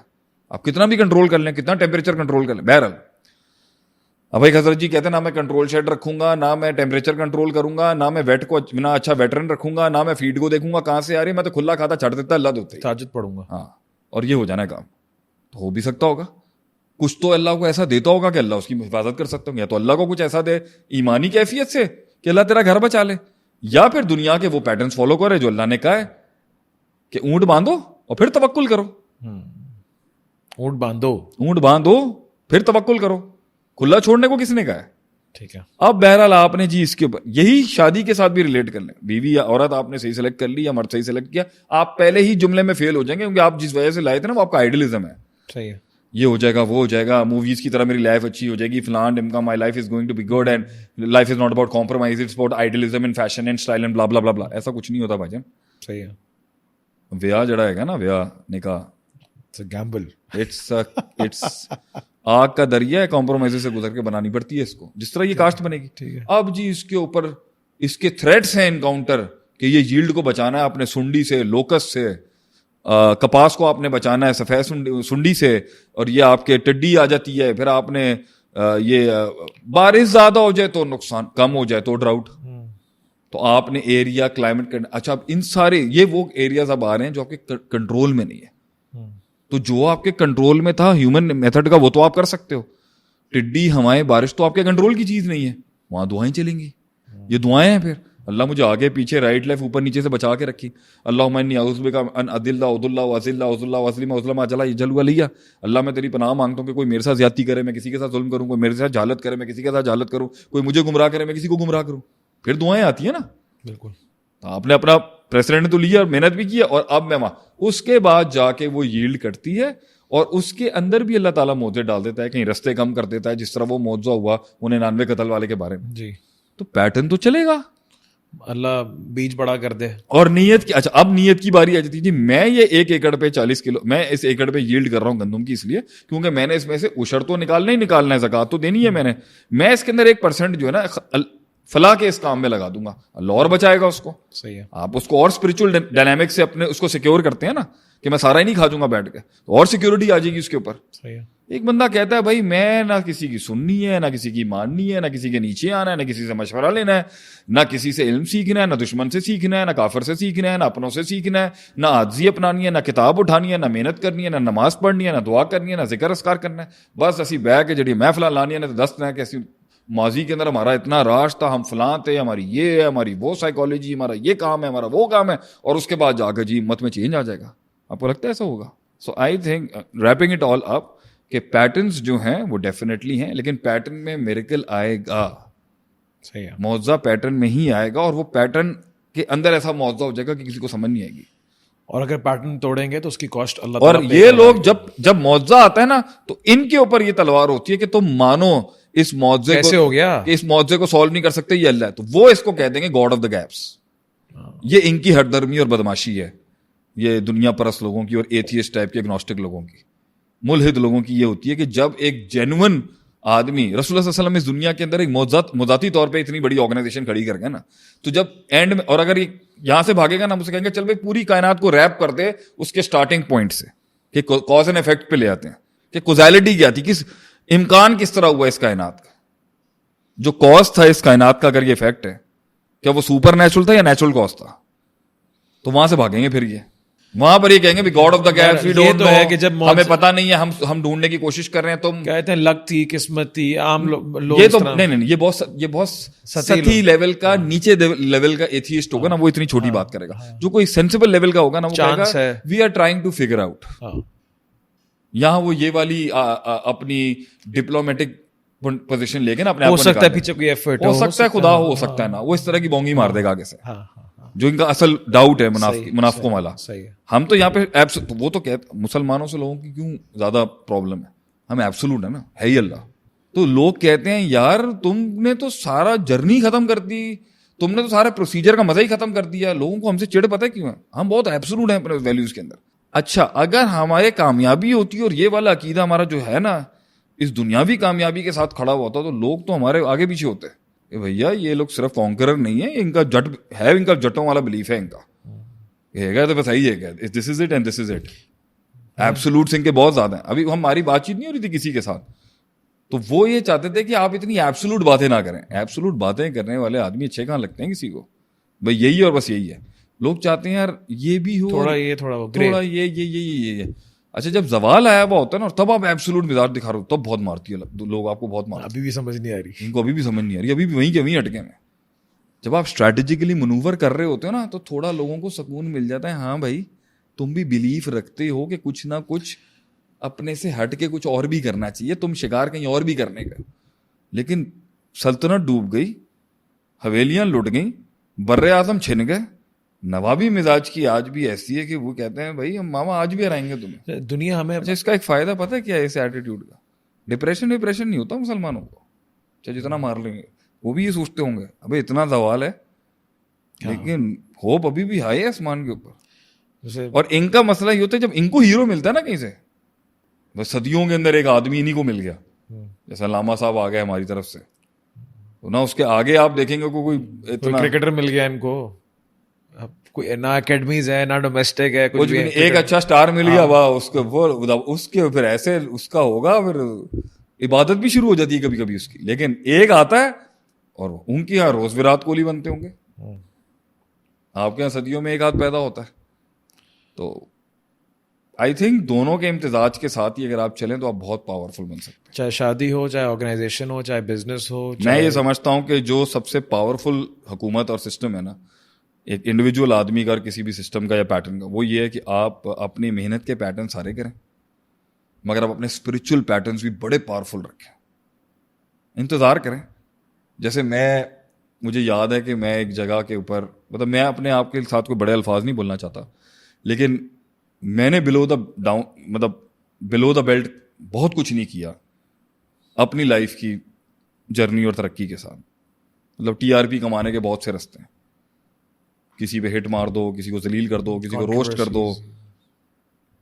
آپ کتنا بھی کنٹرول کر لیں, کتنا ٹیمپریچر کنٹرول کر لیں. بہرحال اب بھائی حضرت جی کہتے ہیں نا میں کنٹرول شیڈ رکھوں گا, نہ میں ٹیمپریچر کنٹرول کروں گا, نہ میں ویٹ کو نہ اچھا ویٹرن رکھوں گا, نہ میں فیڈ کو دیکھوں گا کہاں سے آ رہی ہے, میں تو کھلا کھاتا چھڑ دیتا اللہ دوتے
تہجد پڑھوں گا.
ہاں, اور یہ ہو جانا کام. تو ہو بھی سکتا ہوگا کچھ تو اللہ کو ایسا دیتا ہوگا کہ اللہ اس کی حفاظت کر سکتا ہوں, یا تو اللہ کو کچھ ایسا دے ایمانی کیفیت سے کہ اللہ تیرا گھر بچا لے, یا پھر دنیا کے وہ پیٹرنس فالو کرے جو اللہ نے کہا ہے کہ اونٹ باندھو اور پھر توکل کرو.
اونٹ
باندھو پھر توکل کرو, کھلا چھوڑنے کو کس نے کہا ہے.
ٹھیک ہے.
اب بہرحال آپ نے جی اس کے اوپر یہی شادی کے ساتھ بھی ریلیٹ کر لیں, بیوی یا عورت آپ نے صحیح سلیکٹ کر لی یا مرد صحیح سلیکٹ کیا, آپ پہلے ہی جملے میں فیل ہو جائیں گے, کیونکہ آپ جس وجہ سے لائے تھے نا وہ آپ کا آئیڈیلزم ہے.
صحیح ہے.
یہ ہو جائے گا, وہ ہو جائے گا, موویز کی طرح میری لائف اچھی ہو جائے گی, فلان ڈمکا, my life is going to be good and life is not about compromise, it's about idealism and fashion and style and blah blah blah بلا. ایسا کچھ نہیں ہوتا بھائی جان.
صحیح ہے.
ویاہ جڑا ہے گا نا, ویاہ نکاح,
گیمبل,
اٹس آگ کا دریا ہے, کمپرومائز سے گزر کے بنانی پڑتی ہے اس کو, جس طرح یہ کاسٹ بنے گی. اب جی اس کے اوپر اس کے تھریٹس ہیں انکاؤنٹر کہ یہ ییلڈ کو بچانا ہے اپنے سنڈی سے, لوکس سے, کپاس کو آپ نے بچانا ہے سفید سنڈی سے, اور یہ آپ کے ٹڈی آ جاتی ہے, پھر آپ نے یہ بارش زیادہ ہو جائے تو نقصان, کم ہو جائے تو ڈراؤٹ, تو آپ نے ایریا کلائمیٹ کرنا. اچھا ان سارے یہ وہ ایریاز اب آ رہے ہیں جو آپ کے کنٹرول میں نہیں ہے. تو جو آپ کے کنٹرول میں تھا ہیومن میتھڈ کا وہ تو آپ کر سکتے ہو, ٹڈی, ہوائیں, بارش تو آپ کے کنٹرول کی چیز نہیں ہے, وہاں دعائیں چلیں گی. یہ دعائیں ہیں, پھر اللہ مجھے آگے پیچھے رائٹ لیفٹ اوپر نیچے سے بچا کے رکھی. اللہم انی اعوذ بک ان اضل اضل واذل اضل واظلم واظلم اجلا یجل ولیا. اللہ میں تیری پناہ مانگتا ہوں کہ کوئی میرے ساتھ زیادتی کرے, میں کسی کے ساتھ ظلم کروں, کوئی میرے ساتھ جہالت کرے, میں کسی کے ساتھ جہالت کروں, کوئی مجھے گمراہ کرے, میں کسی کو گمراہ کروں. پھر دعائیں آتی ہیں نا.
بالکل.
آپ نے اپنا پریسیڈنٹ تو لیا, محنت بھی کیا, اور اب میں وہاں اس کے بعد جا کے وہ ییلڈ کرتی ہے, اور اس کے اندر بھی اللہ تعالیٰ معجزے ڈال دیتا ہے, کہیں رستے کم کر دیتا ہے, جس طرح وہ معجزہ ہوا 99 قتل والے کے بارے میں.
جی,
تو پیٹرن تو چلے گا,
اللہ بیج بڑا کر دے.
اور نیت کی, اچھا اب نیت کی باری آ جاتی ہے جی میں یہ 1 ایکڑ پہ 40 کلو, میں اس ایکڑ پہ ییلڈ کر رہا ہوں گندم کی اس لیے کیونکہ میں نے اس میں سے عشر تو نکالنا ہی نکالنا ہے, زکوٰۃ تو دینی ہے میں اس کے اندر 1% جو ہے نا فلاح کے اس کام میں لگا دوں گا, اللہ اور بچائے گا اس کو.
صحیح ہے.
آپ اس کو اور اسپرچل ڈائنامک سے اپنے اس کو سیکیور کرتے ہیں نا کہ میں سارا ہی نہیں کھا جوں گا بیٹھ کے, تو اور سیکیورٹی آ جائے گی اس کے اوپر.
صحیح ہے.
ایک بندہ کہتا ہے بھائی میں نہ کسی کی سننی ہے, نہ کسی کی ماننی ہے, نہ کسی کے نیچے آنا ہے, نہ کسی سے مشورہ لینا ہے, نہ کسی سے علم سیکھنا ہے, نہ دشمن سے سیکھنا ہے, نہ کافر سے سیکھنا ہے, نہ اپنوں سے سیکھنا ہے, نہ عاجزی اپنانی ہے, نہ کتاب اٹھانی ہے, نہ محنت کرنی ہے, نہ نماز پڑھنی ہے, نہ دعا کرنی ہے, نہ ذکر اذکار کرنا ہے. بس اسی بہ کے جڑی محفل لانی ہے نا, تو دست ہے کہ ایسی ماضی کے اندر ہمارا اتنا راج تھا, ہم فلاں تھے, ہماری یہ ہے, ہماری وہ سائیکالوجی, ہمارا یہ کام ہے, ہمارا وہ کام ہے, اور اس کے بعد جا کے جی امت میں چینج آ جائے گا. آپ کو لگتا ہے ایسا ہوگا؟ So I think wrapping it all up کہ پیٹرنز جو ہیں وہ ڈیفینیٹلی ہیں, لیکن پیٹرن میں میریکل آئے گا.
صحیح ہے.
معجزہ پیٹرن میں ہی آئے گا, اور وہ پیٹرن کے اندر ایسا معجزہ ہو جائے گا کہ کسی کو سمجھ نہیں آئے گی.
اور اگر پیٹرن توڑیں گے تو اس کی کاسٹ اللہ
اور
تعالیٰ
یہ لوگ جب معجزہ آتا ہے نا تو ان کے اوپر یہ تلوار ہوتی ہے کہ تم مانو اس معجزے
کیسے ہو گیا
کہ اس معجزے کو سالو نہیں کر سکتے یہ اللہ ہے, تو وہ اس کو کہہ دیں گے گاڈ آف دا گیپس. یہ ان کی ہٹ درمی اور بدماشی ہے, یہ دنیا پرست لوگوں کی اور ایتھیسٹ ٹائپ کے اگنوسٹک لوگوں کی, ملحد لوگوں کی یہ ہوتی ہے کہ جب ایک جینون آدمی رسول اللہ صلی اللہ علیہ وسلم اس دنیا کے اندر ایک مذاتی طور پہ اتنی بڑی آرگنائزیشن کھڑی کر گئے نا, تو جب اینڈ میں, اور اگر یہاں سے بھاگے گا نا, مجھ سے کہیں گے چل بھائی پوری کائنات کو ریپ کر دے اس کے سٹارٹنگ پوائنٹ سے کہ کاز اینڈ افیکٹ پہ لے آتے ہیں کہ کوزیلٹی کیا تھی, کس امکان کس طرح ہوا اس کائنات کا, جو کاز تھا اس کائنات کا, اگر یہ افیکٹ ہے کیا وہ سپر نیچرل تھا یا نیچرل کاز تھا, تو وہاں سے بھاگیں گے. پھر یہ وہاں پر یہ کہیں گے God of the gaps, we don't know,
کہ جب
ہمیں پتہ نہیں ہے, ہم ڈھونڈنے کی کوشش کر رہے ہیں. تم
کہتے ہیں لک تھی, قسمت تھی, عام لوگ
یہ تو نہیں, یہ بہت سطحی لیول کا, نیچے لیول کا ایتھیسٹ ہوگا نا, وہ اتنی چھوٹی بات کرے گا. جو کوئی سینسیبل لیول کا ہوگا نا, وہ کہے گا we are trying to figure out. یہاں وہ یہ والی اپنی ڈپلومیٹک پوزیشن لے کے نا اپنے آپ کو,
ہو سکتا ہے پیچھے کوئی ایفرٹ
ہو سکتا ہے, خدا ہو سکتا ہے نا, وہ اس طرح کی بونگی مار دے گا آگے سے, جو ان کا اصل ڈاؤٹ ہے منافقوں والا. ہم تو یہاں پہ وہ تو کہتے مسلمانوں سے لوگوں کی کیوں زیادہ پرابلم ہے, ہم ایبسولوٹ ہے نا, ہے ہی اللہ. تو لوگ کہتے ہیں یار تم نے تو سارا جرنی ختم کر دی, تم نے تو سارا پروسیجر کا مزہ ہی ختم کر دیا. لوگوں کو ہم سے چڑ پتہ ہے کیوں ہے, ہم بہت ایبسولوٹ ہیں اپنے ویلیوز کے اندر. اچھا اگر ہمارے کامیابی ہوتی اور یہ والا عقیدہ ہمارا جو ہے نا اس دنیاوی کامیابی کے ساتھ کھڑا ہوا ہوتا, تو لوگ تو ہمارے آگے پیچھے ہوتے ہیں کہ بھیا یہ لوگ صرف کانکرر نہیں ہے, ان کا جٹ ہے, ان کا جٹوں والا بلیف ہے ان کا, یہ گا تو بس یہی ہے, this is it and this is it. Absolutes ان کے بہت زیادہ ہیں. ابھی ہماری بات چیت نہیں ہو رہی تھی کسی کے ساتھ, تو وہ یہ چاہتے تھے کہ آپ اتنی ایبسولوٹ باتیں نہ کریں. ایبسولوٹ باتیں کرنے والے آدمی اچھے کہاں لگتے ہیں کسی کو, بھائی یہی ہے اور بس یہی ہے. لوگ چاہتے ہیں یار یہ بھی ہو,
تھوڑا یہ تھوڑا وہ,
تھوڑا یہ. اچھا جب زوال آیا ہوا ہوتا ہے نا, اور تب آپ ایبسولوٹ مزاج دکھا رہے ہو, تب بہت مارتی ہے لوگ, آپ کو بہت مارتی ہے.
ابھی بھی سمجھ نہیں آ رہی,
ان کو ابھی بھی سمجھ نہیں آ رہی, ابھی بھی وہیں کے وہیں اٹکے ہیں. جب آپ اسٹریٹجیکلی منوور کر رہے ہوتے ہو نا, تو تھوڑا لوگوں کو سکون مل جاتا ہے, ہاں بھائی تم بھی بلیف رکھتے ہو کہ کچھ نہ کچھ اپنے سے ہٹ کے کچھ اور بھی کرنا چاہیے, تم شکار کہیں اور بھی کرنے کا. لیکن سلطنت ڈوب گئی, حویلیاں لٹ گئیں, بر اعظم چھن گئے. نوابی مزاج کی آج بھی ایسی ہے کہ وہ کہتے ہیں بھائی ہم ماما آج بھی ہرائیں گے تمہیں.
دنیا ہمیں,
اچھا اس کا ایک فائدہ پتہ ہے کیا ہے اس ایٹیٹیوڈ کا؟ ڈپریشن نہیں ہوتا مسلمانوں کو, چاہے جتنا مار لیں گے. وہ بھی یہ سوچتے ہوں گے ابھی اتنا زوال ہے, لیکن ہوپ ابھی بھی ہائی ہے آسمان کے اوپر. اور ان کا مسئلہ یہ ہوتا ہے جب ان کو ہیرو ملتا ہے نا کہیں سے, بس صدیوں کے اندر ایک آدمی انہیں کو مل گیا, جیسا لاما صاحب آ گئے ہماری طرف سے, تو نہ اس کے آگے آپ دیکھیں گے کوئی
کرکٹر مل گیا ان کو, کوئی نہ اکیڈمیز ہے نہ ڈومیسٹک ہے,
کچھ بھی نہیں, ایک اچھا سٹار مل گیا, واہ اس کے پھر ایسے اس کا ہوگا, پھر عبادت بھی شروع ہو جاتی ہے کبھی کبھی اس کی. لیکن ایک آتا ہے اور ان کی یہاں روز وراٹ کوہلی بنتے ہوں گے, آپ کے یہاں صدیوں میں ایک آدھ پیدا ہوتا ہے. تو آئی تھنک دونوں کے امتزاج کے ساتھ ہی اگر آپ چلیں تو آپ بہت پاورفل بن سکتے ہیں,
چاہے شادی ہو, چاہے آرگنائزیشن ہو, چاہے بزنس ہو.
میں یہ سمجھتا ہوں کہ جو سب سے پاورفل حکومت اور سسٹم ہے نا ایک انڈیویجول آدمی کا کسی بھی سسٹم کا یا پیٹرن کا, وہ یہ ہے کہ آپ اپنی محنت کے پیٹرن سارے کریں, مگر آپ اپنے اسپرچل پیٹرنس بھی بڑے پاورفل رکھیں, انتظار کریں. جیسے مجھے یاد ہے کہ میں ایک جگہ کے اوپر, مطلب میں اپنے آپ کے ساتھ کوئی بڑے الفاظ نہیں بولنا چاہتا, لیکن میں نے بلو دا ڈاؤن, مطلب below the belt بہت کچھ نہیں کیا اپنی لائف کی جرنی اور ترقی کے ساتھ. مطلب ٹی آر پی کمانے کے بہت سے رستے ہیں. کسی پہ ہٹ مار دو, کسی کو ذلیل کر دو, کسی کو روسٹ کر دو,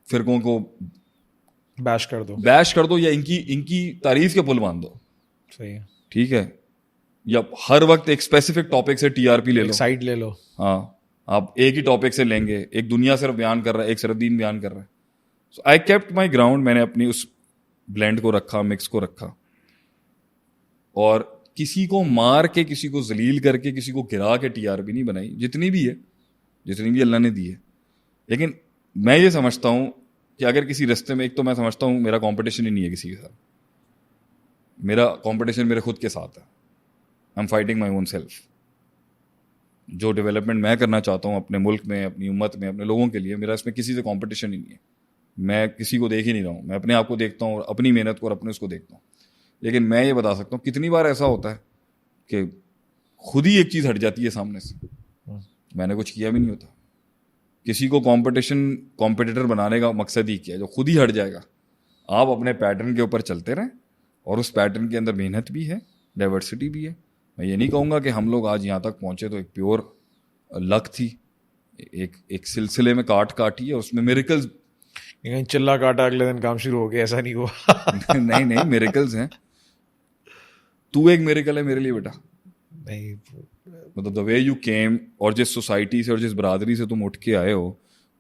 فرقوں کو
بیش کر دو, یا ان کی تعریف کے پل باندھ دو. صحیح ہے,
ٹھیک ہے, یا ہر وقت ایک اسپیسیفک ٹاپک سے ٹی آر پی لے لو,
سائڈ لے لو.
ہاں, آپ ایک ہی ٹاپک سے لیں گے, ایک دنیا صرف بیان کر رہا ہے, ایک صرف دین بیان کر رہا ہے. سو آئی کیپٹ مائی گراؤنڈ, میں نے اپنی اس بلینڈ کو رکھا, مکس کو رکھا, اور کسی کو مار کے, کسی کو ذلیل کر کے, کسی کو گرا کے ٹی آر پی نہیں بنائی, جتنی بھی ہے, جتنی بھی اللہ نے دی ہے. لیکن میں یہ سمجھتا ہوں کہ اگر کسی رستے میں, ایک تو میں سمجھتا ہوں میرا کمپٹیشن ہی نہیں ہے کسی کے ساتھ, میرا کمپٹیشن میرے خود کے ساتھ ہے. I am fighting my own self. جو ڈیولپمنٹ میں کرنا چاہتا ہوں اپنے ملک میں, اپنی امت میں, اپنے لوگوں کے لیے, میرا اس میں کسی سے کمپٹیشن ہی نہیں ہے. میں کسی کو دیکھ ہی نہیں رہا ہوں, میں اپنے آپ کو دیکھتا ہوں اور اپنی محنت کو اور اپنے اس کو دیکھتا ہوں. لیکن میں یہ بتا سکتا ہوں کتنی بار ایسا ہوتا ہے کہ خود ہی ایک چیز ہٹ جاتی ہے سامنے سے, میں نے کچھ کیا بھی نہیں ہوتا. کسی کو کمپٹیٹر بنانے کا مقصد ہی کیا, جو خود ہی ہٹ جائے گا. آپ اپنے پیٹرن کے اوپر چلتے رہیں, اور اس پیٹرن کے اندر محنت بھی ہے, ڈائیورسٹی بھی ہے. میں یہ نہیں کہوں گا کہ ہم لوگ آج یہاں تک پہنچے تو ایک پیور لک تھی, ایک سلسلے میں کاٹی ہے, اس میں میریکلز,
چلا کاٹا اگلے دن کام شروع ہو گیا, ایسا نہیں ہوا.
نہیں میریکلز ہیں. تو ایک میریکل ہے میرے لیے بیٹا.
نہیں,
مطلب دا وے یو کیم, اور جس سوسائٹی سے اور جس برادری سے تم اٹھ کے آئے ہو,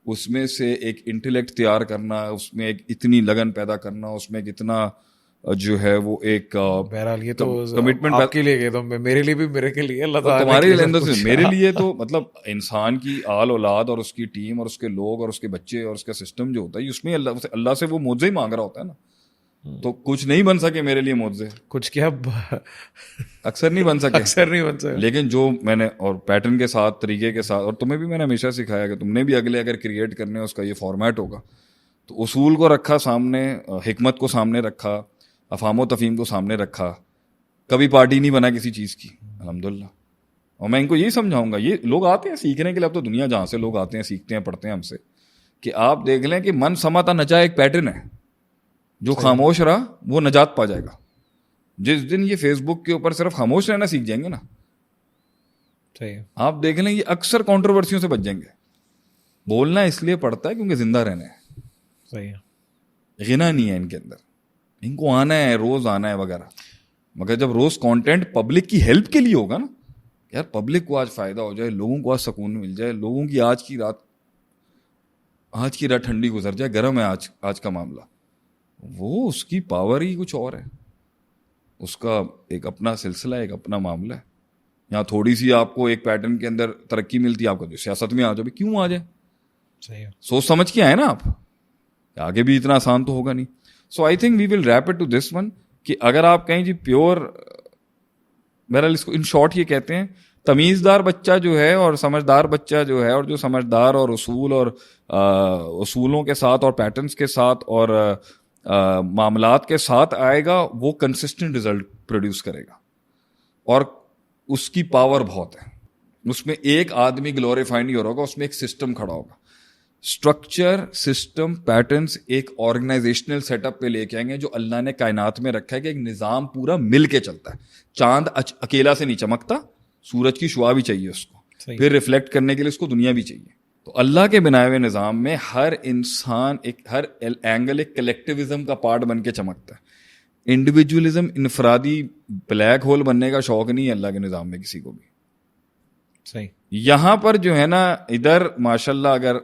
اس میں سے ایک انٹلیکٹ تیار کرنا, اس میں ایک اتنی لگن پیدا کرنا, اس میں ایک اتنا جو ہے وہ ایک
بہرحال یہ تو
کمٹمنٹ
آپ کے لیے کہ تو میرے لیے بھی, میرے کے لیے اللہ تعالیٰ
تمہارے لیے, میرے لیے تو مطلب انسان کی آل اولاد اور اس کی ٹیم اور اس کے لوگ اور اس کے بچے اور اس کا سسٹم جو ہوتا ہے, اس میں اللہ سے وہ معجزے ہی مانگ رہا ہوتا ہے نا. تو کچھ نہیں بن سکے میرے لیے معجزے,
کچھ کیا
اکثر نہیں بن سکے. لیکن جو میں نے, اور پیٹرن کے ساتھ, طریقے کے ساتھ, اور تمہیں بھی میں نے ہمیشہ سکھایا کہ تم نے بھی اگلے اگر کریٹ کرنے اس کا یہ فارمیٹ ہوگا, تو اصول کو رکھا سامنے, حکمت کو سامنے رکھا, افہام و تفہیم کو سامنے رکھا, کبھی پارٹی نہیں بنا کسی چیز کی, الحمدللہ. اور میں ان کو یہی سمجھاؤں گا, یہ لوگ آتے ہیں سیکھنے کے لیے, اب تو دنیا جہاں سے لوگ آتے ہیں, سیکھتے ہیں, پڑھتے ہیں ہم سے, کہ آپ دیکھ لیں کہ من سماتا نچا ایک پیٹرن ہے, جو خاموش رہا وہ نجات پا جائے گا. جس دن یہ فیس بک کے اوپر صرف خاموش رہنا سیکھ جائیں گے نا, آپ دیکھ لیں یہ اکثر کنٹروورسیوں سے بچ جائیں گے. بولنا اس لیے پڑتا ہے کیونکہ زندہ رہنا ہے.
صحیح,
غنا نہیں ہے ان کے اندر, ان کو آنا ہے, روز آنا ہے وغیرہ. مگر جب روز کانٹینٹ پبلک کی ہیلپ کے لیے ہوگا نا, یار پبلک کو آج فائدہ ہو جائے, لوگوں کو آج سکون مل جائے, لوگوں کی آج کی رات ٹھنڈی گزر جائے, گرم ہے آج کا معاملہ, وہ اس کی پاور ہی کچھ اور ہے, اس کا ایک اپنا سلسلہ ہے, ایک اپنا معاملہ ہے. یہاں تھوڑی سی آپ کو ایک پیٹرن کے اندر ترقی ملتی ہے, آپ کو جو سیاست میں آ جائے, کیوں آ جائے,
صحیح,
سوچ سمجھ کے آئے نا آپ, آگے بھی اتنا آسان تو ہوگا نہیں. So I think we will wrap it to this one, کہ اگر آپ کہیں جی پیور, بہرحال اس کو ان شارٹ یہ کہتے ہیں, تمیزدار بچہ جو ہے اور سمجھدار بچہ جو ہے, اور جو سمجھدار اور اصول اور اصولوں کے ساتھ اور پیٹرنس کے ساتھ اور معاملات کے ساتھ آئے گا, وہ کنسسٹنٹ رزلٹ پروڈیوس کرے گا, اور اس کی پاور بہت ہے. اس میں ایک آدمی گلوریفائی نہیں ہو رہا ہوگا, اس میں ایک سسٹم کھڑا ہوگا. اسٹرکچر, سسٹم, پیٹرنس ایک آرگنائزیشنل سیٹ اپ پہ لے کے آئیں گے, جو اللہ نے کائنات میں رکھا ہے کہ ایک نظام پورا مل کے چلتا ہے. چاند اکیلا سے نہیں چمکتا, سورج کی شعاع بھی چاہیے اس کو, پھر ریفلیکٹ کرنے کے لیے اس کو دنیا بھی چاہیے. تو اللہ کے بنائے ہوئے نظام میں ہر انسان ہر اینگل ایک کلیکٹیوزم کا پارٹ بن کے چمکتا ہے. انڈیویجولزم, انفرادی بلیک ہول بننے کا شوق نہیں ہے اللہ کے نظام میں کسی کو بھی.
صحیح,
یہاں پر جو ہے نا, ادھر ماشاءاللہ اگر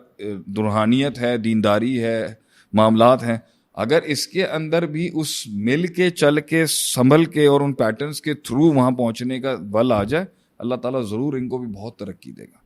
روحانیت ہے, دینداری ہے, معاملات ہیں, اگر اس کے اندر بھی اس مل کے, چل کے, سنبھل کے اور ان پیٹرنز کے تھرو وہاں پہنچنے کا بل آ جائے, اللہ تعالیٰ ضرور ان کو بھی بہت ترقی دے گا.